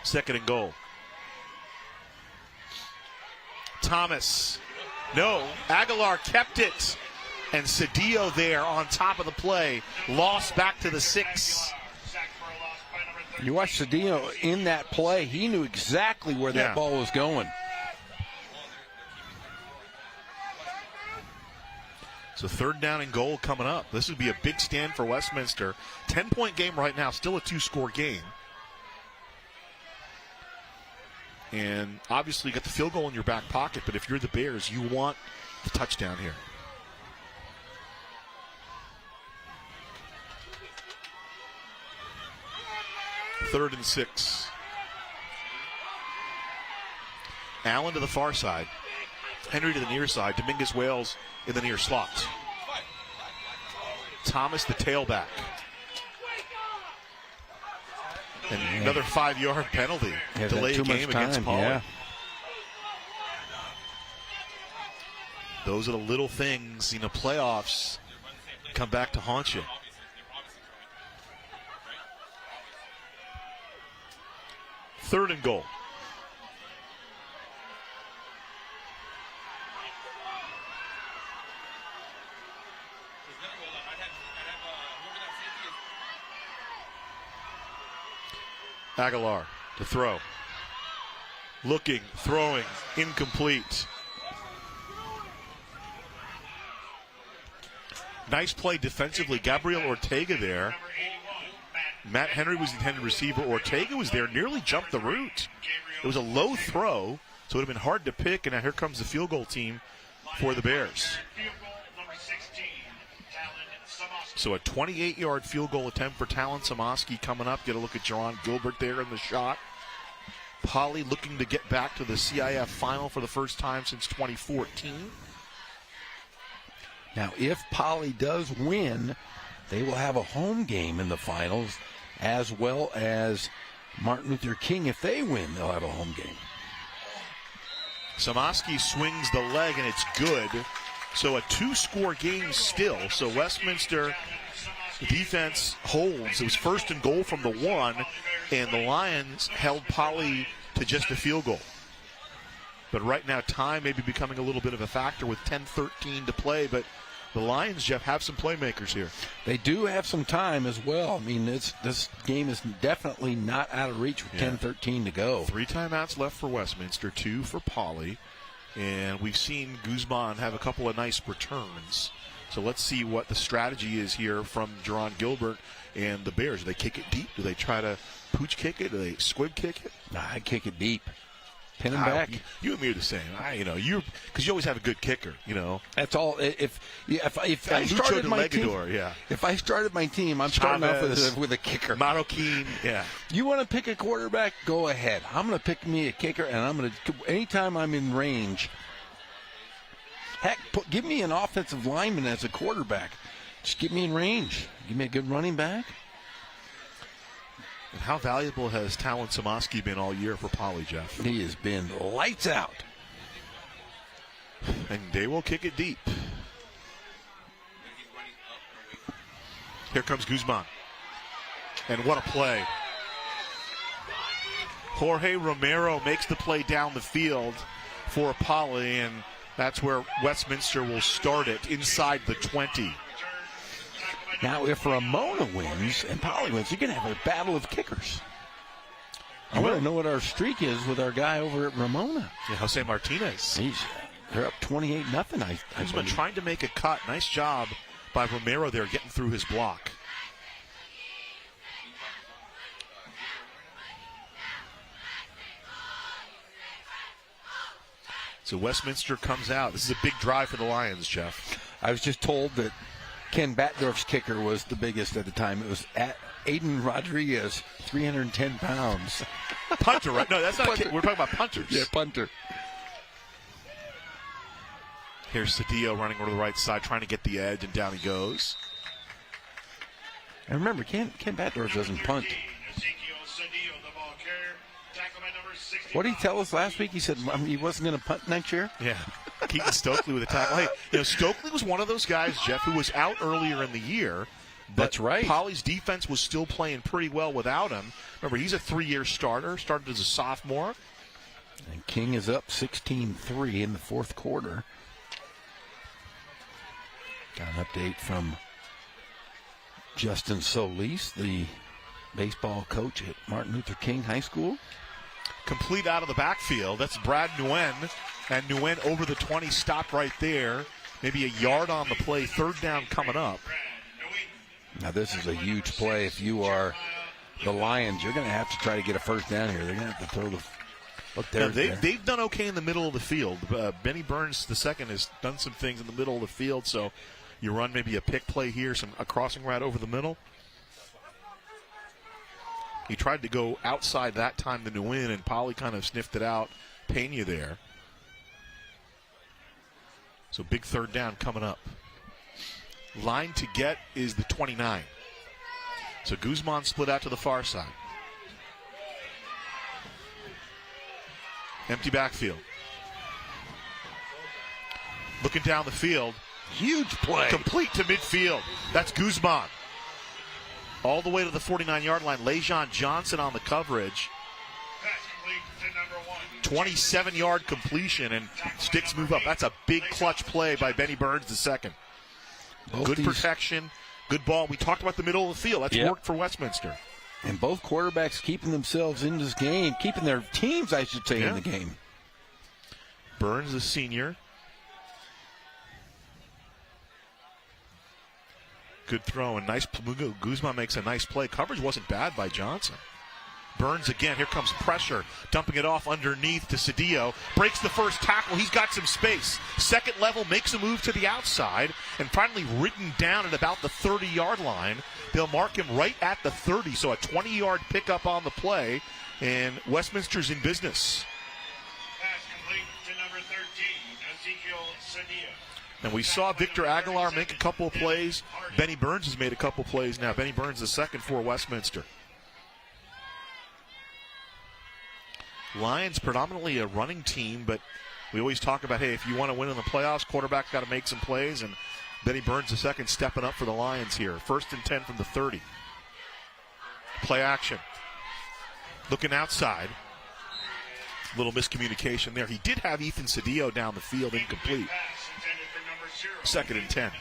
S4: 2nd and goal. Thomas. No. Aguilar kept it. And Cedillo there on top of the play. Lost back to the 6.
S2: You watch Cedillo in that play. He knew exactly where that ball was going.
S4: So 3rd down and goal coming up. This would be a big stand for Westminster. 10-point game right now. Still a 2-score game. And obviously you got the field goal in your back pocket, but if you're the Bears, you want the touchdown here. Third and 6. Allen to the far side. Henry to the near side. Dominguez Wales in the near slot. Thomas the tailback. And another 5-yard penalty. Delay game against Pollard. Yeah. Those are the little things, playoffs come back to haunt you. Third and goal. Aguilar to throw. Looking, throwing, incomplete. Nice play defensively. Gabriel Ortega there. Matt Henry was the intended receiver. Ortega was there, nearly jumped the route. It was a low throw, so it would have been hard to pick, and now here comes the field goal team for the Bears. So a 28-yard field goal attempt for Talon Samoski coming up. Get a look at Jerron Gilbert there in the shot. Poly looking to get back to the CIF final for the first time since 2014.
S2: Now, if Poly does win, they will have a home game in the finals, as well as Martin Luther King. If they win, they'll have a home game.
S4: Samoski swings the leg, and it's good. So a 2-score game still. So Westminster defense holds. It was first and goal from the 1, and the Lions held Poly to just a field goal. But right now, time may be becoming a little bit of a factor with 10:13 to play. But the Lions, Jeff, have some playmakers here.
S2: They do have some time as well. I mean, this game is definitely not out of reach with 10:13 to go.
S4: 3 timeouts left for Westminster, 2 for Poly. And we've seen Guzman have a couple of nice returns. So let's see what the strategy is here from Jerron Gilbert and the Bears. Do they kick it deep? Do they try to pooch kick it? Do they squib kick it?
S2: Nah, I kick it deep. Pin him back.
S4: You and me are the same. Because you always have a good kicker.
S2: That's all. If I started my team, if I started my team, I'm starting off with a kicker.
S4: Marroquin,
S2: You want to pick a quarterback? Go ahead. I'm going to pick me a kicker, and I'm going to anytime I'm in range. Heck, give me an offensive lineman as a quarterback. Just get me in range. Give me a good running back.
S4: And how valuable has Talon Samoski been all year for Poly, Jeff?
S2: He has been lights out.
S4: And they will kick it deep. Here comes Guzman. And what a play. Jorge Romero makes the play down the field for Poly, and that's where Westminster will start it inside the 20.
S2: Now, if Ramona wins and Poly wins, you're going to have a battle of kickers. I want to know what our streak is with our guy over at Ramona.
S4: Yeah, Jose Martinez.
S2: They're up 28-0.
S4: He's been trying to make a cut. Nice job by Romero there getting through his block. So Westminster comes out. This is a big drive for the Lions, Jeff.
S2: I was just told that Ken Batdorf's kicker was the biggest at the time. It was Aiden Rodriguez, 310 pounds.
S4: Punter, right? No, that's not kicker. We're talking about punters.
S2: Yeah, punter.
S4: Here's Cedillo running over to the right side, trying to get the edge, and down he goes.
S2: And remember, Ken Batdorf doesn't punt. What did he tell us last week? He said he wasn't going to punt next year?
S4: Yeah. Keaton Stokely with a tackle. Hey, Stokely was one of those guys, Jeff, who was out earlier in the year.
S2: That's right.
S4: Poly's defense was still playing pretty well without him. Remember, he's a 3-year starter, started as a sophomore.
S2: And King is up 16-3 in the fourth quarter. Got an update from Justin Solis, the baseball coach at Martin Luther King High School.
S4: Complete out of the backfield. That's Brad Nguyen. And Nguyen over the 20, stopped right there. Maybe a yard on the play. Third down coming up.
S2: Now this is a huge play. If you are the Lions, you're going to have to try to get a first down here. They're going to have to throw the
S4: They've done okay in the middle of the field. Benny Burns II has done some things in the middle of the field, so you run maybe a pick play here, a crossing route over the middle. He tried to go outside that time to win, and Poly kind of sniffed it out. Pena there. So big third down coming up. Line to get is the 29. So Guzman split out to the far side. Empty backfield. Looking down the field.
S2: Huge play.
S4: Complete to midfield. That's Guzman. All the way to the 49-yard line. Lejon Johnson on the coverage. 27-yard completion, and sticks move up. That's a big clutch play by Benny Burns II. Good protection, good ball. We talked about the middle of the field. That's worked for Westminster.
S2: And both quarterbacks keeping themselves in this game, keeping their teams, I should say, in the game.
S4: Burns, the senior. Good throw, and nice. Guzman makes a nice play. Coverage wasn't bad by Johnson. Burns again. Here comes pressure. Dumping it off underneath to Cedillo. Breaks the first tackle. He's got some space. Second level, makes a move to the outside, and finally ridden down at about the 30-yard line. They'll mark him right at the 30, so a 20-yard pickup on the play, and Westminster's in business.
S3: Pass complete to number 13, Ezekiel Cedillo.
S4: And we saw Victor Aguilar make a couple of plays. Benny Burns has made a couple of plays now. Benny Burns II for Westminster. Lions predominantly a running team, but we always talk about, hey, if you want to win in the playoffs, quarterback got to make some plays, and Benny Burns II stepping up for the Lions here. 1st and 10 from the 30. Play action. Looking outside. Little miscommunication there. He did have Ethan Cedillo down the field, incomplete. 2nd and 10.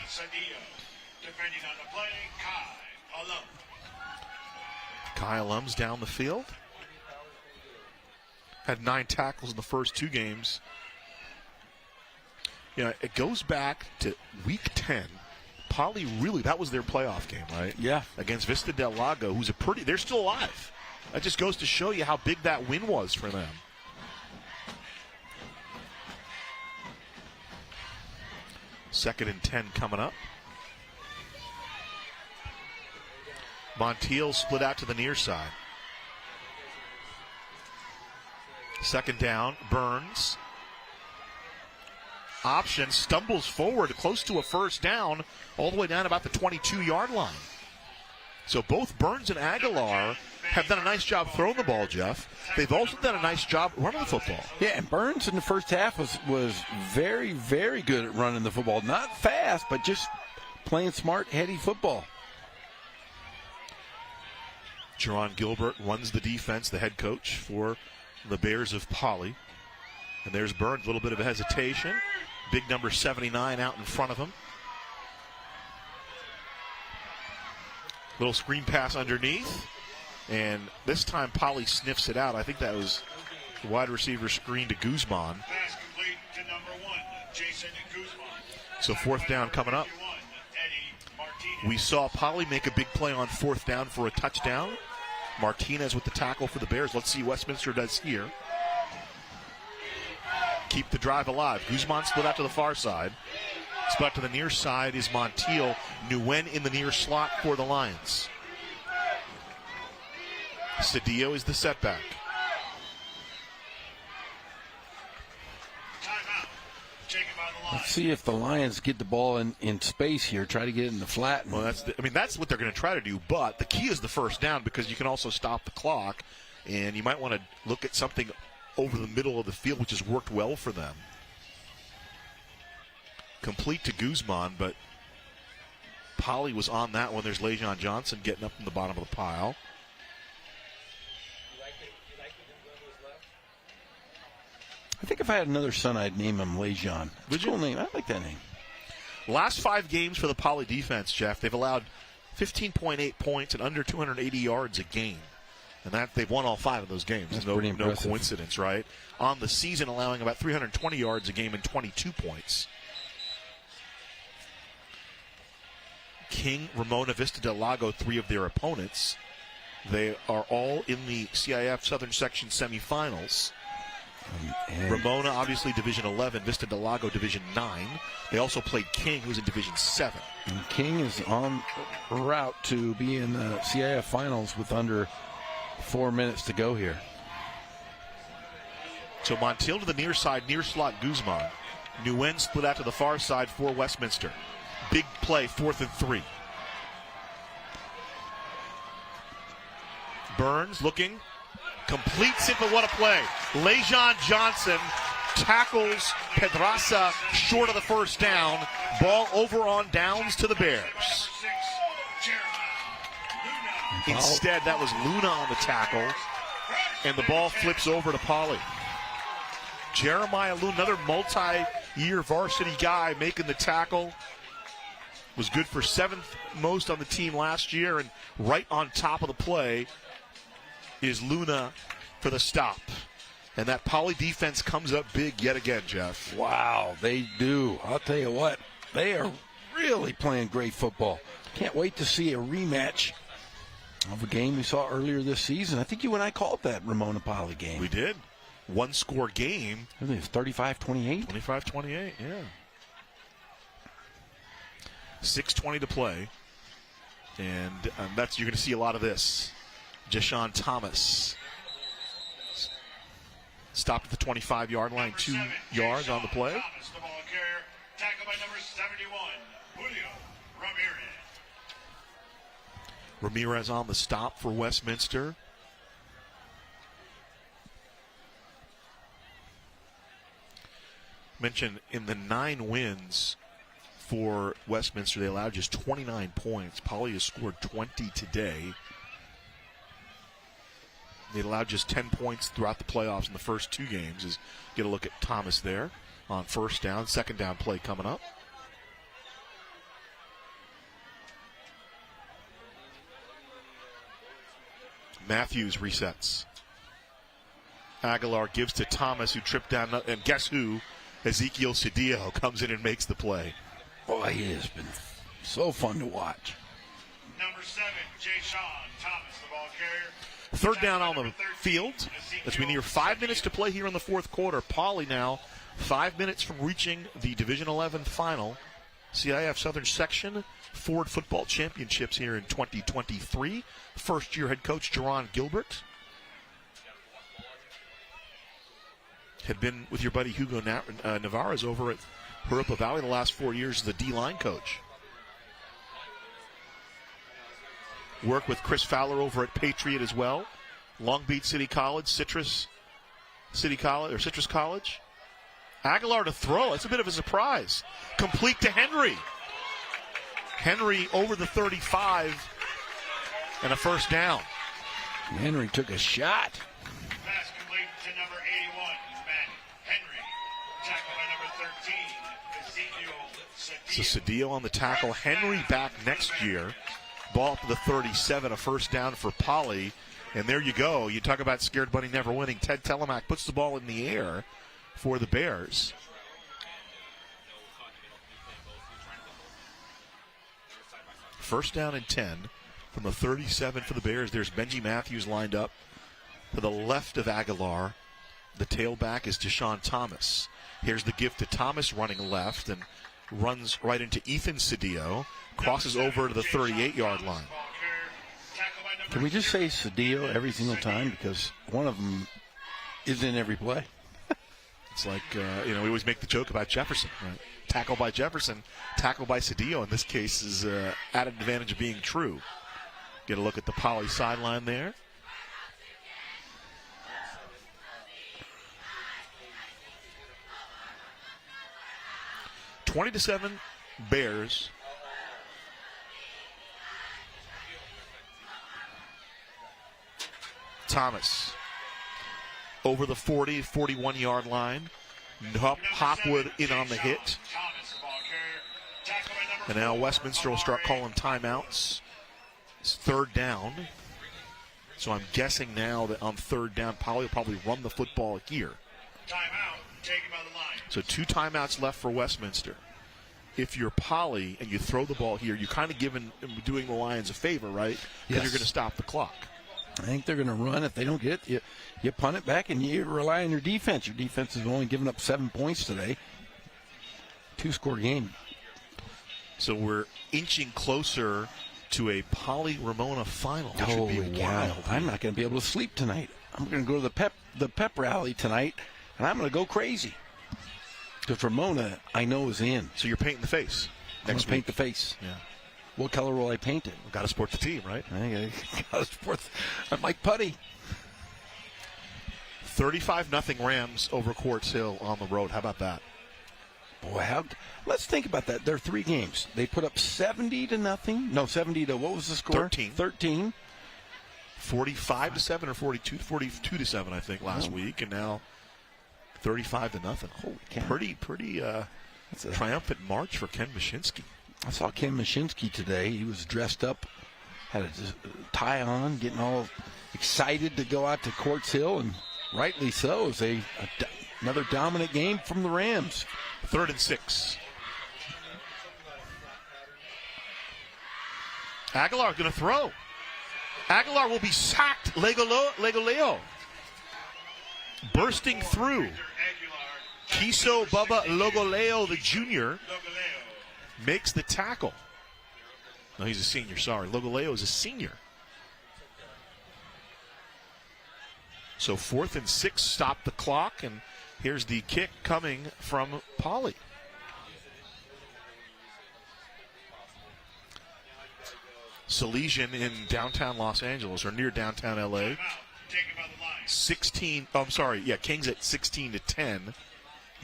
S3: Defending on the play, Kai Alum.
S4: Kai Alum's down the field. Had 9 tackles in the first 2 games. It goes back to week 10. Poly really, that was their playoff game, right?
S2: Yeah.
S4: Against Vista Del Lago, who's they're still alive. That just goes to show you how big that win was for them. Second and 10 coming up. Montiel split out to the near side. Second down, Burns. Option, stumbles forward close to a first down, all the way down about the 22-yard line. So both Burns and Aguilar have done a nice job throwing the ball, Jeff. They've also done a nice job running the football.
S2: Yeah, and Burns in the first half was very, very good at running the football. Not fast, but just playing smart, heady football.
S4: Jerron Gilbert runs the defense, the head coach for the Bears of Poly. And there's Burns, a little bit of a hesitation. Big number 79 out in front of him. Little screen pass underneath. And this time Poly sniffs it out. I think that was the wide receiver screen to Guzman.
S3: Pass complete to number 1, Jason Guzman.
S4: So 4th down coming up. We saw Poly make a big play on 4th down for a touchdown. Martinez with the tackle for the Bears. Let's see what Westminster does here. Keep the drive alive. Guzman split out to the far side. Split out to the near side is Montiel. Nguyen in the near slot for the Lions. Cedillo is the setback.
S2: Let's see if the Lions get the ball in space here. Try to get it in the flat.
S4: Well, that's what they're going to try to do. But the key is the first down, because you can also stop the clock, and you might want to look at something over the middle of the field, which has worked well for them. Complete to Guzman, but Poly was on that one. There's Lejon Johnson getting up from the bottom of the pile.
S2: I think if I had another son, I'd name him Lejon. It's a cool name. I like that name.
S4: Last 5 games for the Poly defense, Jeff, they've allowed 15.8 points and under 280 yards a game. And that they've won all 5 of those games.
S2: That's
S4: no coincidence, right? On the season, allowing about 320 yards a game and 22 points. King, Ramona, Vista Del Lago, 3 of their opponents. They are all in the CIF Southern Section semifinals. Ramona, obviously, Division 11. Vista Del Lago, Division 9. They also played King, who's in Division 7.
S2: And King is on route to be in the CIF finals with under 4 minutes to go here.
S4: So Montiel to the near side, near slot Guzman. Nguyen split out to the far side for Westminster. Big play, 4th and 3. Burns looking, completes it, but what a play. Lejon Johnson tackles Pedraza short of the first down. Ball over on downs to the Bears. Instead, that was Luna on the tackle, and the ball flips over to Poly. Jeremiah Luna, another multi-year varsity guy, making the tackle. Was good for 7th most on the team last year, and right on top of the play is Luna for the stop. And that Poly defense comes up big yet again, Jeff.
S2: Wow, they do. I'll tell you what, they are really playing great football. Can't wait to see a rematch of a game we saw earlier this season. I think you and I called that Ramona Poly game.
S4: We did. One-score game.
S2: I think it was 35-28.
S4: 25-28, yeah. 6:20 to play. And that's you're going to see a lot of this. Jashawn Thomas stopped at the 25-yard line, 2 yards on the play.
S3: Thomas, the ball carrier, tackled by number 71, Julio Ramirez.
S4: Ramirez on the stop for Westminster. Mentioned in the 9 wins for Westminster, they allowed just 29 points. Poly has scored 20 today. They allowed just 10 points throughout the playoffs in the first 2 games. Get a look at Thomas there on first down. Second down play coming up. Matthews resets. Aguilar gives to Thomas, who tripped down, and guess who? Ezekiel Cedillo comes in and makes the play.
S2: Boy, he has been so fun to watch.
S3: Number 7, Jashawn Thomas, the ball carrier.
S4: Third down on the field as we near 5 minutes to play here in the fourth quarter. Poly now 5 minutes from reaching the Division 11 final. CIF Southern Section Ford Football Championships here in 2023. First-year head coach Jerron Gilbert had been with your buddy Hugo Navarez over at Jurupa Valley the last 4 years as the D-line coach. Work with Chris Fowler over at Patriot as well. Long Beach City College, Citrus College. Aguilar to throw. That's a bit of a surprise. Complete to Henry. Henry over the 35 and a first down.
S2: Henry took a shot.
S3: Pass complete to number 81, Matt Henry. Tackled by number 13, Ezekiel Cedillo.
S4: So Cedillo on the tackle. Henry back next year. Ball up to the 37, a first down for Poly. And there you go. You talk about scared bunny never winning. Ted Telemack puts the ball in the air for the Bears. First down and 10 from the 37 for the Bears. There's Benji Matthews lined up to the left of Aguilar. The tailback is Jashawn Thomas. Here's the gift to Thomas running left and runs right into Ethan Cedillo. Crosses over to the 38-yard line.
S2: Can we just say Cedillo every single time? Because one of them is in every play.
S4: It's like, we always make the joke about Jefferson, right? Tackle by Jefferson, tackle by Cedillo. In this case is added advantage of being true. Get a look at the Poly sideline there. (20-7) Bears. Thomas over the 41-yard line. Hopwood in on the hit. And now Westminster will start calling timeouts. It's third down. So I'm guessing now that on third down, Poly will probably run the football here.
S3: Timeout taken by the line.
S4: So 2 timeouts left for Westminster. If you're Poly and you throw the ball here, you're kind of doing the Lions a favor, right? Because
S2: Yes.
S4: you're going to stop the clock.
S2: I think they're going to run. If they don't get it, you punt it back and you rely on your defense. Your defense has only given up 7 points today. 2-score game.
S4: So we're inching closer to a Poly Ramona final, which would be wild.
S2: I'm not going to be able to sleep tonight. I'm going to go to the pep rally tonight, and I'm going to go crazy. Because Ramona, I know, is in.
S4: So you're painting the face.
S2: I'm going to paint the face.
S4: Yeah.
S2: What color will I paint it?
S4: Got to support the team, right?
S2: I got to support. I'm like Putty.
S4: 35-0 Rams over Quartz Hill on the road. How about that?
S2: Boy, let's think about that. There are 3 games. They put up 70-0. No, 70 to what was the score?
S4: 13. 45-7 or 42-7, I think, last week, and now 35-0.
S2: Holy cow!
S4: Pretty triumphant march for Ken Mashinsky.
S2: I saw Ken Mashinsky today. He was dressed up, had a tie on, getting all excited to go out to Quartz Hill, and rightly so. It was another dominant game from the Rams.
S4: 3rd and 6. Aguilar going to throw. Aguilar will be sacked. Legoleo. Bursting through. Kiso Bubba Logoleo, the junior, makes the tackle. No, he's a senior. Sorry. Logoleo is a senior. So 4th and 6, stop the clock, and here's the kick coming from Poly. Salesian in downtown Los Angeles, or near downtown LA. 16. Oh, I'm sorry. Yeah, Kings at 16-10.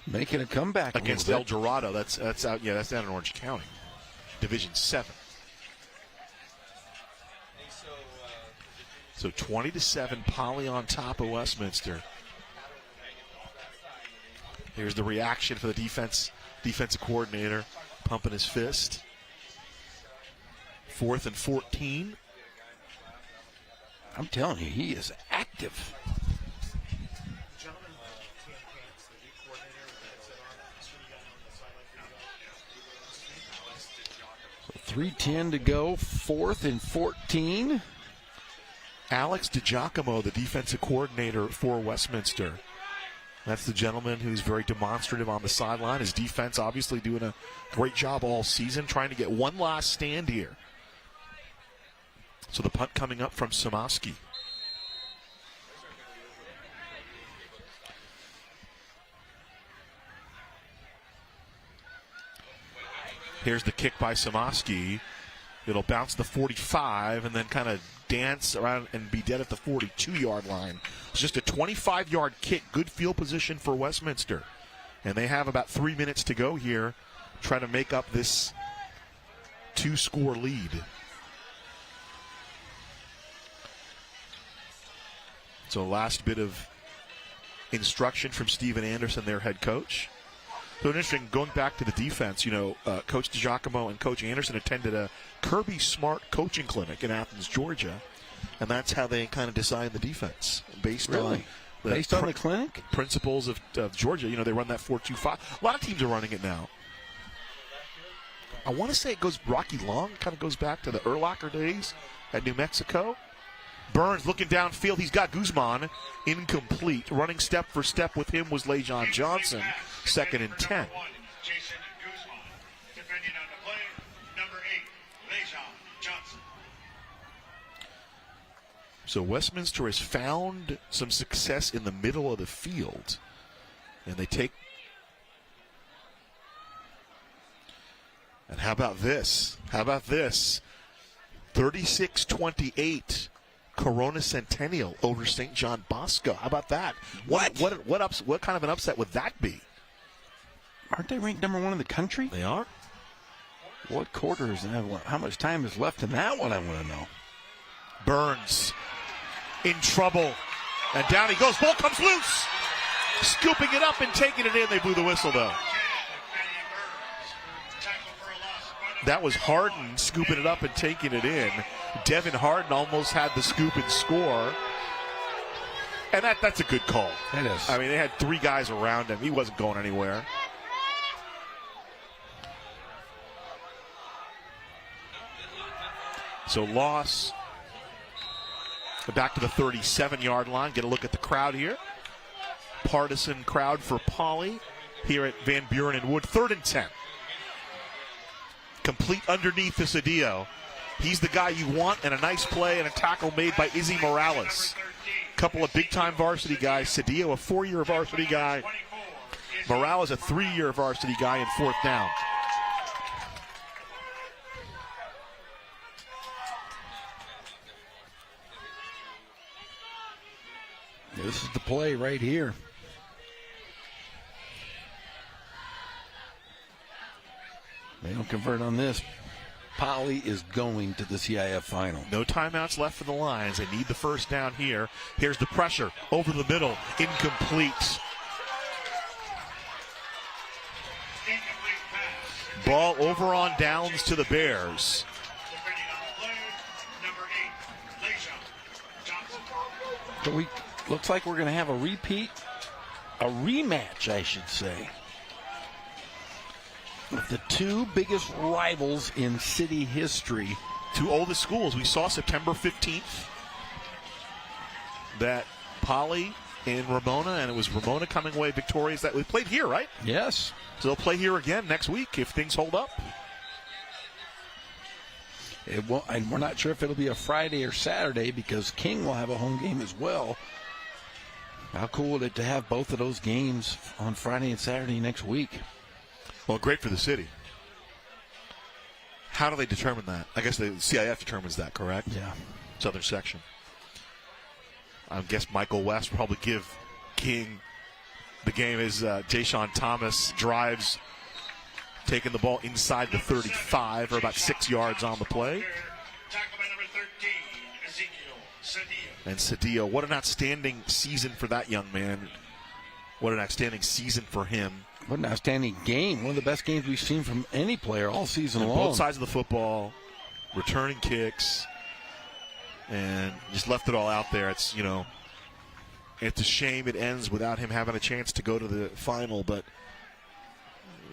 S2: Making a comeback
S4: against El Dorado. That's out. Yeah, that's down in Orange County, Division 7. So 20-7, Poly on top of Westminster. Here's the reaction for the defensive coordinator, pumping his fist. 4th and 14.
S2: I'm telling you, he is active. So 3:10 to go, 4th and 14.
S4: Alex DiGiacomo, the defensive coordinator for Westminster. That's the gentleman who's very demonstrative on the sideline. His defense obviously doing a great job all season, trying to get one last stand here. So the punt coming up from Samaski. Here's the kick by Samaski. It'll bounce the 45 and then kind of dance around and be dead at the 42-yard line. It's just a 25-yard kick. Good field position for Westminster. And they have about 3 minutes to go here, trying to make up this 2-score lead. So last bit of instruction from Steven Anderson, their head coach. So interesting, going back to the defense, Coach DiGiacomo and Coach Anderson attended a Kirby Smart coaching clinic in Athens, Georgia, and that's how they kind of design the defense based on the
S2: clinic
S4: principles of Georgia. They run that 4-2-5. A lot of teams are running it now. I want to say it goes Rocky Long, kind of goes back to the Urlacher days at New Mexico. Burns looking downfield. He's got Guzman. Incomplete. Running step for step with him was LeJon Johnson. 2nd and 10.
S3: Jason Guzman. Defending on the play, number 8, LeJon Johnson.
S4: So Westminster has found some success in the middle of the field. And they take. And how about this? 36-28. Corona Centennial over St. John Bosco. How about that? What kind of an upset would that be?
S2: Aren't they ranked number 1 in the country?
S4: They are.
S2: What quarter is that one? How much time is left in that one? I want to know.
S4: Burns in trouble. And down he goes. Ball comes loose. Scooping it up and taking it in. They blew the whistle, though. That was Harden scooping it up and taking it in. Devin Harden almost had the scoop and score. And that's a good call.
S2: It is.
S4: I mean, they had 3 guys around him. He wasn't going anywhere. So loss back to the 37-yard line. Get a look at the crowd here. Partisan crowd for Poly here at Van Buren and Wood. 3rd and 10. Complete underneath to Cedillo. He's the guy you want, and a nice play and a tackle made by Izzy Morales. Couple of big-time varsity guys. Cedillo, a 4-year varsity guy. Morales, a 3-year varsity guy in 4th down.
S2: This is the play right here. They don't convert on this. Poly is going to the CIF final.
S4: No timeouts left for the Lions. They need the first down here. Here's the pressure over the middle. Incomplete. Ball over on downs to the Bears.
S2: So looks like we're going to have a rematch, I should say, of the two biggest rivals in city history.
S4: Two oldest schools. We saw September 15th that Poly and Ramona, and it was Ramona coming away victorious. That we played here, right?
S2: Yes.
S4: So they'll play here again next week if things hold up.
S2: It won't, and we're not sure if it'll be a Friday or Saturday because King will have a home game as well. How cool would it to have both of those games on Friday and Saturday next week?
S4: Well, great for the city. How do they determine that? I guess the CIF determines that, correct?
S2: Yeah.
S4: Southern section. I guess Michael West will probably give King the game as Jayshon Thomas drives, taking the ball inside the 35, or about 6 yards on the play.
S3: Tackle by number 13, Ezekiel Cedillo.
S4: And Cedillo, what an outstanding season for that young man. What an outstanding season for him.
S2: What an outstanding game. One of the best games we've seen from any player all season long.
S4: Both sides of the football, returning kicks, and just left it all out there. It's, it's a shame it ends without him having a chance to go to the final, but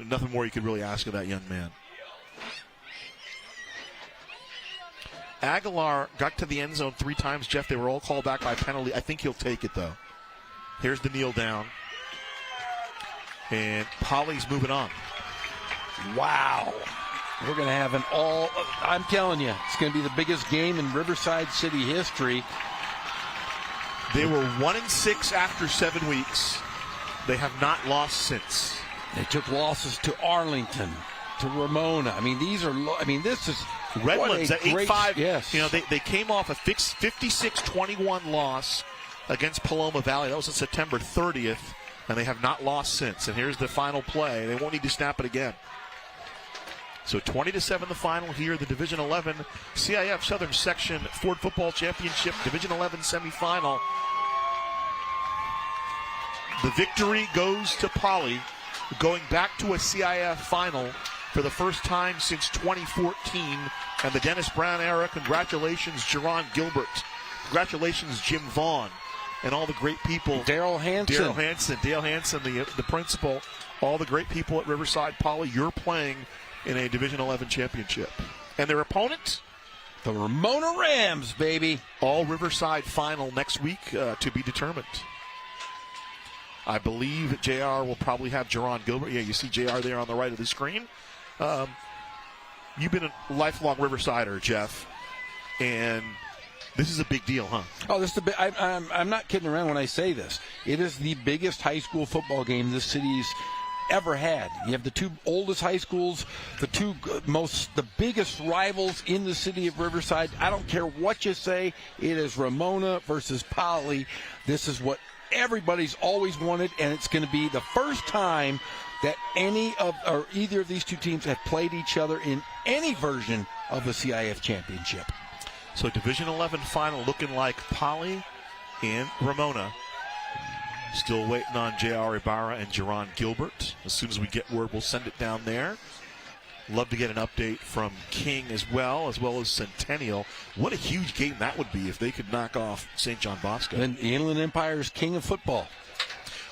S4: nothing more you could really ask of that young man. Aguilar got to the end zone 3 times, Jeff. They were all called back by penalty. I think he'll take it, though. Here's the kneel down. And Poly's moving on.
S2: Wow. We're going to have I'm telling you, it's going to be the biggest game in Riverside City history.
S4: They were 1-6 after 7 weeks. They have not lost since.
S2: They took losses to Arlington, to Ramona. This is
S4: Redlands at 8-5.
S2: Yes.
S4: They came off a 56-21 loss against Paloma Valley. That was on September 30th, and they have not lost since. And here's the final play. They won't need to snap it again. So 20-7 the final here, the Division 11 CIF Southern Section Ford Football Championship Division 11 semifinal. The victory goes to Poly, going back to a CIF final for the first time since 2014. And the Dennis Brown era, congratulations, Jerron Gilbert. Congratulations, Jim Vaughn. And all the great people.
S2: Dale Hansen,
S4: the principal. All the great people at Riverside Poly. You're playing in a Division 11 championship. And their opponent?
S2: The Ramona Rams, baby.
S4: All Riverside final next week to be determined. I believe JR will probably have Jerron Gilbert. Yeah, you see JR there on the right of the screen. You've been a lifelong Riversider, Jeff. And this is a big deal, huh?
S2: Oh, this is I'm not kidding around when I say this. It is the biggest high school football game this city's ever had. You have the two oldest high schools, the biggest rivals in the city of Riverside. I don't care what you say. It is Ramona versus Poly. This is what everybody's always wanted, and it's going to be the first time that either of these two teams have played each other in any version of the CIF championship.
S4: So Division 11 final looking like Poly and Ramona. Still waiting on J.R. Ibarra and Jerron Gilbert. As soon as we get word, we'll send it down there. Love to get an update from King as well as Centennial. What a huge game that would be if they could knock off St. John Bosco.
S2: And the Inland Empire is king of football.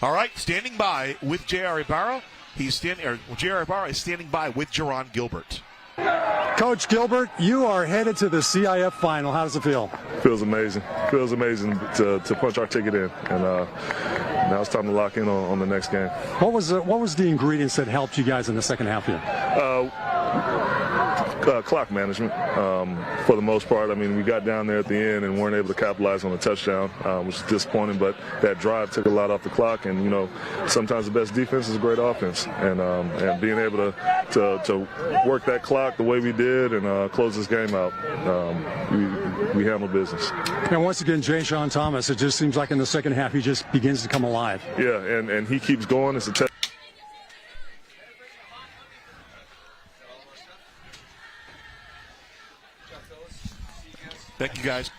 S4: All right, standing by with J.R. Ibarra. J.R. Ibarra is standing by with Jerron Gilbert.
S5: Coach Gilbert, you are headed to the CIF final. How does it feel?
S6: Feels amazing. Feels amazing to punch our ticket in, and now it's time to lock in on the next game.
S5: What was the ingredients that helped you guys in the second half here?
S6: Clock management, for the most part. I mean, we got down there at the end and weren't able to capitalize on the touchdown, which is disappointing, but that drive took a lot off the clock, and, you know, sometimes the best defense is a great offense, and being able to work that clock the way we did and close this game out, we handled business.
S5: And once again, Jay-Sean Thomas, it just seems like in the second half he just begins to come alive.
S6: Yeah, and he keeps going. It's a test.
S4: Thank you, guys.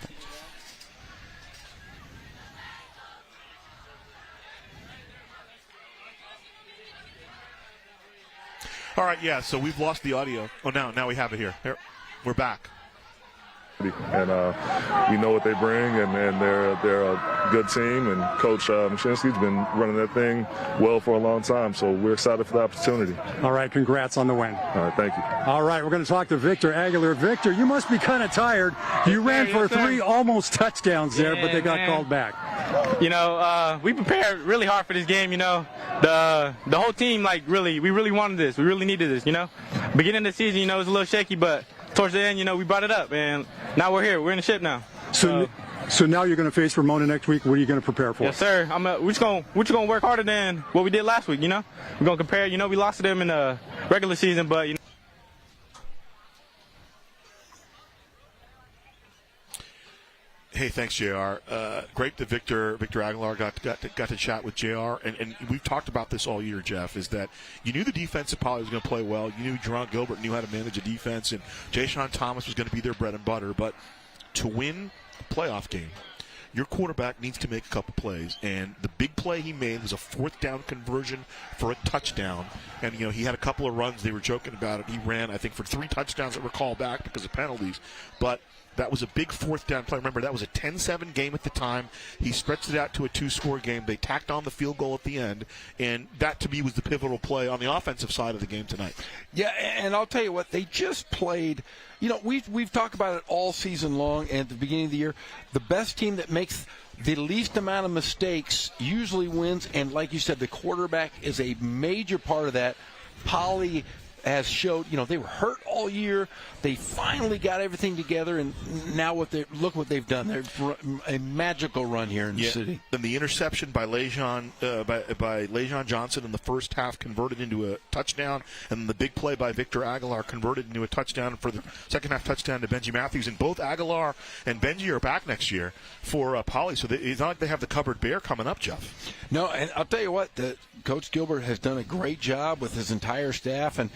S4: All right, yeah, so we've lost the audio. Oh, now we have it here. Here, we're back.
S6: And we know what they bring, and they're a good team. And Coach Mashinsky's been running that thing well for a long time, so we're excited for the opportunity.
S5: All right, congrats on the win.
S6: All right, thank you.
S5: All right, we're going to talk to Victor Aguilar. Victor, you must be kind of tired. You ran for 3 almost touchdowns there, but they got called back.
S16: You know, we prepared really hard for this game. You know, the whole team, we really wanted this. We really needed this. You know, beginning of the season, you know, it was a little shaky, but towards the end, you know, we brought it up, and now we're here. We're in the ship now.
S5: So now you're going to face Ramona next week. What are you going to prepare for?
S16: Yes, sir. We're just gonna work harder than what we did last week. You know, we're gonna compare. You know, we lost to them in the regular season, but you know.
S4: Hey, thanks, JR. Great that Victor Aguilar got to chat with JR. And we've talked about this all year, Jeff, is that you knew the defense at Poly was going to play well. You knew Jerron Gilbert knew how to manage a defense, and Jay-Sean Thomas was going to be their bread and butter. But to win a playoff game, your quarterback needs to make a couple plays. And the big play he made was a 4th down conversion for a touchdown. And, you know, he had a couple of runs. They were joking about it. He ran, I think, for 3 touchdowns that were called back because of penalties. But that was a big 4th down play. Remember, that was a 10-7 game at the time. He stretched it out to a 2-score game. They tacked on the field goal at the end, and that, to me, was the pivotal play on the offensive side of the game tonight.
S2: Yeah, and I'll tell you what, they just played. You know, we've talked about it all season long, and at the beginning of the year, the best team that makes the least amount of mistakes usually wins, and like you said, the quarterback is a major part of that. Poly has showed, you know, they were hurt all year. They finally got everything together, and now look what they've done. They're a magical run here in the city.
S4: Then the interception by Lejon Johnson in the first half converted into a touchdown, and then the big play by Victor Aguilar converted into a touchdown for the second half touchdown to Benji Matthews. And both Aguilar and Benji are back next year for Poly, so it's not like they have the covered bear coming up, Jeff.
S2: No, and I'll tell you what, Coach Gilbert has done a great job with his entire staff, and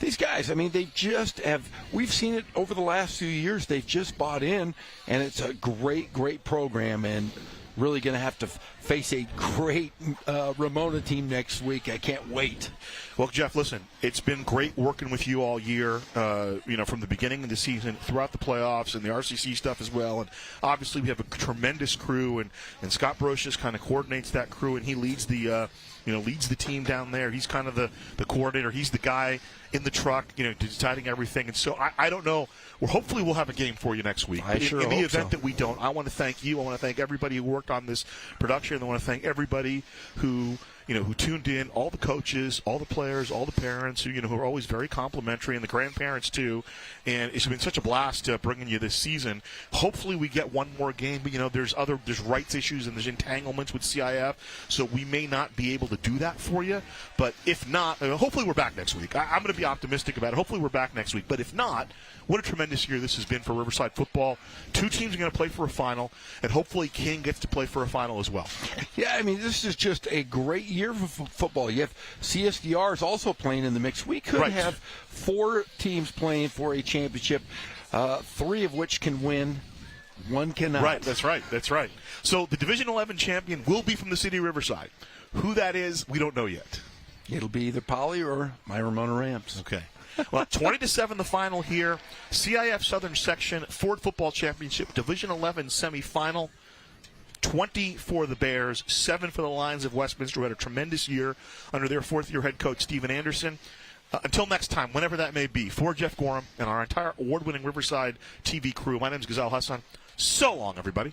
S2: these guys, I mean, they just have, we've seen it over the last few years, they've just bought in, and it's a great, great program, and really going to have to face a great Ramona team next week. I can't wait.
S4: Well, Jeff, listen, it's been great working with you all year, you know, from the beginning of the season throughout the playoffs and the RCC stuff as well. And obviously we have a tremendous crew, and Scott Brocious kind of coordinates that crew, and he leads the leads the team down there. He's kind of the coordinator. He's the guy in the truck, you know, deciding everything. And so I don't know. Well, hopefully we'll have a game for you next week.
S2: I sure
S4: in the
S2: hope
S4: event
S2: so.
S4: that we don't, I want to thank you. I want to thank everybody who worked on this production. I want to thank everybody who tuned in, all the coaches, all the players, all the parents, who are always very complimentary, and the grandparents too. And it's been such a blast bringing you this season. Hopefully we get one more game, but there's rights issues and there's entanglements with CIF, so we may not be able to do that for you. But if not, hopefully we're back next week. I'm going to be optimistic about it. Hopefully we're back next week. But if not, what a tremendous year this has been for Riverside football. 2 teams are going to play for a final, and hopefully King gets to play for a final as well.
S2: Yeah, I mean, this is just a great year for football. You have CSDR is also playing in the mix. We could have 4 teams playing for a championship, 3 of which can win. 1 cannot.
S4: Right, that's right. So the Division 11 champion will be from the city of Riverside. Who that is, we don't know yet.
S2: It'll be either Poly or my Ramona Rams.
S4: Okay. Well, 20-7 the final here. CIF Southern Section Ford Football Championship Division 11 semifinal. 20 for the Bears, 7 for the Lions of Westminster, who had a tremendous year under their 4th-year head coach, Steven Anderson. Until next time, whenever that may be, for Jeff Gorham and our entire award-winning Riverside TV crew, my name is Ghazal Hassan. So long, everybody.